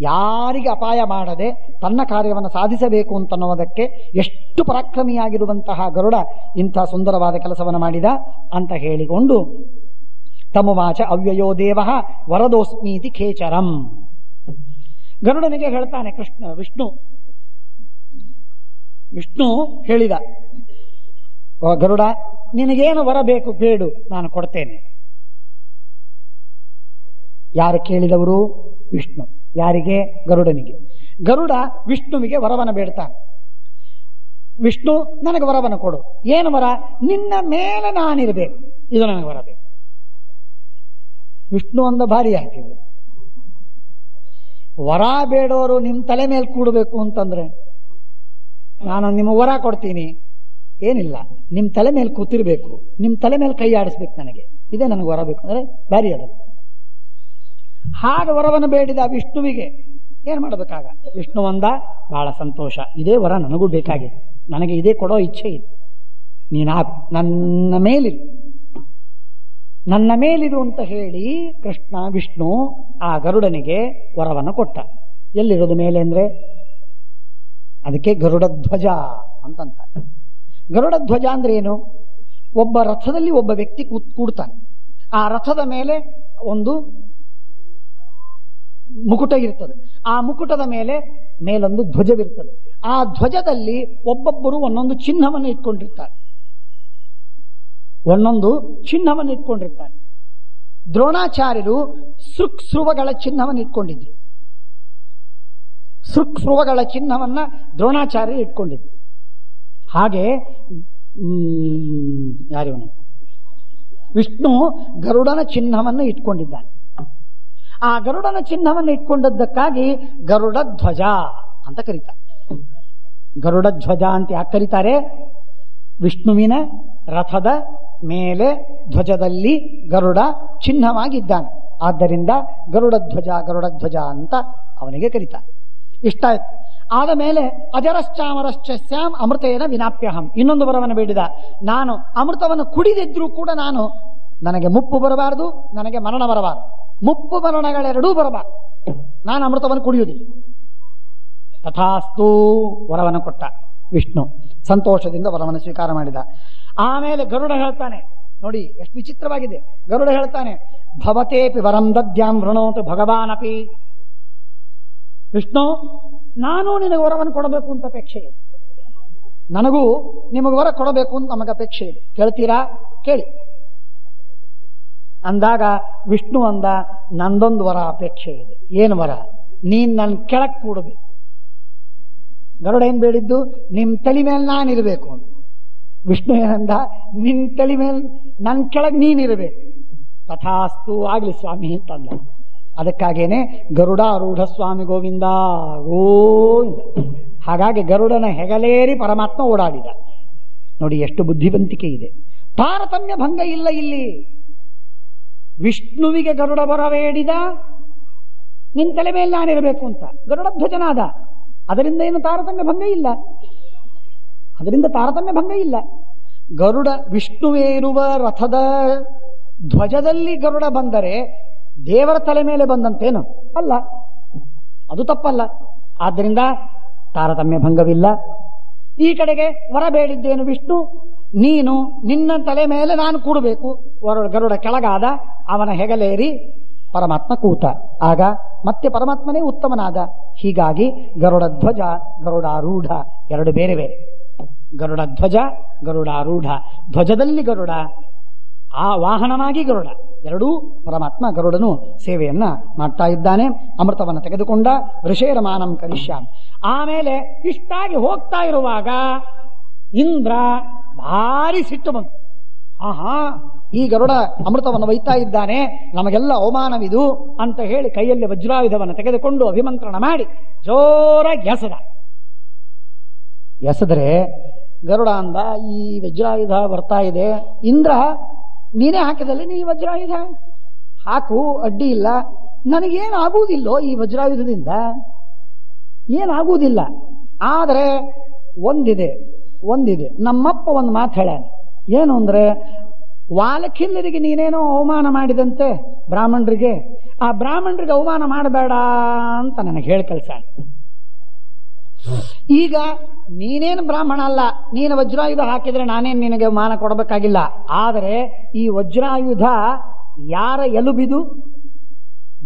ಯಾರಿಗೆ ಅಪಾಯ ಮಾಡದೆ ತನ್ನ ಕಾರ್ಯವನ್ನು ಸಾಧಿಸಬೇಕು ಅಂತನ್ನುವುದಕ್ಕೆ ಎಷ್ಟು ಪರಾಕ್ರಮಿಯಾಗಿರುವಂತಹ ಗರುಡ ಇಂಥ ಸುಂದರವಾದ ಕೆಲಸವನ್ನು ಮಾಡಿದ ಅಂತ ಹೇಳಿಕೊಂಡು ತಮುವಾಚ ಅವ್ಯಯೋ ದೇವ ವರದೋಸ್ಮೀತಿ ಖೇಚರಂ. ಗರುಡನಿಗೆ ಹೇಳ್ತಾನೆ ವಿಷ್ಣು ಹೇಳಿದ, ಗರುಡ ನಿನಗೇನು ವರ ಬೇಕು ಬೇಡು, ನಾನು ಕೊಡ್ತೇನೆ. ಯಾರು ಕೇಳಿದವರು? ವಿಷ್ಣು. ಯಾರಿಗೆ? ಗರುಡನಿಗೆ. ಗರುಡ ವಿಷ್ಣುವಿಗೆ ವರವನ್ನು ಬೇಡ್ತಾನೆ. ವಿಷ್ಣು ನನಗೆ ವರವನ್ನು ಕೊಡು. ಏನು ವರ? ನಿನ್ನ ಮೇಲೆ ನಾನಿರಬೇಕು, ಇದು ನನಗೆ ವರ ಬೇಕು. ವಿಷ್ಣು ಅಂದ ಭಾರಿ ಆಗ್ತಿದೆ. ವರ ಬೇಡೋರು ನಿಮ್ಮ ತಲೆ ಮೇಲೆ ಕೂಡಬೇಕು ಅಂತಂದ್ರೆ ನಾನು ನಿಮ್ಮ ವರ ಕೊಡ್ತೀನಿ. ಏನಿಲ್ಲ, ನಿಮ್ಮ ತಲೆ ಮೇಲೆ ಕೂತಿರ್ಬೇಕು, ನಿಮ್ಮ ತಲೆ ಮೇಲೆ ಕೈ ಆಡಿಸ್ಬೇಕು, ನನಗೆ ಇದೇ ನನಗೆ ವರ ಬೇಕು ಅಂದ್ರೆ ಭಾರಿ ಅದು. ಹಾಗೆ ವರವನ್ನು ಬೇಡಿದ ವಿಷ್ಣುವಿಗೆ ಏನ್ ಮಾಡಬೇಕಾಗ? ವಿಷ್ಣು ಅಂದ, ಬಹಳ ಸಂತೋಷ, ಇದೇ ವರ ನನಗೂ ಬೇಕಾಗಿದೆ, ನನಗೆ ಇದೇ ಕೊಡೋ ಇಚ್ಛೆ ಇದೆ, ನೀನು ನನ್ನ ಮೇಲಿರು ಅಂತ ಹೇಳಿ ವಿಷ್ಣು ಆ ಗರುಡನಿಗೆ ವರವನ್ನು ಕೊಟ್ಟ. ಎಲ್ಲಿರೋದು ಮೇಲೆ ಅಂದ್ರೆ ಅದಕ್ಕೆ ಗರುಡ ಧ್ವಜ ಅಂತಂತ. ಗರುಡ ಧ್ವಜ ಅಂದ್ರೆ ಏನು? ಒಬ್ಬ ರಥದಲ್ಲಿ ಒಬ್ಬ ವ್ಯಕ್ತಿ ಕೂಡ್ತಾನೆ. ಆ ರಥದ ಮೇಲೆ ಒಂದು ಮುಕುಟ ಇರ್ತದೆ. ಆ ಮುಕುಟದ ಮೇಲೊಂದು ಧ್ವಜವಿರ್ತದೆ. ಆ ಧ್ವಜದಲ್ಲಿ ಒಬ್ಬೊಬ್ಬರು ಒಂದೊಂದು ಚಿಹ್ನವನ್ನು ಇಟ್ಕೊಂಡಿರ್ತಾರೆ. ದ್ರೋಣಾಚಾರ್ಯರು ಸೃಕ್ಸ್ರುವಗಳ ಚಿಹ್ನವನ್ನು ಇಟ್ಕೊಂಡಿದ್ರು. ಸೃಕ್ಸ್ರುವಗಳ ಚಿಹ್ನವನ್ನ ದ್ರೋಣಾಚಾರ್ಯರು ಇಟ್ಕೊಂಡಿದ್ರು. ಹಾಗೆ ಯಾರಿವನು? ವಿಷ್ಣು ಗರುಡನ ಚಿಹ್ನವನ್ನು ಇಟ್ಕೊಂಡಿದ್ದಾನೆ. ಆ ಗರುಡನ ಚಿಹ್ನವನ್ನು ಇಟ್ಕೊಂಡದ್ದಕ್ಕಾಗಿ ಗರುಡ ಧ್ವಜ ಅಂತ ಕರೀತಾರೆ. ಗರುಡ ಧ್ವಜ ಅಂತ ಯಾಕೆ ಕರೀತಾರೆ? ವಿಷ್ಣುವಿನ ರಥದ ಮೇಲೆ ಧ್ವಜದಲ್ಲಿ ಗರುಡ ಚಿಹ್ನವಾಗಿದ್ದಾನೆ. ಆದ್ದರಿಂದ ಗರುಡ ಧ್ವಜ ಅಂತ ಅವನಿಗೆ ಕರೀತಾರೆ. ಇಷ್ಟ ಆಯ್ತು. ಆದ ಮೇಲೆ ಅಜರಶ್ಚಾಮರಶ್ಚಾಂ ಅಮೃತೇನ ವಿನಾಪ್ಯಹಂ. ಇನ್ನೊಂದು ವರವನ್ನು ಬೇಡಿದ. ನಾನು ಅಮೃತವನ್ನು ಕುಡಿದಿದ್ರೂ ಕೂಡ ನನಗೆ ಮುಪ್ಪು ಬರಬಾರದು, ನನಗೆ ಮರಣ ಬರಬಾರದು. ಮುಪ್ಪು ಮರಣಗಳೆರಡೂ ಬರಬಾರದು, ನಾನು ಅಮೃತವನ್ನು ಕುಡಿಯುವುದಿಲ್ಲ. ತಥಾಸ್ತು ವರವನ್ನು ಕೊಟ್ಟ ವಿಷ್ಣು. ಸಂತೋಷದಿಂದ ವರವನ್ನು ಸ್ವೀಕಾರ ಮಾಡಿದ. ಆಮೇಲೆ ಗರುಡ ಹೇಳ್ತಾನೆ, ನೋಡಿ ಎಷ್ಟು ವಿಚಿತ್ರವಾಗಿದೆ. ಗರುಡ ಹೇಳ್ತಾನೆ, ಭವತೇಪಿ ವರಂ ದದ್ಯಾಂ ವೃಣೋತು ಭಗವಾನಪಿ. ವಿಷ್ಣು, ನಾನು ನಿನಗೆ ವರವನ್ನು ಕೊಡಬೇಕು ಅಂತ ಅಪೇಕ್ಷೆ ಇದೆ, ನನಗೂ ನಿಮಗೆ ವರ ಕೊಡಬೇಕು ಅಂತ ನಮಗೆ ಅಪೇಕ್ಷೆ ಇದೆ, ಕೇಳ್ತೀರಾ? ಕೇಳಿ ಅಂದಾಗ ವಿಷ್ಣು ಅಂದ, ನಂದೊಂದು ವರ ಅಪೇಕ್ಷೆ ಇದೆ. ಏನು ವರ? ನೀನ್ ನನ್ನ ಕೆಳಕ್ ಕೂಡಬೇಕು. ಗರುಡ ಏನ್ ಬೇಡಿದ್ದು? ನಿಮ್ ತಲೆ ಮೇಲೆ ನಾನಿರಬೇಕು ಅಂತ. ವಿಷ್ಣು ಏನಂದ? ನಿನ್ ತಲೆ ಮೇಲೆ ನನ್ನ ಕೆಳಗ್ ನೀನಿರಬೇಕು. ತಥಾಸ್ತು, ಆಗ್ಲಿ ಸ್ವಾಮಿ ಅಂತಂದ. ಅದಕ್ಕಾಗೇನೆ ಗರುಡಾರೂಢ ಸ್ವಾಮಿ ಗೋವಿಂದ ಗೋವಿಂದ. ಹಾಗಾಗಿ ಗರುಡನ ಹೆಗಲೇರಿ ಪರಮಾತ್ಮ ಓಡಾಡಿದ. ನೋಡಿ ಎಷ್ಟು ಬುದ್ಧಿವಂತಿಕೆ ಇದೆ. ತಾರತಮ್ಯ ಭಂಗ ಇಲ್ಲ ಇಲ್ಲಿ. ವಿಷ್ಣುವಿಗೆ ಗರುಡ ಬರಬೇಡಿದ, ನಿನ್ ತಲೆ ಮೇಲೆ ನಾನಿರಬೇಕು ಅಂತ ಗರುಡ ಧ್ವಜನಾದ. ಅದರಿಂದ ಏನು ತಾರತಮ್ಯ ಭಂಗ ಇಲ್ಲ. ಗರುಡ ವಿಷ್ಣುವೇ ಇರುವ ರಥದ ಧ್ವಜದಲ್ಲಿ ಗರುಡ ಬಂದರೆ ದೇವರ ತಲೆ ಮೇಲೆ ಬಂದಂತೇನು ಅಲ್ಲ, ಅದು ತಪ್ಪಲ್ಲ. ಆದ್ದರಿಂದ ತಾರತಮ್ಯ ಭಂಗವಿಲ್ಲ. ಈ ಕಡೆಗೆ ವರ ಬೇಡಿದ್ದೇನು ವಿಷ್ಣು, ನೀನು ನಿನ್ನ ತಲೆ ಮೇಲೆ ನಾನು ಕೂಡಬೇಕು. ಗರುಡ ಕೆಳಗಾದ, ಅವನ ಹೆಗಲೇರಿ ಪರಮಾತ್ಮ ಕೂತ. ಆಗ ಮತ್ತೆ ಪರಮಾತ್ಮನೇ ಉತ್ತಮನಾದ. ಹೀಗಾಗಿ ಗರುಡ ಧ್ವಜ ಗರುಡಾರೂಢ ಎರಡು ಬೇರೆ ಬೇರೆ. ಗರುಡ ಧ್ವಜ ಗರುಡಾರೂಢ, ಧ್ವಜದಲ್ಲಿ ಗರುಡ, ಆ ವಾಹನವಾಗಿ ಗರುಡ, ಎರಡೂ ಪರಮಾತ್ಮ ಗರುಡನು ಸೇವೆಯನ್ನ ಮಾಡ್ತಾ ಇದ್ದಾನೆ. ಅಮೃತವನ್ನು ತೆಗೆದುಕೊಂಡ. ಋಷೇರಮಾನಂ ಕರಿಷ್ಯಾಮಿ. ಆಮೇಲೆ ಇಷ್ಟಾಗಿ ಹೋಗ್ತಾ ಇರುವಾಗ ಇಂದ್ರ ಭಾರಿ ಸಿಟ್ಟು ಬಂತು. ಈ ಗರುಡ ಅಮೃತವನ್ನು ಒಯ್ತಾ ಇದ್ದಾನೆ, ನಮಗೆಲ್ಲ ಅವಮಾನವಿದು ಅಂತ ಹೇಳಿ ಕೈಯಲ್ಲಿ ವಜ್ರಾಯುಧವನ್ನು ತೆಗೆದುಕೊಂಡು ಅಭಿಮಂತ್ರಣ ಮಾಡಿ ಜೋರಾಗಿ ಎಸೆದರೆ ಗರುಡ ಅಂದ, ಈ ವಜ್ರಾಯುಧ ಬರ್ತಾ ಇದೆ, ಇಂದ್ರ ನೀನೇ ಹಾಕಿದಲ್ಲಿ ನೀ ವಜ್ರಾಯುಧ ಹಾಕು, ಅಡ್ಡಿ ಇಲ್ಲ, ನನಗೇನಾಗುವುದಿಲ್ಲೋ ಈ ವಜ್ರಾಯುಧದಿಂದ, ಏನಾಗುವುದಿಲ್ಲ. ಆದರೆ ಒಂದಿದೆ ನಮ್ಮಪ್ಪ ಒಂದು ಮಾತು ಹೇಳ್ಯಾನ, ಏನು ಅಂದ್ರೆ ವಾಲಖಿಲ್ಲರಿಗೆ ನೀನೇನೋ ಅವಮಾನ ಮಾಡಿದಂತೆ ಬ್ರಾಹ್ಮಣರಿಗೆ, ಆ ಬ್ರಾಹ್ಮಣರಿಗೆ ಅವಮಾನ ಮಾಡಬೇಡ ಅಂತ ನನಗೆ ಹೇಳಿ ಕಳ್ಸ. ಈಗ ನೀನೇನು ಬ್ರಾಹ್ಮಣ ಅಲ್ಲ, ನೀನು ವಜ್ರಾಯುಧ ಹಾಕಿದ್ರೆ ನಾನೇನು ನಿನಗೆ ಅವಮಾನ ಕೊಡಬೇಕಾಗಿಲ್ಲ. ಆದರೆ ಈ ವಜ್ರಾಯುಧ ಯಾರ ಎಲುಬಿದು?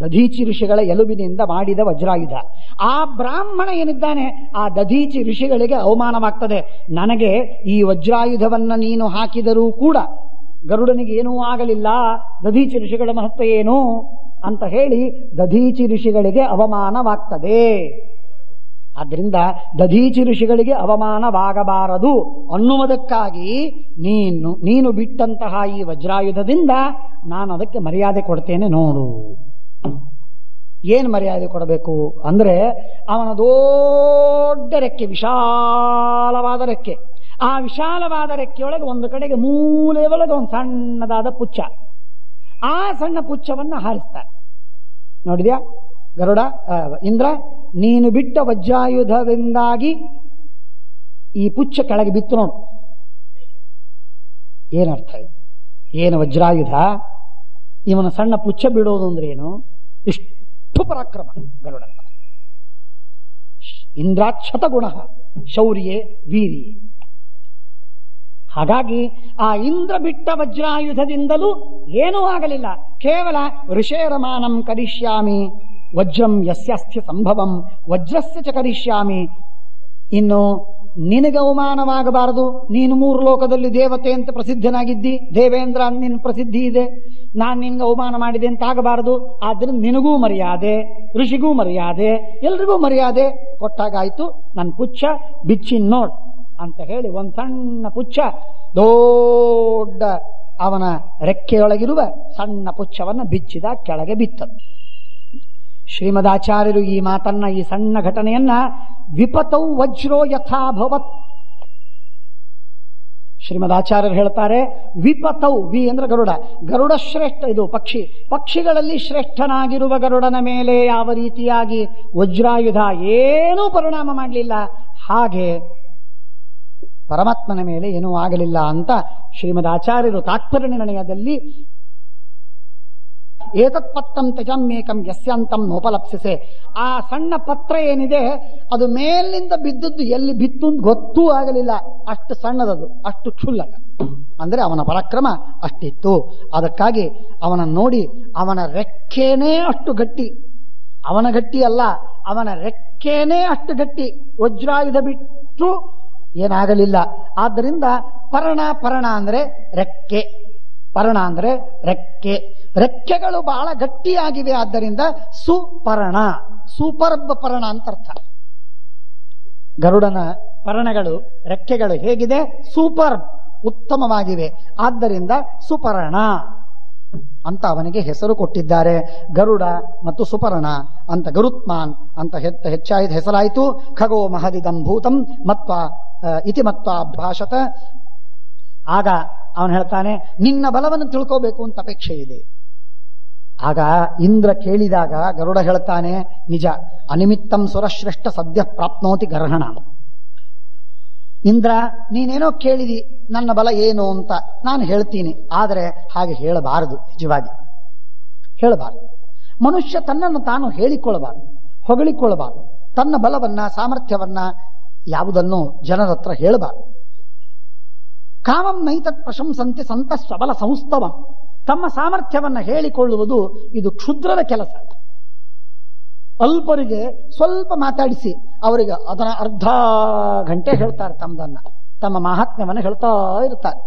ದಧೀಚಿ ಋಷಿಗಳ ಎಲುಬಿನಿಂದ ಮಾಡಿದ ವಜ್ರಾಯುಧ. ಆ ಬ್ರಾಹ್ಮಣ ಏನಿದ್ದಾನೆ ಆ ದಧೀಚಿ ಋಷಿಗಳಿಗೆ ಅವಮಾನವಾಗ್ತದೆ. ನನಗೆ ಈ ವಜ್ರಾಯುಧವನ್ನ ನೀನು ಹಾಕಿದರೂ ಕೂಡ ಗರುಡನಿಗೆ ಏನೂ ಆಗಲಿಲ್ಲ, ದಧೀಚಿ ಋಷಿಗಳ ಮಹತ್ವ ಏನು ಅಂತ ಹೇಳಿ ದಧೀಚಿ ಋಷಿಗಳಿಗೆ ಅವಮಾನವಾಗ್ತದೆ. ಆದ್ದರಿಂದ ದಧೀಚಿ ಋಷಿಗಳಿಗೆ ಅವಮಾನವಾಗಬಾರದು ಅನ್ನುವುದಕ್ಕಾಗಿ ನೀನು ಬಿಟ್ಟಂತಹ ಈ ವಜ್ರಾಯುಧದಿಂದ ನಾನು ಅದಕ್ಕೆ ಮರ್ಯಾದೆ ಕೊಡ್ತೇನೆ ನೋಡು. ಏನು ಮರ್ಯಾದೆ ಕೊಡಬೇಕು ಅಂದ್ರೆ, ಅವನ ದೊಡ್ಡ ರೆಕ್ಕೆ, ವಿಶಾಲವಾದ ರೆಕ್ಕೆ, ಆ ವಿಶಾಲವಾದ ರೆಕ್ಕೆಯೊಳಗೆ ಒಂದು ಕಡೆಗೆ ಮೂಲೆ ಒಳಗೆ ಒಂದು ಸಣ್ಣದಾದ ಪುಚ್ಛ, ಆ ಸಣ್ಣ ಪುಚ್ಛವನ್ನು ಹಾರಿಸ್ತಾನೆ. ನೋಡಿದ್ಯಾ ಗರುಡ, ಇಂದ್ರ, ನೀನು ಬಿಟ್ಟ ವಜ್ರಾಯುಧದಿಂದಾಗಿ ಈ ಪುಚ್ಛ ಕೆಳಗೆ ಬಿತ್ತು ನೋಡು. ಏನರ್ಥ ಇದೆ? ಏನು ವಜ್ರಾಯುಧ, ಇವನ ಸಣ್ಣ ಪುಚ್ಛ ಬಿಡೋದು ಅಂದ್ರೆ ಏನು? ಇಷ್ಟು ಪರಾಕ್ರಮ ಗರುಡ. ಇಂದ್ರಾಕ್ಷತ ಗುಣ ಶೌರ್ಯೇ ವೀರ್ಯೇ. ಹಾಗಾಗಿ ಆ ಇಂದ್ರ ಬಿಟ್ಟ ವಜ್ರಾಯುಧದಿಂದಲೂ ಏನೂ ಆಗಲಿಲ್ಲ. ಕೇವಲ ಋಷೇರಮಾನಂ ಕರಿಷ್ಯಾಮಿ ವಜ್ರಂ ಯಸ್ಯಾಸ್ಥ್ಯ ಸಂಭವಂ ವಜ್ರಸ್ಯ ಚ ಕರಿಷ್ಯಾಮಿ. ಇನ್ನು ನಿನಗೆ ಅವಮಾನವಾಗಬಾರದು, ನೀನು 3 ಲೋಕದಲ್ಲಿ ದೇವತೆ ಅಂತ ಪ್ರಸಿದ್ಧನಾಗಿದ್ದಿ, ದೇವೇಂದ್ರ ನಿನ್ನ ಪ್ರಸಿದ್ಧಿ ಇದೆ, ನಾನು ನಿನ್ಗೆ ಅವಮಾನ ಮಾಡಿದೆ ಅಂತ ಆಗಬಾರದು. ಆದ್ರಿಂದ ನಿನಗೂ ಮರ್ಯಾದೆ, ಋಷಿಗೂ ಮರ್ಯಾದೆ, ಎಲ್ರಿಗೂ ಮರ್ಯಾದೆ ಕೊಟ್ಟಾಗಾಯ್ತು. ನನ್ನ ಪುಚ್ಛ ಬಿಚ್ಚಿ ನೋಡ್ ಅಂತ ಹೇಳಿ ಒಂದು ಸಣ್ಣ ಪುಚ್ಛ ದೊಡ್ಡ ಅವನ ರೆಕ್ಕೆಯೊಳಗಿರುವ ಸಣ್ಣ ಪುಚ್ಛವನ್ನು ಬಿಚ್ಚಿದ, ಕೆಳಗೆ ಬಿತ್ತದು. ಶ್ರೀಮದಾಚಾರ್ಯರು ಈ ಮಾತನ್ನ, ಈ ಸಣ್ಣ ಘಟನೆಯನ್ನ ವಿಪತೌ ವಜ್ರೋ ಯಥಾಭವತ್, ಶ್ರೀಮದಾಚಾರ್ಯರು ಹೇಳ್ತಾರೆ, ವಿಪತೌ, ವಿ ಅಂದ್ರೆ ಗರುಡ, ಗರುಡ ಶ್ರೇಷ್ಠ, ಇದು ಪಕ್ಷಿಗಳಲ್ಲಿ ಶ್ರೇಷ್ಠನಾಗಿರುವ ಗರುಡನ ಮೇಲೆ ಯಾವ ರೀತಿಯಾಗಿ ವಜ್ರಾಯುಧ ಏನೂ ಪರಿಣಾಮ ಮಾಡಲಿಲ್ಲ, ಹಾಗೆ ಪರಮಾತ್ಮನ ಮೇಲೆ ಏನೂ ಆಗಲಿಲ್ಲ ಅಂತ ಶ್ರೀಮದಾಚಾರ್ಯರು ತಾತ್ಪರ್ಯ ನಿರ್ಣಯದಲ್ಲಿ ಏತತ್ ಪತ್ರಂ ತ್ಯಜಮ್ಯೇಕಂ ಯಸ್ಯಾಂತಂ ನೋಪಲಪ್ಸಿಸೆ. ಆ ಸಣ್ಣ ಪತ್ರ ಏನಿದೆ ಅದು ಮೇಲಿನಿಂದ ಬಿದ್ದದ್ದು ಎಲ್ಲಿ ಬಿತ್ತು ಅಂತ ಗೊತ್ತೂ ಆಗಲಿಲ್ಲ, ಅಷ್ಟು ಸಣ್ಣದದು, ಅಷ್ಟು ಕ್ಷುಲ್ಲಕ. ಅಂದ್ರೆ ಅವನ ಪರಾಕ್ರಮ ಅಷ್ಟಿತ್ತು. ಅದಕ್ಕಾಗಿ ಅವನನ್ನು ನೋಡಿ ಅವನ ರೆಕ್ಕೇನೇ ಅಷ್ಟು ಗಟ್ಟಿ, ಅವನ ಗಟ್ಟಿ ಅಲ್ಲ, ಅವನ ರೆಕ್ಕೇನೇ ಅಷ್ಟು ಗಟ್ಟಿ, ವಜ್ರಾಯುಧ ಬಿಟ್ಟು ಏನಾಗಲಿಲ್ಲ. ಆದ್ದರಿಂದ ಪರ್ಣ ಅಂದ್ರೆ ರೆಕ್ಕೆ, ಪರ್ಣ ಅಂದ್ರೆ ರೆಕ್ಕೆ, ರೆಕ್ಕೆಗಳು ಬಹಳ ಗಟ್ಟಿಯಾಗಿವೆ. ಆದ್ದರಿಂದ ಸುಪರ್ಣ, ಸೂಪರ್ಬ್ ಪರ್ಣ ಅಂತ ಅರ್ಥ. ಗರುಡನ ಪರ್ಣಗಳು, ರೆಕ್ಕೆಗಳು ಹೇಗಿದೆ? ಸೂಪರ್ಬ್, ಉತ್ತಮವಾಗಿವೆ. ಆದ್ದರಿಂದ ಸುಪರ್ಣ ಅಂತ ಅವನಿಗೆ ಹೆಸರು ಕೊಟ್ಟಿದ್ದಾರೆ. ಗರುಡ ಮತ್ತು ಸುಪರ್ಣ ಅಂತ ಗರುತ್ಮಾನ್ ಅಂತ ಹೆಚ್ಚಾಯಿತು ಹೆಸರಾಯಿತು. ಖಗೋ ಮಹದಿದಂ ಭೂತಂ ಮತ್ವ ಇತಿ ಮತ್ವ ಭಾಷತ. ಆಗ ಅವನು ಹೇಳ್ತಾನೆ, ನಿನ್ನ ಬಲವನ್ನು ತಿಳ್ಕೋಬೇಕು ಅಂತ ಅಪೇಕ್ಷೆ ಇದೆ. ಆಗ ಇಂದ್ರ ಕೇಳಿದಾಗ ಗರುಡ ಹೇಳ್ತಾನೆ, ನಿಜ, ಅನಿಮಿತ್ತಂ ಸುರಶ್ರೇಷ್ಠ ಸದ್ಯ ಪ್ರಾಪ್ನೋತಿ ಗರ್ಹಣ. ಇಂದ್ರ, ನೀನೇನೋ ಕೇಳಿದಿ ನನ್ನ ಬಲ ಏನು ಅಂತ, ನಾನು ಹೇಳ್ತೀನಿ, ಆದರೆ ಹಾಗೆ ಹೇಳಬಾರದು, ನಿಜವಾಗಿ ಹೇಳಬಾರದು. ಮನುಷ್ಯ ತನ್ನನ್ನು ತಾನು ಹೇಳಿಕೊಳ್ಳಬಾರದು, ಹೊಗಳಿಕೊಳ್ಳಬಾರದು. ತನ್ನ ಬಲವನ್ನ, ಸಾಮರ್ಥ್ಯವನ್ನ ಯಾವುದನ್ನು ಜನರ ಹತ್ರ ಹೇಳಬಾರದು. ಕಾಮಂ ನೈತತ್ ಪ್ರಶಂಸಂತೆ ಸಂತ ಸ್ವಬಲ ಸಂಸ್ತವಂ. ತಮ್ಮ ಸಾಮರ್ಥ್ಯವನ್ನ ಹೇಳಿಕೊಳ್ಳುವುದು ಇದು ಕ್ಷುದ್ರದ ಕೆಲಸ. ಅಲ್ಪರಿಗೆ ಸ್ವಲ್ಪ ಮಾತಾಡಿಸಿ ಅವರಿಗೆ ಅದನ್ನ ಅರ್ಧ ಗಂಟೆ ಹೇಳ್ತಾರೆ, ತಮ್ಮ ಮಹಾತ್ಮ್ಯವನ್ನು ಹೇಳ್ತಾ ಇರ್ತಾರೆ.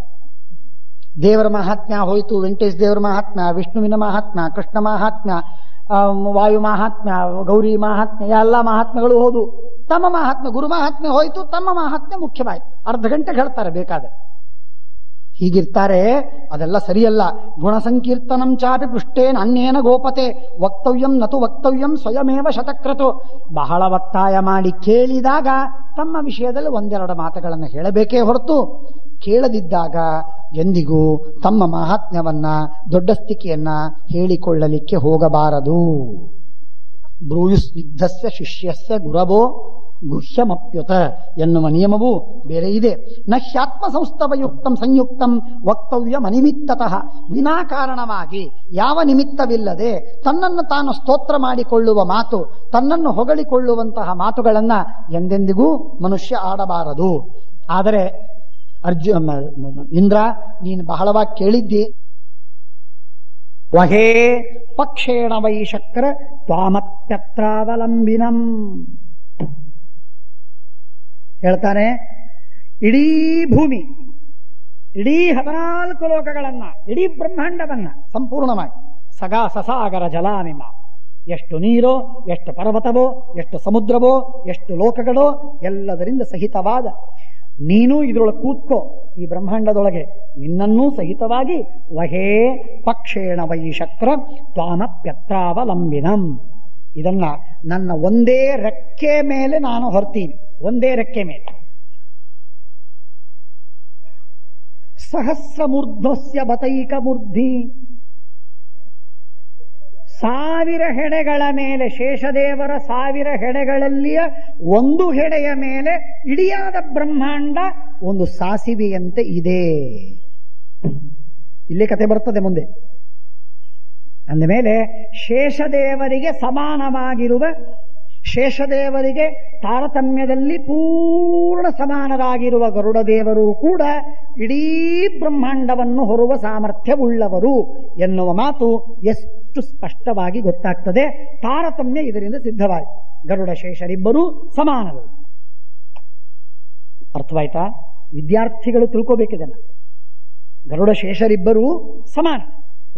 ದೇವರ ಮಹಾತ್ಮ್ಯ ಹೋಯಿತು, ವೆಂಕಟೇಶ್ ದೇವರ ಮಹಾತ್ಮ್ಯ, ವಿಷ್ಣುವಿನ ಮಹಾತ್ಮ್ಯ, ಕೃಷ್ಣ ಮಹಾತ್ಮ್ಯ, ವಾಯು ಮಹಾತ್ಮ್ಯ, ಗೌರಿ ಮಹಾತ್ಮ್ಯ, ಎಲ್ಲ ಮಹಾತ್ಮ್ಯಗಳು ಹೋದು. ತಮ್ಮ ಮಹಾತ್ಮ್ಯ, ಗುರು ಮಹಾತ್ಮ್ಯ ಹೋಯಿತು, ತಮ್ಮ ಮಹಾತ್ಮ್ಯ ಮುಖ್ಯವಾಯಿತು. ಅರ್ಧ ಗಂಟೆ ಹೇಳ್ತಾರೆ ಬೇಕಾದ್ರೆ. ಹೀಗಿರ್ತಾರೆ. ಅದೆಲ್ಲ ಸರಿಯಲ್ಲ. ಗುಣಸಂಕೀರ್ತನಂ ಚಾಪಿ ಪೃಷ್ಟೇನ ಅನ್ಯೇನ ಗೋಪತೆ ವಕ್ತವ್ಯಂ ನತು ವಕ್ತವ್ಯಂ ಸ್ವಯಮೇವ ಶತಕ್ರತು. ಬಹಳ ಒತ್ತಾಯ ಮಾಡಿ ಕೇಳಿದಾಗ ತಮ್ಮ ವಿಷಯದಲ್ಲಿ ಒಂದೆರಡು ಮಾತುಗಳನ್ನು ಹೇಳಬೇಕೇ ಹೊರತು ಕೇಳದಿದ್ದಾಗ ಎಂದಿಗೂ ತಮ್ಮ ಮಹಾತ್ಮ್ಯವನ್ನ ದೊಡ್ಡ ಸ್ಥಿತಿಯನ್ನ ಹೇಳಿಕೊಳ್ಳಲಿಕ್ಕೆ ಹೋಗಬಾರದು. ಬ್ರೂಯುಸ್ನಿಗ್ಧಸ್ಯ ಶಿಷ್ಯಸ್ಯ ಗುರವೋ ಗುಹ್ಯಮಪ್ಯುತ ಎನ್ನುವ ನಿಯಮವೂ ಬೇರೆ ಇದೆ. ನ ಹ್ಯಾತ್ಮ ಸಂಸ್ತವಯುಕ್ತಂ ಸಂಯುಕ್ತಂ ವಕ್ತವ್ಯ ಅನಿಮಿತ್ತತಃ. ವಿನಾಕಾರಣವಾಗಿ ಯಾವ ನಿಮಿತ್ತವಿಲ್ಲದೆ ತನ್ನನ್ನು ತಾನು ಸ್ತೋತ್ರ ಮಾಡಿಕೊಳ್ಳುವ ಮಾತು, ತನ್ನನ್ನು ಹೊಗಳಿಕೊಳ್ಳುವಂತಹ ಮಾತುಗಳನ್ನ ಎಂದೆಂದಿಗೂ ಮನುಷ್ಯ ಆಡಬಾರದು. ಆದರೆ ಇಂದ್ರ, ನೀನು ಬಹಳವಾಗಿ ಕೇಳಿದ್ದಿ. ವಹೇ ಪಕ್ಷೇಣ ವೈ ಶಕ್ರ ತ್ವಾಮತ್ಯತ್ರಾವಲಂಬಿನಂ ಹೇಳ್ತಾನೆ. ಇಡೀ ಭೂಮಿ, ಇಡೀ 14 ಲೋಕಗಳನ್ನ, ಇಡೀ ಬ್ರಹ್ಮಾಂಡವನ್ನ ಸಂಪೂರ್ಣವಾಗಿ ಸಸಾಗರ ಜಲಾನಿಮ, ಎಷ್ಟು ನೀರೋ, ಎಷ್ಟು ಪರ್ವತವೋ, ಎಷ್ಟು ಸಮುದ್ರವೋ, ಎಷ್ಟು ಲೋಕಗಳೋ ಎಲ್ಲದರಿಂದ ಸಹಿತವಾದ ನೀನು ಇದರೊಳಗೆ ಕೂತ್ಕೋ, ಈ ಬ್ರಹ್ಮಾಂಡದೊಳಗೆ ನಿನ್ನನ್ನೂ ಸಹಿತವಾಗಿ ವಹೇ ಪಕ್ಷೇಣ ವೈ ಶಕ್ರ ತ್ವಾಮಪ್ಯತ್ರಾವಲಂಬಿನಂ. ಇದನ್ನ ನನ್ನ ಒಂದೇ ರೆಕ್ಕೆ ಮೇಲೆ ನಾನು ಹೊರ್ತೀನಿ, ಒಂದೇ ರೆಕ್ಕೆ ಮೇಲೆ. ಸಹಸ್ರಮೂರ್ಧ್ವಸ್ಯ ಬತೈಕ ಮೂರ್ಧಿ, 1000 ಹೆಡೆಗಳ ಮೇಲೆ, ಶೇಷದೇವರ 1000 ಹೆಡೆಗಳಲ್ಲಿಯ ಒಂದು ಹೆಡೆಯ ಮೇಲೆ ಇಡಿಯಾದ ಬ್ರಹ್ಮಾಂಡ ಒಂದು ಸಾಸಿವೆಯಂತೆ ಇದೆ. ಇಲ್ಲೇ ಕತೆ ಬರ್ತದೆ ಮುಂದೆ. ಅಂದಮೇಲೆ ಶೇಷದೇವರಿಗೆ ಸಮಾನವಾಗಿರುವ, ಶೇಷದೇವರಿಗೆ ತಾರತಮ್ಯದಲ್ಲಿ ಪೂರ್ಣ ಸಮಾನರಾಗಿರುವ ಗರುಡದೇವರು ಕೂಡ ಇಡೀ ಬ್ರಹ್ಮಾಂಡವನ್ನು ಹೊರುವ ಸಾಮರ್ಥ್ಯವುಳ್ಳವರು ಎನ್ನುವ ಮಾತು ಎಷ್ಟು ಸ್ಪಷ್ಟವಾಗಿ ಗೊತ್ತಾಗ್ತದೆ. ತಾರತಮ್ಯ ಇದರಿಂದ ಸಿದ್ಧವಾಗಿ. ಗರುಡ ಶೇಷರಿಬ್ಬರೂ ಸಮಾನರು. ಅರ್ಥವಾಯ್ತಾ? ವಿದ್ಯಾರ್ಥಿಗಳು ತಿಳ್ಕೋಬೇಕಿದನ್ನ. ಗರುಡ ಶೇಷರಿಬ್ಬರೂ ಸಮಾನ.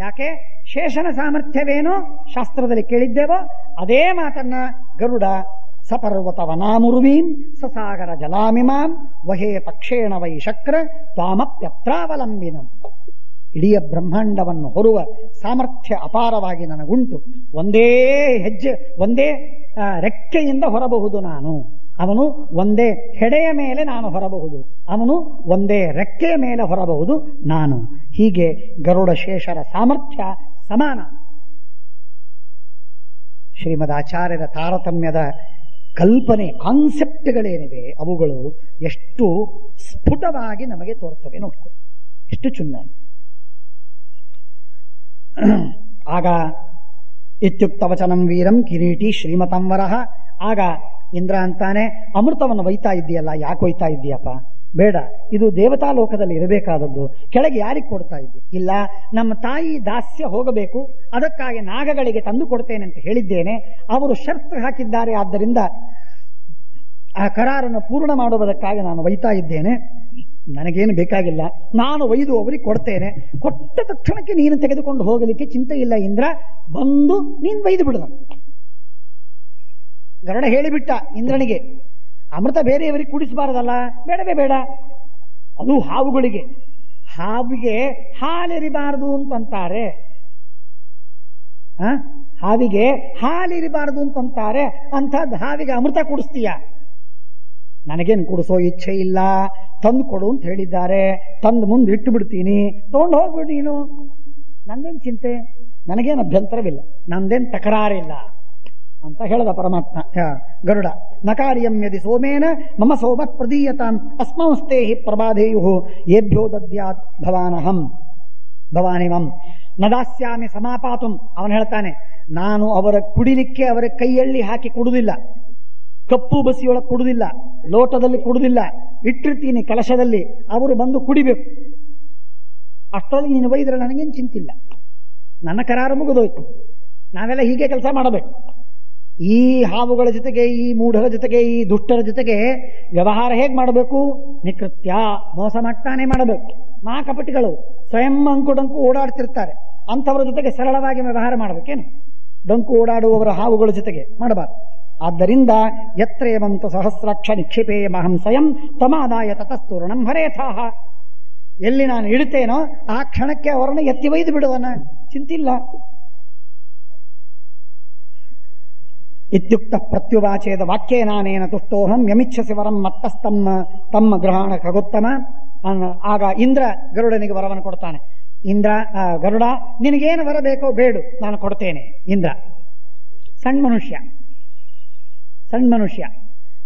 ಯಾಕೆ? ಶೇಷನ ಸಾಮರ್ಥ್ಯವೇನೋ ಶಾಸ್ತ್ರದಲ್ಲಿ ಕೇಳಿದ್ದೇವೋ ಅದೇ ಮಾತನ್ನ ಗರುಡ ಸಪರ್ವತವನಾಮುರ್ವೀಂ ಸಸಾಗರ ಜಲಾಮಿಮಾಂ ವಹೇ ಪಕ್ಷೇಣ ವೈ ಶಕ್ರ ತ್ವಾಮಪ್ಯತ್ರಾವಲಂಬಿನಂ. ಇಡೀ ಬ್ರಹ್ಮಾಂಡವನ್ನು ಹೊರುವ ಸಾಮರ್ಥ್ಯ ಅಪಾರವಾಗಿ ನನಗುಂಟು. ಒಂದೇ ಹೆಜ್ಜೆ, ಒಂದೇ ರೆಕ್ಕೆಯಿಂದ ಹೊರಬಹುದು ನಾನು. ಅವನು ಒಂದೇ ಹೆಡೆಯ ಮೇಲೆ ನಾನು ಹೊರಬಹುದು, ಅವನು ಒಂದೇ ರೆಕ್ಕೆಯ ಮೇಲೆ ಹೊರಬಹುದು ನಾನು. ಹೀಗೆ ಗರುಡ ಶೇಷರ ಸಾಮರ್ಥ್ಯ ಸಮಾನ. ಶ್ರೀಮದ್ ಆಚಾರ್ಯರ ತಾರತಮ್ಯದ ಕಲ್ಪನೆ, ಕಾನ್ಸೆಪ್ಟ್ಗಳೇನಿವೆ ಅವುಗಳು ಎಷ್ಟು ಸ್ಫುಟವಾಗಿ ನಮಗೆ ತೋರ್ತವೆ ನೋಡ್ಕೊಳ್ಳಿ, ಎಷ್ಟು ಚೆನ್ನಾಗಿ. ಆಗ ಇತ್ಯುಕ್ತವಚನಂ ವೀರಂ ಕಿರೀಟಿ ಶ್ರೀಮತಂವರಃ. ಆಗ ಇಂದ್ರ ಅಂತಾನೆ, ಅಮೃತವನ್ನು ಒಯ್ತಾ ಇದ್ದೀಯಲ್ಲ, ಯಾಕೆ ಒಯ್ತಾ ಇದ್ದೀಯಪ್ಪ? ಬೇಡ, ಇದು ದೇವತಾ ಲೋಕದಲ್ಲಿ ಇರಬೇಕಾದದ್ದು, ಕೆಳಗೆ ಯಾರಿಗೆ ಕೊಡ್ತಾ ಇದ್ದಿ? ಇಲ್ಲ, ನಮ್ಮ ತಾಯಿ ದಾಸ್ಯ ಹೋಗಬೇಕು, ಅದಕ್ಕಾಗಿ ನಾಗಗಳಿಗೆ ತಂದು ಕೊಡ್ತೇನೆ ಅಂತ ಹೇಳಿದ್ದೇನೆ. ಅವರು ಷರ್ತು ಹಾಕಿದ್ದಾರೆ, ಆದ್ದರಿಂದ ಆ ಕರಾರನ್ನು ಪೂರ್ಣ ಮಾಡುವುದಕ್ಕಾಗಿ ನಾನು ಒಯ್ತಾ ಇದ್ದೇನೆ. ನನಗೇನು ಬೇಕಾಗಿಲ್ಲ, ನಾನು ಒಯ್ದು ಅವರಿಗೆ ಕೊಡ್ತೇನೆ. ಕೊಟ್ಟ ತಕ್ಷಣಕ್ಕೆ ನೀನು ತೆಗೆದುಕೊಂಡು ಹೋಗಲಿಕ್ಕೆ ಚಿಂತೆ ಇಲ್ಲ ಇಂದ್ರ, ಬಂದು ನೀನು ಒಯ್ದು ಬಿಡುದ. ಗರುಡ ಹೇಳಿಬಿಟ್ಟ ಇಂದ್ರನಿಗೆ, ಅಮೃತ ಬೇರೆಯವರಿಗೆ ಕುಡಿಸಬಾರದಲ್ಲ. ಬೇಡವೇ ಬೇಡ, ಅದು ಹಾವುಗಳಿಗೆ. ಹಾವಿಗೆ ಹಾಲೆರಿಬಾರದು ಅಂತಂತಾರೆ. ಹಾವಿಗೆ ಹಾಲಿರಿಬಾರದು ಅಂತಂತಾರೆ. ಅಂಥದ್ದು ಹಾವಿಗೆ ಅಮೃತ ಕುಡಿಸ್ತೀಯ? ನನಗೇನು ಕುಡಿಸೋ ಇಚ್ಛೆ ಇಲ್ಲ, ತಂದು ಕೊಡು ಅಂತ ಹೇಳಿದ್ದಾರೆ. ತಂದು ಮುಂದೆ ಇಟ್ಟು ಬಿಡ್ತೀನಿ, ತಗೊಂಡು ಹೋಗ್ಬಿಡು ನೀನು. ನಂದೇನು ಚಿಂತೆ, ನನಗೇನು ಅಭ್ಯಂತರವಿಲ್ಲ, ನಂದೇನು ತಕರಾರಿಲ್ಲ ಅಂತ ಹೇಳದ ಪರಮಾತ್ಮ ಗರುಡ. ನಕಾರ್ಯಂ ಯದಿ ಸೋಮೇನ ಮಮ ಸೋಮತ್ ಪ್ರದೀಯತಾಂ ಅಸ್ಮಂಸ್ತೆ ಹಿ ಪ್ರಬಾಧೇಯು ಏಭ್ಯೋ ದದ್ಯಾತ್ ಭವಾನಿಮಂ ನದಾಸ್ಯಾಮಿ ಸಮಾಪಾತುಂ. ಅವನು ಹೇಳ್ತಾನೆ, ನಾನು ಅವರ ಕುಡಿಲಿಕ್ಕೆ ಅವರ ಕೈಯಲ್ಲಿ ಹಾಕಿ ಕುಡುದಿಲ್ಲ, ಕಪ್ಪು ಬಸಿಯೊಳಗೆ ಕುಡುದಿಲ್ಲ, ಲೋಟದಲ್ಲಿ ಕುಡುದಿಲ್ಲ, ಇಟ್ಟಿರ್ತೀನಿ ಕಲಶದಲ್ಲಿ, ಅವರು ಬಂದು ಕುಡಿಬೇಕು. ಅಷ್ಟೊಳಗೆ ನೀನು ಒಯ್ದ್ರೆ ನನಗೇನು ಚಿಂತಿಲ್ಲ, ನನ್ನ ಕರಾರು ಮುಗಿದೋಯ್ತು. ನಾವೆಲ್ಲ ಹೀಗೆ ಕೆಲಸ ಮಾಡಬೇಕು. ಈ ಹಾವುಗಳ ಜೊತೆಗೆ, ಈ ಮೂಢರ ಜೊತೆಗೆ, ಈ ದುಷ್ಟರ ಜೊತೆಗೆ ವ್ಯವಹಾರ ಹೇಗೆ ಮಾಡಬೇಕು? ನಿಕೃತ್ಯ, ಮೋಸ ಮಾಡ್ತಾನೆ ಮಾಡಬೇಕು. ಮಹಾಕಪಟಿಗಳು ಸ್ವಯಂ ಅಂಕು ಡಂಕು ಓಡಾಡ್ತಿರ್ತಾರೆ, ಅಂಥವರ ಜೊತೆಗೆ ಸರಳವಾಗಿ ವ್ಯವಹಾರ ಮಾಡಬೇಕೇನು? ಡಂಕು ಓಡಾಡುವವರ ಹಾವುಗಳ ಜೊತೆಗೆ ಮಾಡಬಾರ್ದು. ಆದ್ದರಿಂದ ಯತ್ರೇವಂತು ಸಹಸ್ರಾಕ್ಷ ನಿಕ್ಷೇಪೇ ಮಹಂ ಸ್ವಯಂ ತಮಾದಾಯ ತತಸ್ತೂರ್ಣಂ ಹರೇಥಾಹ. ಎಲ್ಲಿ ನಾನು ಇಡ್ತೇನೋ ಆ ಕ್ಷಣಕ್ಕೆ ಅವರನ್ನು ಎತ್ತಿ ಒಯ್ದು ಬಿಡುವನ, ಚಿಂತಿಲ್ಲ. ಇತ್ಯುಕ್ತ ಪ್ರತ್ಯುವಾಚೇದ ವಾಕ್ಯೇನಾನೇನ ತುಷ್ಟೋಹಂ ಯಮಿಚ್ಛಸಿ ವರಂ ಮತ್ತಸ್ತಮ್ಮ ತಮ್ಮ ಗ್ರಹಣ ಖಗೋತ್ತಮ. ಆಗ ಇಂದ್ರ ಗರುಡನಿಗೆ ವರವನ್ನು ಕೊಡ್ತಾನೆ. ಇಂದ್ರ ಗರುಡ, ನಿನಗೇನು ವರ ಬೇಕೋ ಬೇಡು, ನಾನು ಕೊಡ್ತೇನೆ. ಇಂದ್ರ ಸಣ್ಣ ಮನುಷ್ಯ,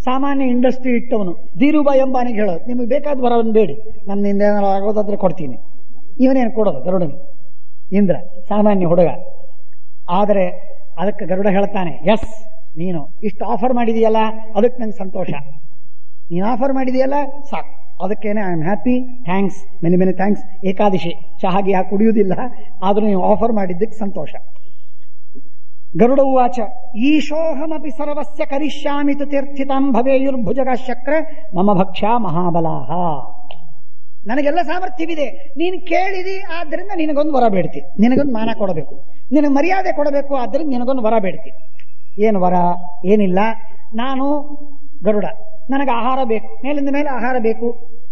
ಸಾಮಾನ್ಯ ಇಂಡಸ್ಟ್ರಿ ಇಟ್ಟವನು. ಧೀರುಬಾಯಿ ಅಂಬಾನಿಗೆ ಹೇಳೋದು, ನಿಮಗೆ ಬೇಕಾದ ವರವನ್ನು ಬೇಡಿ, ನಮ್ಮಿಂದ ಏನಾರು ಆಗೋದಾದ್ರೆ ಕೊಡ್ತೀನಿ. ಇವನೇನು ಕೊಡೋದು ಗರುಡನಿಗೆ? ಇಂದ್ರ ಸಾಮಾನ್ಯ ಹುಡುಗ. ಆದರೆ ಅದಕ್ಕೆ ಗರುಡ ಹೇಳ್ತಾನೆ, ಎಸ್, ನೀನು ಇಷ್ಟು ಆಫರ್ ಮಾಡಿದೆಯಲ್ಲ ಅದಕ್ಕೆ ನಂಗೆ ಸಂತೋಷ. ನೀನು ಆಫರ್ ಮಾಡಿದೆಯಲ್ಲ ಸಾಕು, ಅದಕ್ಕೇನೆ I am happy, thanks, many many thanks. ಏಕಾದಶಿ ಚಹಾಗಿ ಕುಡಿಯುವುದಿಲ್ಲ, ಆದರೂ ನೀವು ಆಫರ್ ಮಾಡಿದ್ದಕ್ಕೆ ಸಂತೋಷ. ಗರುಡ ಉವಾಚ ಈಶೋಹಮಪಿ ಸರ್ವಸ್ಯ ಕರಿಷ್ಯಾಮಿ ತು ತೀರ್ಥಿತಾಂ ಭವೇಯುರ್ಭುಜಗ ಶಕ್ರ ಮಮ ಭಕ್ಷ್ಯ ಮಹಾಬಲಾಹ. ನನಗೆಲ್ಲ ಸಾಮರ್ಥ್ಯವಿದೆ, ನೀನು ಕೇಳಿದಿ, ಆದ್ದರಿಂದ ನಿನಗೊಂದು ವರ ಬೇಡ್ತಿ. ನಿನಗೊಂದು ಮಾನ ಕೊಡಬೇಕು, ನಿನಗೆ ಮರ್ಯಾದೆ ಕೊಡಬೇಕು, ಆದ್ದರಿಂದ ನಿನಗೊಂದು ವರ ಬೇಡ್ತಿ. ಏನು ವರ? ಏನಿಲ್ಲ, ನಾನು ಗರುಡ, ನನಗೆ ಆಹಾರ ಬೇಕು, ಮೇಲಿಂದ ಮೇಲೆ ಆಹಾರ ಬೇಕು.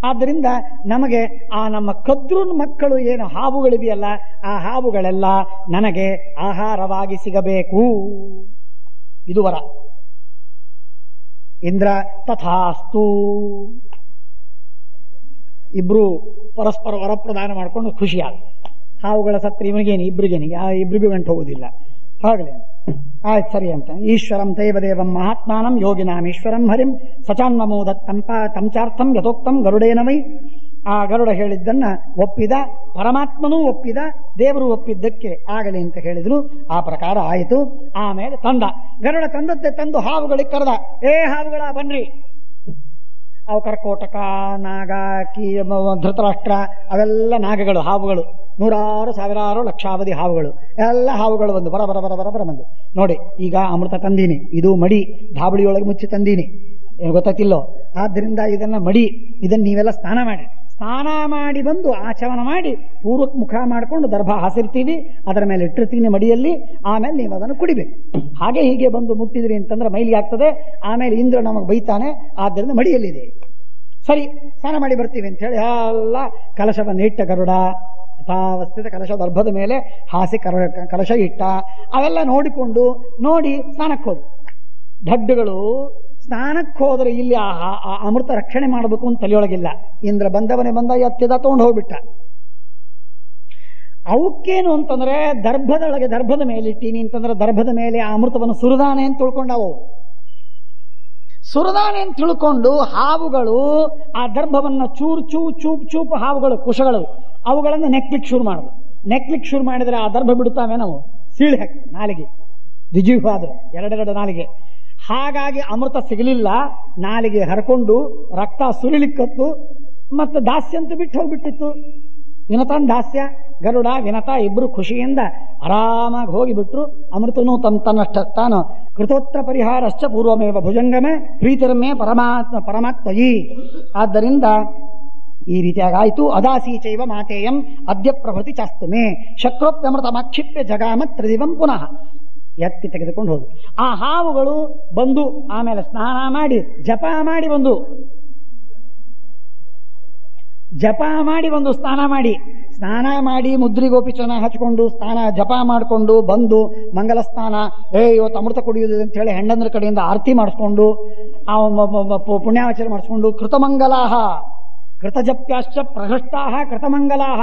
ಆದ್ದರಿಂದ ನಮಗೆ ಆ ನಮ್ಮ ಕದ್ರೂನ್ ಮಕ್ಕಳು ಏನು ಹಾವುಗಳಿವೆಯಲ್ಲ, ಆ ಹಾವುಗಳೆಲ್ಲ ನನಗೆ ಆಹಾರವಾಗಿ ಸಿಗಬೇಕು. ಇದು ವರ. ಇಂದ್ರ ತಥಾಸ್ತು. ಇಬ್ರು ಪರಸ್ಪರ ವರ ಪ್ರದಾನ ಮಾಡಿಕೊಂಡು ಖುಷಿಯಾದ. ಹಾವುಗಳ ಸತ್ರ ಇವನಿಗೇನು, ಇಬ್ರಿಗೇನು, ಇಬ್ರಿಗೂ ಗಂಟು ಹೋಗುವುದಿಲ್ಲ. ಹಾಗಲೇ ಆಯ್ತು, ಸರಿ ಅಂತ. ಈಶ್ವರಂ ದೈವದೇವಂ ಮಹಾತ್ಮಾನಂ ಯೋಗಿನಾಂ ಈಶ್ವರಂ ಹರಿಂ ಸಚಾನ್ಮಮೋದ ತಂಚಾರ್ಥಂ ಯಥೋಕ್ತಂ ಗರುಡೇನವೈ. ಆ ಗರುಡ ಹೇಳಿದ್ದನ್ನ ಒಪ್ಪಿದ, ಪರಮಾತ್ಮನೂ ಒಪ್ಪಿದ, ದೇವರು ಒಪ್ಪಿದ್ದಕ್ಕೆ ಆಗಲಿ ಅಂತ ಹೇಳಿದ್ರು. ಆ ಪ್ರಕಾರ ಆಯಿತು. ಆಮೇಲೆ ಗರುಡ ತಂದದ್ದೇ ತಂದು ಹಾವುಗಳಿಗೆ ಕರೆದ. ಹಾವುಗಳ ಬನ್ರಿ. ಅವು ಕರ್ಕೋಟಕ, ನಾಗ, ಧೃತರಾಷ್ಟ್ರ, ಅವೆಲ್ಲ ನಾಗಗಳು, ಹಾವುಗಳು, ನೂರಾರು ಸಾವಿರಾರು ಲಕ್ಷಾವಧಿ ಹಾವುಗಳು, ಎಲ್ಲ ಹಾವುಗಳು ಬಂದು ಬರ ಬರ ಬರ ಬರ ಬರ ಬಂದು. ನೋಡಿ, ಈಗ ಅಮೃತ ತಂದೀನಿ, ಇದು ಮಡಿ, ಧಾಬಳಿಯೊಳಗೆ ಮುಚ್ಚಿ ತಂದೀನಿ, ಗೊತ್ತಾಯ್ತಿಲ್ಲೋ? ಆದ್ದರಿಂದ ಇದನ್ನ ಮಡಿ, ಇದನ್ನ ನೀವೆಲ್ಲ ಸ್ನಾನ ಮಾಡಿ ಬಂದು ಆಚಮನ ಮಾಡಿ ಪೂರ್ವಕ್ಕೆ ಮುಖ ಮಾಡಿಕೊಂಡು ದರ್ಭ ಹಾಸಿರ್ತೀವಿ, ಅದರ ಮೇಲೆ ಇಟ್ಟಿರ್ತೀನಿ ಮಡಿಯಲ್ಲಿ. ಆಮೇಲೆ ನೀವು ಅದನ್ನು ಕುಡಿಬೇಕು. ಹಾಗೆ ಹೀಗೆ ಬಂದು ಮುಟ್ಟಿದ್ರಿ ಅಂತಂದ್ರೆ ಮೈಲಿ ಆಗ್ತದೆ. ಆಮೇಲೆ ಇಂದ್ರ ನಮಗೆ ಬೈತಾನೆ. ಆದ್ದರಿಂದ ಮಡಿಯಲ್ಲಿದೆ. ಸರಿ, ಸ್ನಾನ ಮಾಡಿ ಬರ್ತೀವಿ ಅಂತ ಹೇಳಿ ಎಲ್ಲ ಕಲಶವನ್ನು ಇಟ್ಟ ಗರುಡ. ಯಥಾವಸ್ಥಿತ ಕಲಶ ದರ್ಭದ ಮೇಲೆ ಹಾಸಿ ಕಲಶ ಇಟ್ಟ. ಅವೆಲ್ಲ ನೋಡಿ ಸ್ನಾನಕ್ಕೆ ಹೋದ್ರು. ಢಡ್ಡುಗಳು ಸ್ನಾನಕ್ಕೆ ಹೋದ್ರೆ ಇಲ್ಲಿ ಆ ಅಮೃತ ರಕ್ಷಣೆ ಮಾಡಬೇಕು ಅಂತ ತಲೆಯೊಳಗಿಲ್ಲ. ಇಂದ್ರ ಬಂದವನೇ ಬಂದ, ಎತ್ತಿದ, ತಗೊಂಡು ಹೋಗ್ಬಿಟ್ಟ. ಅವಕ್ಕೇನು ಅಂತಂದ್ರೆ ದರ್ಭದ ಮೇಲೆ ಇಟ್ಟೀನಿ ಅಂತಂದ್ರೆ ದರ್ಭದ ಮೇಲೆ ಆ ಅಮೃತವನ್ನು ಸುರಿದಾನೆ ಅಂತ ತಿಳ್ಕೊಂಡವು. ಸುರಿದಾನೆ ಅಂತ ತಿಳ್ಕೊಂಡು ಹಾವುಗಳು ಆ ದರ್ಭವನ್ನ ಚೂಪು ಹಾವುಗಳು, ಕುಶಗಳು, ಅವುಗಳನ್ನು ನೆಕ್ಲಿಕ್ಕೆ ಶುರು ಮಾಡಿದ್ರೆ ಆ ದರ್ಭ ಬಿಡುತ್ತಾವೆ. ನಾವು ಸೀಳಿ ಹಾಕಿ ನಾಲಿಗೆ ದ್ವಿಜೀವಾದ ಎರಡೆರಡು ನಾಲಿಗೆ. ಹಾಗಾಗಿ ಅಮೃತ ಸಿಗಲಿಲ್ಲ. ನಾಲಿಗೆ ಹರ್ಕೊಂಡು ರಕ್ತ ಸುರಿಲಿಕ್ಕತ್ತು. ಮತ್ತೆ ದಾಸ್ಯ ಅಂತ ಬಿಟ್ಟು ಹೋಗ್ಬಿಟ್ಟಿತ್ತು. ವಿನತಾನ್ ದಾಸ್ಯ, ಗರುಡ ವಿನತ ಇಬ್ರು ಖುಷಿಯಿಂದ ಆರಾಮಾಗಿ ಹೋಗಿಬಿಟ್ರು. ಅಮೃತನು ತನ್ನಷ್ಟ ತಾನು ಕೃತೋತ್ರ ಪರಿಹಾರಶ್ಚ ಪೂರ್ವಮೇವ ಭುಜಂಗಮೇ ಪ್ರೀತಿರಮೇ ಪರಮಾತ್ಮಯಿ. ಆದ್ದರಿಂದ ಈ ರೀತಿಯಾಗಿ ಆಯಿತು. ಅದಾಸೀಚೈವ ಮಾತೇಯಂ ಅದ್ಯ ಪ್ರಭೃತಿ ಚಾಸ್ತುಮೇ ಶಕ್ರೋಪ್ಯಮೃತಮಾಕ್ಷಿಪ್ಯ ಜಗಾಮ ತ್ರಿದಿವಂ ಪುನಃ. ಎತ್ತಿ ತೆಗೆದುಕೊಂಡು ಹೋದ್ರು. ಆ ಹಾವುಗಳು ಬಂದು ಆಮೇಲೆ ಸ್ನಾನ ಮಾಡಿ ಜಪ ಬಂದು ಸ್ನಾನ ಮಾಡಿ ಮುದ್ರಿಗೋಪಿಚನ ಹಚ್ಕೊಂಡು ಜಪ ಮಾಡಿಕೊಂಡು ಬಂದು ಮಂಗಲ ಸ್ನಾನ, ಇವತ್ತು ಅಮೃತ ಕುಡಿಯುವುದು ಅಂತ ಹೇಳಿ ಹೆಂಡಂದ್ರ ಕಡೆಯಿಂದ ಆರತಿ ಮಾಡಿಸ್ಕೊಂಡು ಪುಣ್ಯಾವಚನೆ ಮಾಡಿಸ್ಕೊಂಡು ಕೃತಮಂಗಲಾಹ ಕೃತಜಪ್ಯಾಶ್ಚ ಪ್ರಹೃಷ್ಟಾಹ ಕೃತಮಂಗಲಾಹ,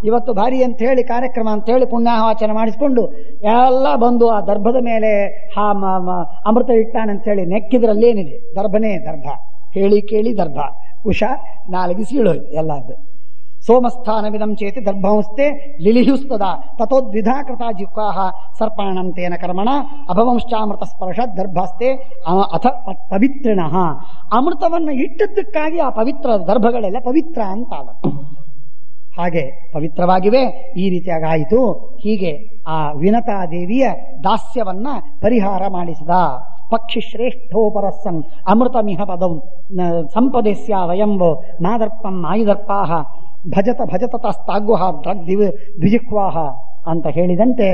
ಇವತ್ತು ಭಾರಿ ಅಂತ ಹೇಳಿ ಕಾರ್ಯಕ್ರಮ ಅಂತ ಹೇಳಿ ಪುಣ್ಯಾವಾಚನೆ ಮಾಡಿಸ್ಕೊಂಡು ಎಲ್ಲ ಬಂದು ಆ ದರ್ಭದ ಮೇಲೆ ಅಮೃತ ಇಟ್ಟಾನಂತೇಳಿ ನೆಕ್ಕಿದ್ರಲ್ಲೇನಿದೆ? ದರ್ಭನೇ ದರ್ಭ. ಹೇಳಿ ಕೇಳಿ ದರ್ಭ, ಕುಶ ನಾಲಿಗೆ ಸೀಳೋಯ್ತು ಎಲ್ಲದ್ದು. ಸೋಮಸ್ಥಾನವಿದಂ ಚೇತಿ ದರ್ಭಂಸ್ತೆ ಲಿಲಿಹುಸ್ತದ ತಥೋದ್ವಿಧಾ ಕೃತಾ ಜಿಹ್ವಾಹ ಸರ್ಪಾಣಂತೇನ ಕರ್ಮಣ ಅಭವಂಶ್ಚಾಮೃತ ಸ್ಪರ್ಶ ದರ್ಭಾಸ್ತೆ ಅಥ ಪವಿತ್ರಿಣಃ. ಅಮೃತವನ್ನು ಇಟ್ಟದ್ದಕ್ಕಾಗಿ ಆ ಪವಿತ್ರ ದರ್ಭಗಳೆಲ್ಲ ಪವಿತ್ರ ಅಂತ ಹಾಗೆ ಪವಿತ್ರವಾಗಿವೆ. ಈ ರೀತಿಯಾಗಿ ಆಯಿತು. ಹೀಗೆ ಆ ವಿನತಾದೇವಿಯ ದಾಸ್ಯವನ್ನ ಪರಿಹಾರ ಮಾಡಿಸಿದ. ಪಕ್ಷಿ ಶ್ರೇಷ್ಠೋಪರಸ್ಸನ್ ಅಮೃತಮಿಹ ಪದಂ ಸಂಪದೇಸ್ಯ ವಯಂವೋ ನಾದರ್ಪಂ ಆಯುದರ್ಪಾಹ ಭಜತ ತಸ್ತಾಗ್ವಹ ದ್ವಿಜಿಹ್ವಾಹ ಅಂತ ಹೇಳಿದಂತೆ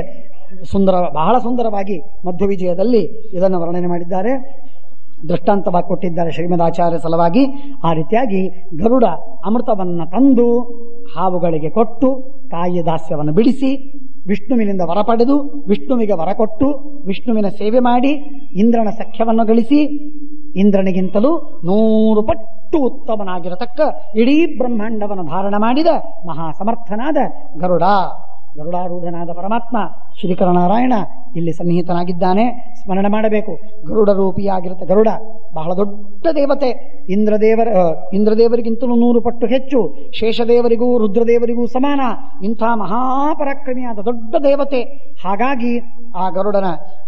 ಬಹಳ ಸುಂದರವಾಗಿ ಮಧ್ವವಿಜಯದಲ್ಲಿ ಇದನ್ನು ವರ್ಣನೆ ಮಾಡಿದ್ದಾರೆ, ದೃಷ್ಟಾಂತವಾಗಿ ಕೊಟ್ಟಿದ್ದಾರೆ ಶ್ರೀಮದಾಚಾರ್ಯ ಸಲುವಾಗಿ. ಆ ರೀತಿಯಾಗಿ ಗರುಡ ಅಮೃತವನ್ನ ತಂದು ಹಾವುಗಳಿಗೆ ಕೊಟ್ಟು ತಾಯಿಯ ದಾಸ್ಯವನ್ನು ಬಿಡಿಸಿ ವಿಷ್ಣುವಿನಿಂದ ವರ ಪಡೆದು ವಿಷ್ಣುವಿಗೆ ವರ ಕೊಟ್ಟು ವಿಷ್ಣುವಿನ ಸೇವೆ ಮಾಡಿ ಇಂದ್ರನ ಸಖ್ಯವನ್ನು ಗಳಿಸಿ ಇಂದ್ರನಿಗಿಂತಲೂ 100 ಪಟ್ಟು ಉತ್ತಮನಾಗಿರತಕ್ಕ ಇಡೀ ಬ್ರಹ್ಮಾಂಡವನ್ನು ಧಾರಣ ಮಾಡಿದ ಮಹಾಸಮರ್ಥನಾದ ಗರುಡಾರೂಢನಾದ ಪರಮಾತ್ಮ ಶ್ರೀಕರನಾರಾಯಣ ಇಲ್ಲಿ ಸನ್ನಿಹಿತನಾಗಿದ್ದಾನೆ. ಸ್ಮರಣೆ ಮಾಡಬೇಕು. ಗರುಡ ರೂಪಿಯಾಗಿರುತ್ತೆ. ಗರುಡ ಬಹಳ ದೊಡ್ಡ ದೇವತೆ. ಇಂದ್ರದೇವರಿಗಿಂತಲೂ 100 ಪಟ್ಟು ಹೆಚ್ಚು, ಶೇಷದೇವರಿಗೂ ರುದ್ರದೇವರಿಗೂ ಸಮಾನ. ಇಂಥ ಮಹಾಪರಾಕ್ರಮಿಯಾದ ದೊಡ್ಡ ದೇವತೆ. ಹಾಗಾಗಿ ಆ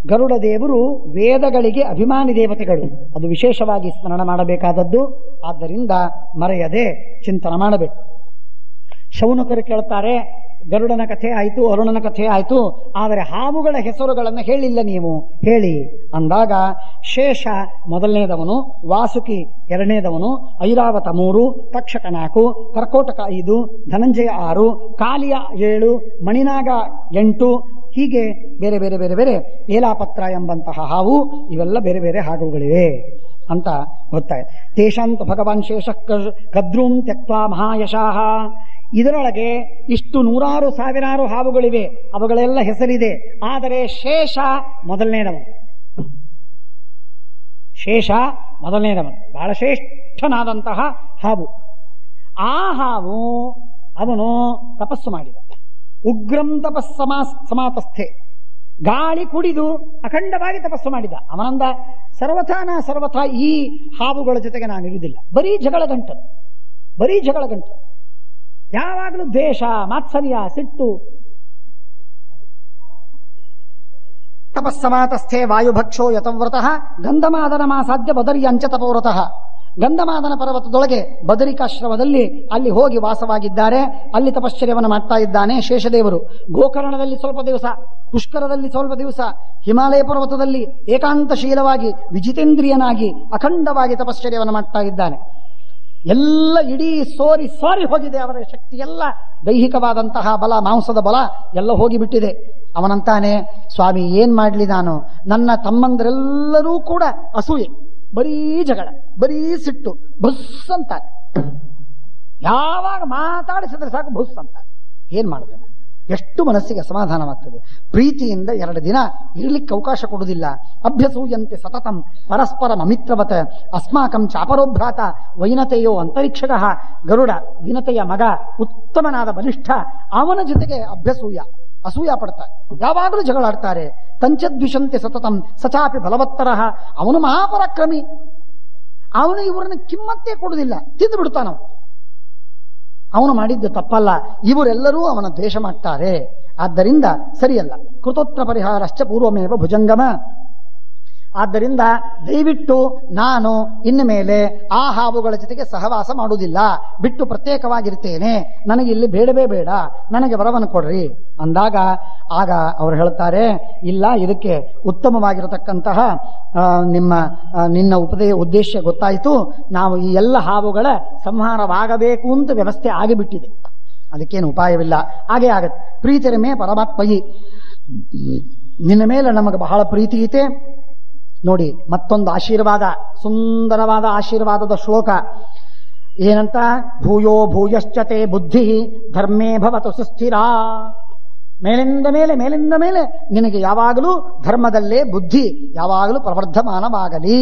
ಗರುಡ ದೇವರು ವೇದಗಳಿಗೆ ಅಭಿಮಾನಿ ದೇವತೆಗಳು. ಅದು ವಿಶೇಷವಾಗಿ ಸ್ಮರಣೆ ಮಾಡಬೇಕಾದದ್ದು. ಆದ್ದರಿಂದ ಮರೆಯದೆ ಚಿಂತನೆ ಮಾಡಬೇಕು. ಶೌನಕರು ಕೇಳ್ತಾರೆ, ಗರುಡನ ಕಥೆ ಆಯಿತು, ಅರುಣನ ಕಥೆ ಆಯಿತು, ಆದರೆ ಹಾವುಗಳ ಹೆಸರುಗಳನ್ನು ಹೇಳಿಲ್ಲ ನೀವು, ಹೇಳಿ ಅಂದಾಗ ಶೇಷ ಮೊದಲನೇದವನು, ವಾಸುಕಿ ಎರಡನೇದವನು, ಐರಾವತ 3, ತಕ್ಷಕ 4, ಕರ್ಕೋಟಕ 5, ಧನಂಜಯ 6, ಕಾಲಿಯ 7, ಮಣಿನಾಗ 8, ಹೀಗೆ ಬೇರೆ ಬೇರೆ ಬೇರೆ ಬೇರೆ ಏಲಾಪತ್ರ ಎಂಬಂತಹ ಹಾವು. ಇವೆಲ್ಲ ಬೇರೆ ಬೇರೆ ಹಾವುಗಳಿವೆ ಅಂತ ಗೊತ್ತಾಯ್ತು. ತೇಷಾಂತ ಭಗವಾನ್ ಶೇಷ ಕದ್ರೂಂ ತ್ಯಕ್ವಾ ಮಹಾಯಶಾಹ. ಇದರೊಳಗೆ ಇಷ್ಟು 100 ಸಾವಿರಾರು ಹಾವುಗಳಿವೆ, ಅವುಗಳೆಲ್ಲ ಹೆಸರಿದೆ. ಆದರೆ ಶೇಷ ಮೊದಲನೇದವನು. ಬಹಳ ಶ್ರೇಷ್ಠನಾದಂತಹ ಹಾವು. ಆ ಹಾವು ಅವನು ತಪಸ್ಸು ಮಾಡಿದ. ಉಗ್ರಂ ತಪಸ್ಸಮಾತಸ್ಥೆ. ಗಾಳಿ ಕುಡಿದು ಅಖಂಡವಾಗಿ ತಪಸ್ಸು ಮಾಡಿದ. ಅವನಂದ ಸರ್ವಥಾ ಈ ಹಾವುಗಳ ಜೊತೆಗೆ ನಾನಿರುವುದಿಲ್ಲ. ಬರೀ ಜಗಳ ಗಂಟು. ಯಾವಾಗಲೂ ದ್ವೇಷ, ಮಾತ್ಸರ್ಯ, ಸಿಟ್ಟು. ತಪಸ್ಸಮಾತಸ್ಥೆ ವಾಯುಭಕ್ಷೋ ಯತವ್ರತಃ ಗಂಧಮಾದನ ಮಾಸಾಧ್ಯ ಬದರ್ಯಾಂಚ ತಪೋವ್ರತಃ. ಗಂಧಮಾದನ ಪರ್ವತದೊಳಗೆ ಬದರಿಕಾಶ್ರಮದಲ್ಲಿ ಅಲ್ಲಿ ಹೋಗಿ ವಾಸವಾಗಿದ್ದಾರೆ. ಅಲ್ಲಿ ತಪಶ್ಚರ್ಯವನ್ನು ಮಾಡ್ತಾ ಇದ್ದಾನೆ ಶೇಷದೇವರು. ಗೋಕರ್ಣದಲ್ಲಿ ಸ್ವಲ್ಪ ದಿವಸ, ಪುಷ್ಕರದಲ್ಲಿ ಸ್ವಲ್ಪ ದಿವಸ, ಹಿಮಾಲಯ ಪರ್ವತದಲ್ಲಿ ಏಕಾಂತಶೀಲವಾಗಿ ವಿಜಿತೇಂದ್ರಿಯನಾಗಿ ಅಖಂಡವಾಗಿ ತಪಶ್ಚರ್ಯವನ್ನು ಮಾಡ್ತಾ ಇದ್ದಾನೆ. ಎಲ್ಲ ಇಡೀ ಸೋರಿ ಹೋಗಿದೆ. ಅವರ ಶಕ್ತಿ ಎಲ್ಲ, ದೈಹಿಕವಾದಂತಹ ಬಲ, ಮಾಂಸದ ಬಲ ಎಲ್ಲ ಹೋಗಿಬಿಟ್ಟಿದೆ. ಅವನಂತಾನೆ, ಸ್ವಾಮಿ ಏನ್ ಮಾಡ್ಲಿ ನಾನು? ನನ್ನ ತಮ್ಮಂದರೆಲ್ಲರೂ ಕೂಡ ಅಸೂಯೆ, ಬರೀ ಜಗಳ, ಬರೀ ಸಿಟ್ಟು, ಬುಸ್ ಅಂತ. ಯಾವಾಗ ಮಾತಾಡಿಸಿದ್ರೆ ಸಾಕು ಬುಸ್ ಅಂತ. ಏನ್ ಮಾಡಿದೆ? ಎಷ್ಟು ಮನಸ್ಸಿಗೆ ಅಸಮಾಧಾನವಾಗ್ತದೆ. ಪ್ರೀತಿಯಿಂದ 2 ದಿನ ಇರ್ಲಿಕ್ಕೆ ಅವಕಾಶ ಕೊಡುವುದಿಲ್ಲ. ಅಭ್ಯಸೂಯಂತೆ ಸತತಂ ಪರಸ್ಪರಂ ಅಮಿತ್ರವತ ಅಸ್ಮಾಕಂ ಚಾಪರೋಭ್ರಾತ ವೈನತೆಯೋ ಅಂತರಿಕ್ಷಕಃ. ಗರುಡ ವಿನತೆಯ ಮಗ, ಉತ್ತಮನಾದ ಬಲಿಷ್ಠ. ಅವನ ಜೊತೆಗೆ ಅಸೂಯ ಪಡ್ತಾರೆ, ಯಾವಾಗಲೂ ಜಗಳಾಡ್ತಾರೆ. ತಂಚದ್ವಿಷಂತೆ ಸತತಂ ಸಚಾಪಿ ಬಲವತ್ತರಃ. ಅವನು ಮಹಾಪರಾಕ್ರಮಿ. ಅವನು ಇವರನ್ನು ಕಿಮ್ಮತ್ತೇ ಕೊಡುವುದಿಲ್ಲ, ತಿಂದು ಬಿಡ್ತಾನವ. ಅವನು ಮಾಡಿದ್ದು ತಪ್ಪಲ್ಲ, ಇವರೆಲ್ಲರೂ ಅವನ ದ್ವೇಷ ಮಾಡ್ತಾರೆ. ಆದ್ದರಿಂದ ಸರಿಯಲ್ಲ. ಕೃತೋತ್ರ ಪರಿಹಾರಶ್ಚ ಪೂರ್ವಮೇವ ಭುಜಂಗಮ. ಆದ್ದರಿಂದ ದಯವಿಟ್ಟು ನಾನು ಇನ್ನು ಮೇಲೆ ಆ ಹಾವುಗಳ ಜೊತೆಗೆ ಸಹವಾಸ ಮಾಡುವುದಿಲ್ಲ, ಬಿಟ್ಟು ಪ್ರತ್ಯೇಕವಾಗಿರ್ತೇನೆ. ನನಗೆ ಇಲ್ಲಿ ಬೇಡವೇ ಬೇಡ, ನನಗೆ ವರವನ್ನು ಕೊಡ್ರಿ ಅಂದಾಗ ಆಗ ಅವರು ಹೇಳ್ತಾರೆ, ಇಲ್ಲ, ಇದಕ್ಕೆ ಉತ್ತಮವಾಗಿರತಕ್ಕಂತಹ ನಿನ್ನ ಉದ್ದೇಶ ಗೊತ್ತಾಯಿತು. ನಾವು ಈ ಎಲ್ಲ ಹಾವುಗಳ ಸಂಹಾರವಾಗಬೇಕು ಅಂತ ವ್ಯವಸ್ಥೆ ಆಗಿಬಿಟ್ಟಿದೆ. ಅದಕ್ಕೇನು ಉಪಾಯವಿಲ್ಲ, ಹಾಗೇ ಆಗತ್ತೆ. ಪ್ರೀತಿರಮೇ ಪರಮಾತ್ಮಯಿ, ನಿನ್ನ ಮೇಲೆ ನಮಗೆ ಬಹಳ ಪ್ರೀತಿ ಇದೆ. ನೋಡಿ, ಮತ್ತೊಂದು ಆಶೀರ್ವಾದ, ಸುಂದರವಾದ ಆಶೀರ್ವಾದದ ಶ್ಲೋಕ ಏನಂತ? ಭೂಯೋ ಭೂಯಶ್ಚತೆ ಬುದ್ಧಿ ಧರ್ಮೇ ಭವತು ಸುಸ್ಥಿರ. ಮೇಲಿಂದ ಮೇಲೆ ನಿನಗೆ ಯಾವಾಗಲೂ ಧರ್ಮದಲ್ಲೇ ಬುದ್ಧಿ ಯಾವಾಗಲೂ ಪ್ರವರ್ಧಮಾನವಾಗಲಿ.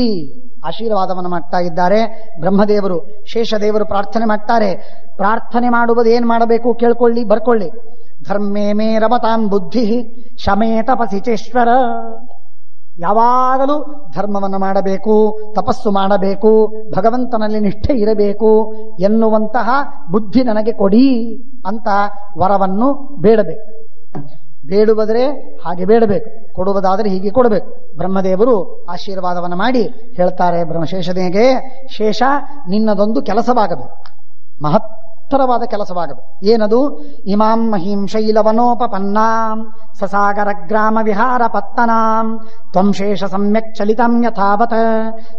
ಆಶೀರ್ವಾದವನ್ನು ಮಾಡ್ತಾ ಇದ್ದಾರೆ ಬ್ರಹ್ಮದೇವರು. ಶೇಷದೇವರು ಪ್ರಾರ್ಥನೆ ಮಾಡ್ತಾರೆ. ಪ್ರಾರ್ಥನೆ ಮಾಡುವುದು ಏನ್ ಮಾಡಬೇಕು ಕೇಳ್ಕೊಳ್ಳಿ, ಬರ್ಕೊಳ್ಳಿ. ಧರ್ಮೇ ಮೇ ರಮತಾನ್ ಬುದ್ಧಿ ಶಮೇ ತಪಸಿ ಚೇಶ್ವರ. ಯಾವಾಗಲೂ ಧರ್ಮವನ್ನು ಮಾಡಬೇಕು, ತಪಸ್ಸು ಮಾಡಬೇಕು, ಭಗವಂತನಲ್ಲಿ ನಿಷ್ಠೆ ಇರಬೇಕು ಎನ್ನುವಂತಹ ಬುದ್ಧಿ ನನಗೆ ಕೊಡಿ ಅಂತ ವರವನ್ನು ಬೇಡಬೇಕು. ಬೇಡುವುದರೆ ಹಾಗೆ ಬೇಡಬೇಕು, ಕೊಡುವುದಾದರೆ ಹೀಗೆ ಕೊಡಬೇಕು. ಬ್ರಹ್ಮದೇವರು ಆಶೀರ್ವಾದವನ್ನು ಮಾಡಿ ಹೇಳ್ತಾರೆ ಬ್ರಹ್ಮಶೇಷನಿಗೆ, ಶೇಷ ನಿನ್ನದೊಂದು ಕೆಲಸವಾಗಬೇಕು, ಮಹತ್ತರವಾದ ಕೆಲಸವಾಗಬೇಕು. ಏನದು? ಇಮಾಂ ಮಹೀಂ ಶೈಲವನೋಪಪನ್ನಾಂ ಸಸಾಗರ ಗ್ರಾಮ ವಿಹಾರ ಪತ್ತನಾಂ ತ್ವಂ ಶೇಷ ಸಮ್ಯಕ್ ಚಲಿತಂ ಯಥಾವತ್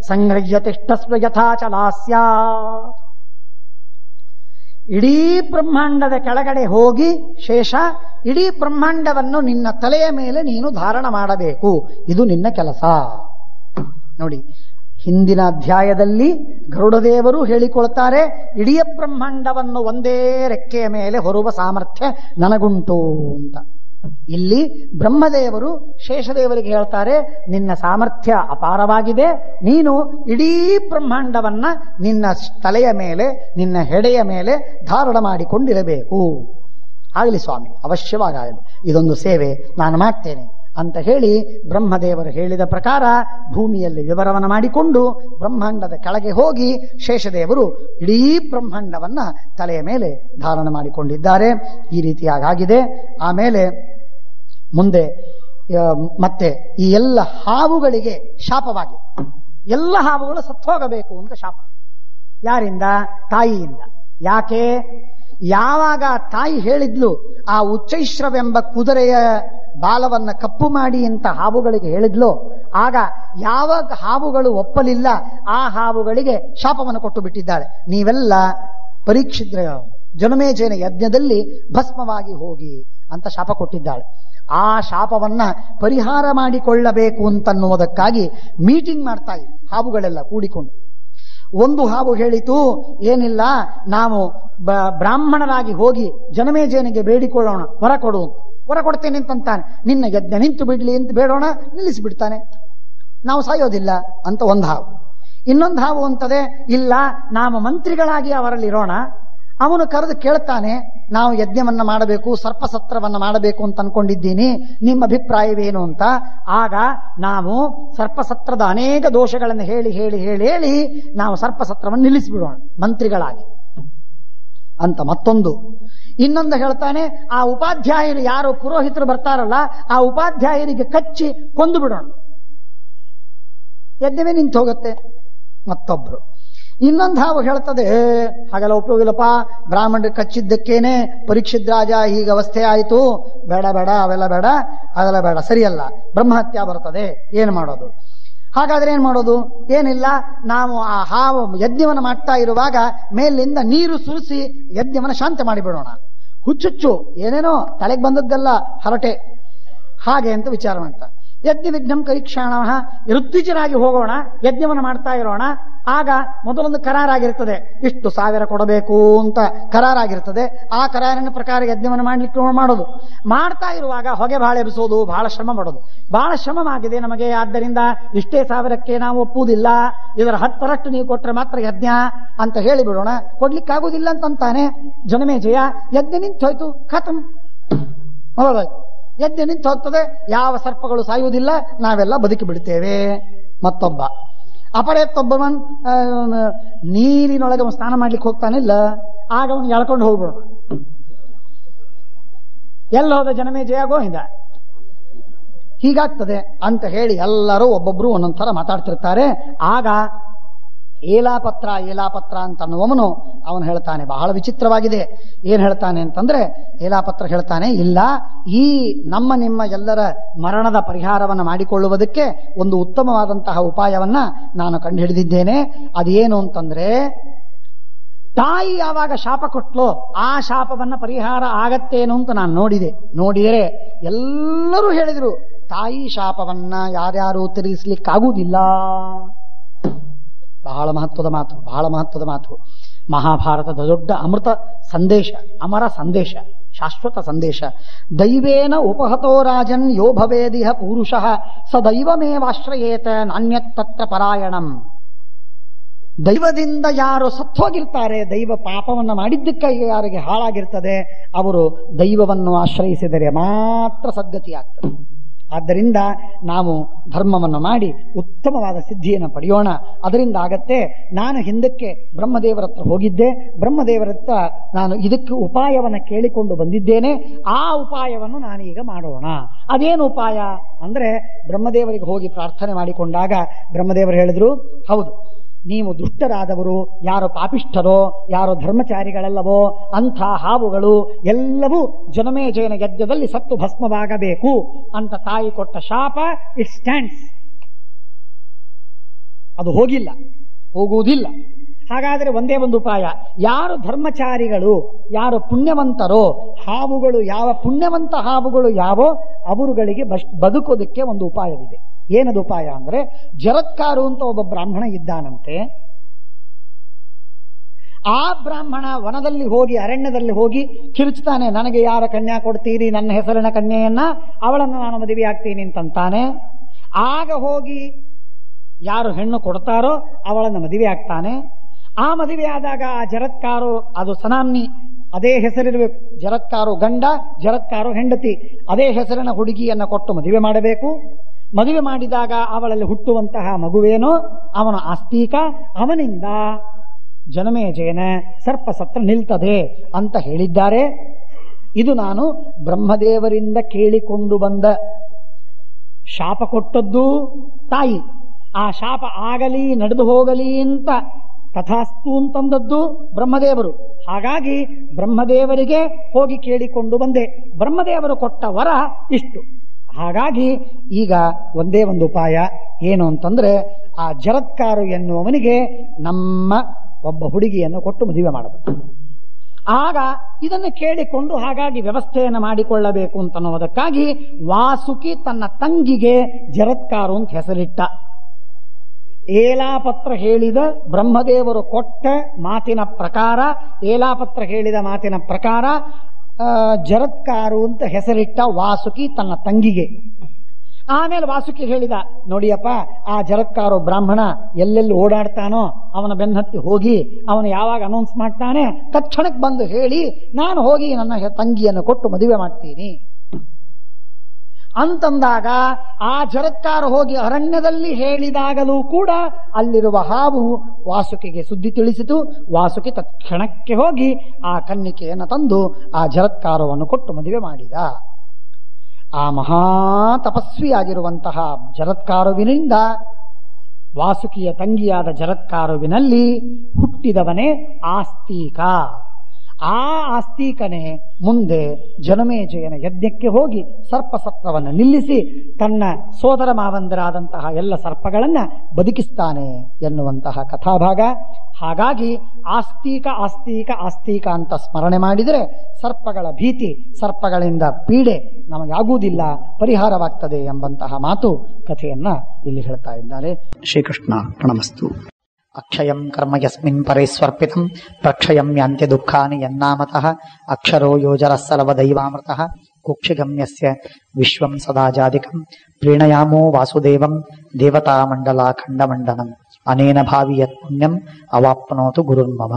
ಸಂಗೃಹ್ಯ ತಿಷ್ಠಸ್ವ ಯಥಾ ಚಲಾಸ್ಯ. ಇಡೀ ಬ್ರಹ್ಮಾಂಡದ ಕೆಳಗಡೆ ಹೋಗಿ ಶೇಷ ಇಡೀ ಬ್ರಹ್ಮಾಂಡವನ್ನು ನಿನ್ನ ತಲೆಯ ಮೇಲೆ ನೀನು ಧಾರಣ ಮಾಡಬೇಕು. ಇದು ನಿನ್ನ ಕೆಲಸ. ನೋಡಿ, ಹಿಂದಿನ ಅಧ್ಯಾಯದಲ್ಲಿ ಗರುಡದೇವರು ಹೇಳಿಕೊಳ್ತಾರೆ, ಇಡೀ ಬ್ರಹ್ಮಾಂಡವನ್ನು ಒಂದೇ ರೆಕ್ಕೆಯ ಮೇಲೆ ಹೊರುವ ಸಾಮರ್ಥ್ಯ ನನಗುಂಟು ಅಂತ. ಇಲ್ಲಿ ಬ್ರಹ್ಮದೇವರು ಶೇಷದೇವರಿಗೆ ಹೇಳ್ತಾರೆ, ನಿನ್ನ ಸಾಮರ್ಥ್ಯ ಅಪಾರವಾಗಿದೆ, ನೀನು ಇಡೀ ಬ್ರಹ್ಮಾಂಡವನ್ನ ನಿನ್ನ ತಲೆಯ ಮೇಲೆ, ನಿನ್ನ ಹೆಡೆಯ ಮೇಲೆ ಧಾರಣ ಮಾಡಿಕೊಂಡಿರಬೇಕು. ಆಗಲಿ ಸ್ವಾಮಿ, ಅವಶ್ಯವಾಗಲಿ, ಇದೊಂದು ಸೇವೆ ನಾನು ಮಾಡ್ತೇನೆ ಅಂತ ಹೇಳಿ ಬ್ರಹ್ಮದೇವರು ಹೇಳಿದ ಪ್ರಕಾರ ಭೂಮಿಯಲ್ಲಿ ವಿವರವನ್ನು ಮಾಡಿಕೊಂಡು ಬ್ರಹ್ಮಾಂಡದ ಕೆಳಗೆ ಹೋಗಿ ಶೇಷದೇವರು ಇಡೀ ಬ್ರಹ್ಮಾಂಡವನ್ನ ತಲೆಯ ಮೇಲೆ ಧಾರಣ ಮಾಡಿಕೊಂಡಿದ್ದಾರೆ. ಈ ರೀತಿಯಾಗಿದೆ. ಆಮೇಲೆ ಮುಂದೆ ಮತ್ತೆ ಈ ಎಲ್ಲ ಹಾವುಗಳಿಗೆ ಶಾಪವಾಗಿದೆ. ಎಲ್ಲ ಹಾವುಗಳು ಸತ್ತೋಗಬೇಕು ಅಂತ ಶಾಪ. ಯಾರಿಂದ? ತಾಯಿಯಿಂದ. ಯಾಕೆ? ಯಾವಾಗ ತಾಯಿ ಹೇಳಿದ್ಲು ಆ ಉಚ್ಚೈಶ್ರವೆಂಬ ಕುದುರೆಯ ಬಾಲವನ್ನ ಕಪ್ಪು ಮಾಡಿ ಅಂತ ಹಾವುಗಳಿಗೆ ಹೇಳಿದ್ಲು, ಆಗ ಯಾವಾಗ ಹಾವುಗಳು ಒಪ್ಪಲಿಲ್ಲ ಆ ಹಾವುಗಳಿಗೆ ಶಾಪವನ್ನು ಕೊಟ್ಟು ಬಿಟ್ಟಿದ್ದಾಳೆ. ನೀವೆಲ್ಲ ಪರೀಕ್ಷಿದ್ರ ಜನಮೇಜಯನ ಯಜ್ಞದಲ್ಲಿ ಭಸ್ಮವಾಗಿ ಹೋಗಿ ಅಂತ ಶಾಪ ಕೊಟ್ಟಿದ್ದಾಳೆ. ಆ ಶಾಪವನ್ನ ಪರಿಹಾರ ಮಾಡಿಕೊಳ್ಳಬೇಕು ಅಂತನ್ನುವುದಕ್ಕಾಗಿ ಮೀಟಿಂಗ್ ಮಾಡ್ತಾ ಇದ್ವಿ ಹಾವುಗಳೆಲ್ಲ ಕೂಡಿಕೊಂಡು. ಒಂದು ಹಾವು ಹೇಳಿತು, ಏನಿಲ್ಲ, ನಾವು ಬ್ರಾಹ್ಮಣರಾಗಿ ಹೋಗಿ ಜನಮೇಜಯನಿಗೆ ಬೇಡಿಕೊಳ್ಳೋಣ, ವರ ಕೊಡು. ವರ ಕೊಡ್ತೇನೆ ಅಂತಂತಾನೆ. ನಿನ್ನ ಯಜ್ಞ ನಿಂತು ಬಿಡ್ಲಿ ಅಂತ ಬೇಡೋಣ, ನಿಲ್ಲಿಸಿಬಿಡ್ತಾನೆ, ನಾವು ಸಾಯೋದಿಲ್ಲ ಅಂತ ಒಂದು ಹಾವು. ಇನ್ನೊಂದು ಹಾವು ಅಂತದೆ, ಇಲ್ಲ, ನಾವು ಮಂತ್ರಿಗಳಾಗಿ ಅವರಲ್ಲಿ ಇರೋಣ. ಅವನು ಕರೆದು ಕೇಳ್ತಾನೆ, ನಾವು ಯಜ್ಞವನ್ನ ಮಾಡಬೇಕು, ಸರ್ಪಸತ್ರವನ್ನ ಮಾಡಬೇಕು ಅಂತ ಅನ್ಕೊಂಡಿದ್ದೀನಿ, ನಿಮ್ಮ ಅಭಿಪ್ರಾಯವೇನು ಅಂತ. ಆಗ ನಾವು ಸರ್ಪಸತ್ರದ ಅನೇಕ ದೋಷಗಳನ್ನು ಹೇಳಿ ಹೇಳಿ ಹೇಳಿ ಹೇಳಿ ನಾವು ಸರ್ಪಸತ್ರವನ್ನು ನಿಲ್ಲಿಸಿಬಿಡೋಣ ಮಂತ್ರಿಗಳಾಗಿ ಅಂತ ಮತ್ತೊಂದು. ಇನ್ನೊಂದು ಹೇಳ್ತಾನೆ, ಆ ಉಪಾಧ್ಯಾಯರು ಯಾರು ಪುರೋಹಿತರು ಬರ್ತಾರಲ್ಲ ಆ ಉಪಾಧ್ಯಾಯರಿಗೆ ಕಚ್ಚಿ ಕೊಂದು ಬಿಡೋಣ, ಯಜ್ಞವೇ ನಿಂತು ಹೋಗುತ್ತೆ. ಮತ್ತೊಬ್ರು. ಇನ್ನೊಂದು ಹಾವು ಹೇಳ್ತದೆ, ಹಾಗೆಲ್ಲ ಉಪಯೋಗಿಲ್ಲಪ್ಪ, ಬ್ರಾಹ್ಮಣರಿಗೆ ಕಚ್ಚಿದ್ದಕ್ಕೇನೆ ಪರೀಕ್ಷಿತ್ ರಾಜ ಈಗ ಅವಸ್ಥೆ ಆಯಿತು, ಬೇಡ ಬೇಡ, ಅವೆಲ್ಲ ಬೇಡ, ಅದೆಲ್ಲ ಬೇಡ, ಸರಿಯಲ್ಲ, ಬ್ರಹ್ಮಹತ್ಯ ಬರ್ತದೆ, ಏನು ಮಾಡೋದು? ಹಾಗಾದ್ರೆ ಏನ್ ಮಾಡೋದು? ಏನಿಲ್ಲ, ನಾವು ಆ ಹಾವು ಯಜ್ಞವನ್ನು ಮಾಡ್ತಾ ಇರುವಾಗ ಮೇಲಿಂದ ನೀರು ಸುರಿಸಿ ಯಜ್ಞವನ್ನು ಶಾಂತ ಮಾಡಿಬಿಡೋಣ. ಹುಚ್ಚುಚ್ಚು ಏನೇನೋ ತಲೆಗೆ ಬಂದದ್ದೆಲ್ಲ ಹರಟೆ ಹಾಗೆ ಅಂತ ವಿಚಾರ ಮಾಡ್ತಾ, ಯಜ್ಞ ವಿಘ್ನಂ ಕರೀಕ್ಷಾಣ, ಋತ್ವಿಜರಾಗಿ ಹೋಗೋಣ, ಯಜ್ಞವನ್ನು ಮಾಡ್ತಾ ಇರೋಣ. ಆಗ ಮೊದಲೊಂದು ಕರಾರಾಗಿರ್ತದೆ, ಇಷ್ಟು 1000 ಕೊಡಬೇಕು ಅಂತ ಕರಾರಾಗಿರ್ತದೆ. ಆ ಕರಾರಿನ ಪ್ರಕಾರ ಯಜ್ಞವನ್ನು ಮಾಡ್ಲಿಕ್ಕೆ ಮಾಡೋದು. ಮಾಡ್ತಾ ಇರುವಾಗ ಹೊಗೆ ಬಹಳ ಎಬ್ಬಿಸೋದು, ಬಹಳ ಶ್ರಮ ಪಡೋದು. ಬಹಳ ಶ್ರಮವಾಗಿದೆ ನಮಗೆ, ಆದ್ದರಿಂದ ಇಷ್ಟೇ 1000ಕ್ಕೆ ನಾವು ಒಪ್ಪುವುದಿಲ್ಲ, ಇದರ 10ರಷ್ಟು ನೀವು ಕೊಟ್ಟರೆ ಮಾತ್ರ ಯಜ್ಞ ಅಂತ ಹೇಳಿಬಿಡೋಣ. ಕೊಡ್ಲಿಕ್ಕಾಗುವುದಿಲ್ಲ ಅಂತಂತಾನೆ ಜನಮೇಜಯ. ಯಜ್ಞ ನಿಂತು ಹೋಯ್ತು, ಖತಮ್, ಹೌದಾಯ್ತು, ಯಜ್ಞ ನಿಂತು ಹೋಗ್ತದೆ, ಯಾವ ಸರ್ಪಗಳು ಸಾಯುವುದಿಲ್ಲ, ನಾವೆಲ್ಲ ಬದುಕಿ ಬಿಡ್ತೇವೆ. ಮತ್ತೊಬ್ಬ ಅಪರೇತ್ತೊಬ್ಬವನ್ ನೀರಿನೊಳಗೆ ಸ್ನಾನ ಮಾಡ್ಲಿಕ್ಕೆ ಹೋಗ್ತಾನಿಲ್ಲ, ಆಗ ಅವನು ಎಳ್ಕೊಂಡು ಹೋಗ್ಬಿಡೋಣ. ಎಲ್ಲ ಹೋದ ಜನಮೇಜಯ ಗೋವಿಂದ, ಹೀಗಾಗ್ತದೆ ಅಂತ ಹೇಳಿ ಎಲ್ಲರೂ ಒಬ್ಬೊಬ್ರು ಒಂದೊಂದ್ ಥರ ಮಾತಾಡ್ತಿರ್ತಾರೆ. ಆಗ ಏಲಾಪತ್ರ ಏಲಾಪತ್ರ ಅಂತ ಅನ್ನುವವನು ಅವನು ಹೇಳ್ತಾನೆ, ಬಹಳ ವಿಚಿತ್ರವಾಗಿದೆ. ಏನ್ ಹೇಳ್ತಾನೆ ಅಂತಂದ್ರೆ, ಏಲಾಪತ್ರ ಹೇಳ್ತಾನೆ, ಇಲ್ಲ, ಈ ನಿಮ್ಮ ಎಲ್ಲರ ಮರಣದ ಪರಿಹಾರವನ್ನು ಮಾಡಿಕೊಳ್ಳುವುದಕ್ಕೆ ಒಂದು ಉತ್ತಮವಾದಂತಹ ಉಪಾಯವನ್ನ ನಾನು ಕಂಡು ಹಿಡಿದಿದ್ದೇನೆ. ಅದೇನು ಅಂತಂದ್ರೆ, ತಾಯಿ ಯಾವಾಗ ಶಾಪ ಕೊಟ್ಲೋ ಆ ಶಾಪವನ್ನ ಪರಿಹಾರ ಆಗತ್ತೇನು ಅಂತ ನಾನು ನೋಡಿದರೆ ಎಲ್ಲರೂ ಹೇಳಿದ್ರು, ತಾಯಿ ಶಾಪವನ್ನ ಯಾರ್ಯಾರು ತಿರುಗಿಸ್ಲಿಕ್ಕಾಗುವುದಿಲ್ಲ. ಬಹಳ ಮಹತ್ವದ ಮಾತು, ಬಹಳ ಮಹತ್ವದ ಮಾತು. ಮಹಾಭಾರತದ ದೊಡ್ಡ ಅಮೃತ ಸಂದೇಶ, ಅಮರ ಸಂದೇಶ, ಶಾಶ್ವತ ಸಂದೇಶ. ದೈವೇನ ಉಪಹತೋ ರಾಜನ್ ಯೋ ಭವೇದಿಹ ಪೂರುಷಃ ಸ ದೈವಮೇವಾಶ್ರಯೇತ ನಾಣ್ಯತ್ತತ್ರ ಪರಾಯಣಂ. ದೈವದಿಂದ ಯಾರು ಸತ್ತೋಗಿರ್ತಾರೆ, ದೈವ ಪಾಪವನ್ನ ಮಾಡಿದ್ದಕ್ಕೆ ಯಾರಿಗೆ ಹಾಳಾಗಿರ್ತದೆ, ಅವರು ದೈವವನ್ನು ಆಶ್ರಯಿಸಿದರೆ ಮಾತ್ರ ಸದ್ಗತಿ ಆಗ್ತದೆ. ಆದ್ದರಿಂದ ನಾವು ಧರ್ಮವನ್ನು ಮಾಡಿ ಉತ್ತಮವಾದ ಸಿದ್ಧಿಯನ್ನು ಪಡೆಯೋಣ, ಅದರಿಂದ ಆಗತ್ತೆ. ನಾನು ಹಿಂದಕ್ಕೆ ಬ್ರಹ್ಮದೇವರ ಹತ್ರ ಹೋಗಿದ್ದೆ, ಬ್ರಹ್ಮದೇವರ ಹತ್ರ ನಾನು ಇದಕ್ಕೆ ಉಪಾಯವನ್ನು ಕೇಳಿಕೊಂಡು ಬಂದಿದ್ದೇನೆ. ಆ ಉಪಾಯವನ್ನು ನಾನೀಗ ಮಾಡೋಣ. ಅದೇನು ಉಪಾಯ ಅಂದ್ರೆ, ಬ್ರಹ್ಮದೇವರಿಗೆ ಹೋಗಿ ಪ್ರಾರ್ಥನೆ ಮಾಡಿಕೊಂಡಾಗ ಬ್ರಹ್ಮದೇವರು ಹೇಳಿದ್ರು, ಹೌದು, ನೀವು ದುಷ್ಟರಾದವರು, ಯಾರೋ ಪಾಪಿಷ್ಠರೋ, ಯಾರೋ ಧರ್ಮಚಾರಿಗಳಲ್ಲವೋ ಅಂಥ ಹಾವುಗಳು ಎಲ್ಲವೂ ಜನಮೇಜಯನ ಯಜ್ಞದಲ್ಲಿ ಸತ್ತು ಭಸ್ಮವಾಗಬೇಕು ಅಂತ ತಾಯಿ ಕೊಟ್ಟ ಶಾಪ ಇಟ್ ಸ್ಟ್ಯಾಂಡ್ಸ್. ಅದು ಹೋಗುವುದಿಲ್ಲ. ಹಾಗಾದರೆ ಒಂದೇ ಒಂದು ಉಪಾಯ, ಯಾರು ಧರ್ಮಚಾರಿಗಳು, ಯಾರು ಪುಣ್ಯವಂತರೋ, ಹಾವುಗಳು ಯಾವ ಪುಣ್ಯವಂತ ಹಾವುಗಳು ಯಾವೋ ಅವರುಗಳಿಗೆ ಬದುಕೋದಕ್ಕೆ ಒಂದು ಉಪಾಯವಿದೆ. ಏನದು ಉಪಾಯ ಅಂದ್ರೆ, ಜರತ್ಕಾರು ಅಂತ ಒಬ್ಬ ಬ್ರಾಹ್ಮಣ ಇದ್ದಾನಂತೆ. ಆ ಬ್ರಾಹ್ಮಣ ವನದಲ್ಲಿ ಹೋಗಿ, ಅರಣ್ಯದಲ್ಲಿ ಹೋಗಿ ಕಿರುಚ್ತಾನೆ, ನನಗೆ ಯಾರ ಕನ್ಯಾ ಕೊಡ್ತೀರಿ, ನನ್ನ ಹೆಸರಿನ ಕನ್ಯೆಯನ್ನ, ಅವಳನ್ನು ನಾನು ಮದುವೆ ಆಗ್ತೀನಿ ಅಂತಂತಾನೆ. ಆಗ ಹೋಗಿ ಯಾರು ಹೆಣ್ಣು ಕೊಡ್ತಾರೋ ಅವಳನ್ನು ಮದುವೆ ಆಗ್ತಾನೆ. ಆ ಮದುವೆ ಆದಾಗ ಆ ಜರತ್ಕಾರು, ಅದು ಸನಾಮ್ನಿ, ಅದೇ ಹೆಸರಿರಬೇಕು. ಜರತ್ಕಾರು ಗಂಡ, ಜರತ್ಕಾರು ಹೆಂಡತಿ, ಅದೇ ಹೆಸರಿನ ಹುಡುಗಿಯನ್ನ ಕೊಟ್ಟು ಮದುವೆ ಮಾಡಬೇಕು. ಮದುವೆ ಮಾಡಿದಾಗ ಅವಳಲ್ಲಿ ಹುಟ್ಟುವಂತಹ ಮಗುವೇನೋ ಅವನ ಆಸ್ತಿಕ, ಅವನಿಂದ ಜನಮೇಜಯನ ಸರ್ಪಸತ್ರ ನಿಲ್ತದೆ ಅಂತ ಹೇಳಿದ್ದಾರೆ. ಇದು ನಾನು ಬ್ರಹ್ಮದೇವರಿಂದ ಕೇಳಿಕೊಂಡು ಬಂದ. ಶಾಪ ಕೊಟ್ಟದ್ದು ತಾಯಿ, ಆ ಶಾಪ ಆಗಲಿ ನಡೆದು ಹೋಗಲಿ ಅಂತ ತಥಾಸ್ತು ಅಂತಂದದ್ದು ಬ್ರಹ್ಮದೇವರು. ಹಾಗಾಗಿ ಬ್ರಹ್ಮದೇವರಿಗೆ ಹೋಗಿ ಕೇಳಿಕೊಂಡು ಬಂದೆ. ಬ್ರಹ್ಮದೇವರು ಕೊಟ್ಟ ವರ ಇಷ್ಟು. ಹಾಗಾಗಿ ಈಗ ಒಂದೇ ಒಂದು ಉಪಾಯ ಏನು ಅಂತಂದ್ರೆ, ಆ ಜರತ್ಕಾರು ಎನ್ನುವವನಿಗೆ ನಮ್ಮ ಒಬ್ಬ ಹುಡುಗಿಯನ್ನು ಕೊಟ್ಟು ಮದುವೆ ಮಾಡಬೇಕು. ಆಗ ಇದನ್ನು ಕೇಳಿಕೊಂಡು ಹಾಗಾಗಿ ವ್ಯವಸ್ಥೆಯನ್ನು ಮಾಡಿಕೊಳ್ಳಬೇಕು ಅಂತನ್ನುವುದಕ್ಕಾಗಿ ವಾಸುಕಿ ತನ್ನ ತಂಗಿಗೆ ಜರತ್ಕಾರು ಅಂತ ಹೆಸರಿಟ್ಟ. ಏಲಾಪತ್ರ ಹೇಳಿದ ಬ್ರಹ್ಮದೇವರು ಕೊಟ್ಟ ಮಾತಿನ ಪ್ರಕಾರ, ಏಲಾಪತ್ರ ಹೇಳಿದ ಮಾತಿನ ಪ್ರಕಾರ ಜರತ್ಕಾರು ಅಂತ ಹೆಸರಿಟ್ಟ ವಾಸುಕಿ ತನ್ನ ತಂಗಿಗೆ. ಆಮೇಲೆ ವಾಸುಕಿ ಹೇಳಿದ, ನೋಡಿಯಪ್ಪ, ಆ ಜರತ್ಕಾರು ಬ್ರಾಹ್ಮಣ ಎಲ್ಲೆಲ್ಲಿ ಓಡಾಡ್ತಾನೋ ಅವನ ಬೆನ್ನತ್ತಿ ಹೋಗಿ ಅವನು ಯಾವಾಗ ಅನೌನ್ಸ್ ಮಾಡ್ತಾನೆ ತಕ್ಷಣಕ್ಕೆ ಬಂದು ಹೇಳಿ, ನಾನು ಹೋಗಿ ನನ್ನ ತಂಗಿಯನ್ನು ಕೊಟ್ಟು ಮದುವೆ ಮಾಡ್ತೀನಿ ಅಂತಂದಾಗ, ಆ ಜರತ್ಕಾರು ಹೋಗಿ ಅರಣ್ಯದಲ್ಲಿ ಹೇಳಿದಾಗಲೂ ಕೂಡ ಅಲ್ಲಿರುವ ಹಾವು ವಾಸುಕಿಗೆ ಸುದ್ದಿ ತಿಳಿಸಿತು. ವಾಸುಕಿ ತಕ್ಷಣಕ್ಕೆ ಹೋಗಿ ಆ ಕನ್ನಿಕೆಯನ್ನು ತಂದು ಆ ಜರತ್ಕಾರವನ್ನು ಕೊಟ್ಟು ಮದುವೆ ಮಾಡಿದ. ಆ ಮಹಾ ತಪಸ್ವಿಯಾಗಿರುವಂತಹ ಜರತ್ಕಾರುವಿನಿಂದ, ವಾಸುಕಿಯ ತಂಗಿಯಾದ ಜರತ್ಕಾರುವಿನಲ್ಲಿ ಹುಟ್ಟಿದವನೇ ಆಸ್ತಿಕ. ಆ ಆಸ್ತಿಕನೇ ಮುಂದೆ ಜನಮೇಜಯನ ಯಜ್ಞಕ್ಕೆ ಹೋಗಿ ಸರ್ಪಸತ್ರವನ್ನು ನಿಲ್ಲಿಸಿ ತನ್ನ ಸೋದರ ಮಾವಂದರಾದಂತಹ ಎಲ್ಲ ಸರ್ಪಗಳನ್ನ ಬದುಕಿಸ್ತಾನೆ ಎನ್ನುವಂತಹ ಕಥಾಭಾಗ. ಹಾಗಾಗಿ ಆಸ್ತಿಕ ಆಸ್ತಿಕ ಆಸ್ತಿಕ ಅಂತ ಸ್ಮರಣೆ ಮಾಡಿದರೆ ಸರ್ಪಗಳ ಭೀತಿ, ಸರ್ಪಗಳಿಂದ ಪೀಡೆ ನಮಗಾಗುವುದಿಲ್ಲ, ಪರಿಹಾರವಾಗ್ತದೆ ಎಂಬಂತಹ ಮಾತು ಕಥೆಯನ್ನ ಇಲ್ಲಿ ಹೇಳ್ತಾ ಇದ್ದಾರೆ. ಶ್ರೀಕೃಷ್ಣ ಪ್ರಣಮಸ್ತು. ಅಕ್ಷಯಂ ಕರ್ಮ ಯಸ್ಮಿನ್ ಪರೇಸ್ವರ್ಪಿತಂ ಪ್ರಕ್ಷಯಂ ಯಾಂತ್ಯ ದುಃಖಾನಿ ಯನ್ನಾಮತಃ ಅಕ್ಷರೋ ಯೋಜರಸ್ಸಲವ ದೈವಾಮೃತಃ ಕುಕ್ಷಿಗಮ್ಯಸ್ಯ ವಿಶ್ವಂ ಸದಾ ಜಾದಿಕಂ ಪ್ರೀಣಯಾಮೋ ವಾಸುದೇವಂ ದೇವತಾಮಂಡಲಾಖಂಡಮಂಡನಂ ಅನೇನ ಭಾವಿ ಯತ್ ಪುಣ್ಯಂ ಅವಾಪ್ನೋತು ಗುರುರ್ಮಮ.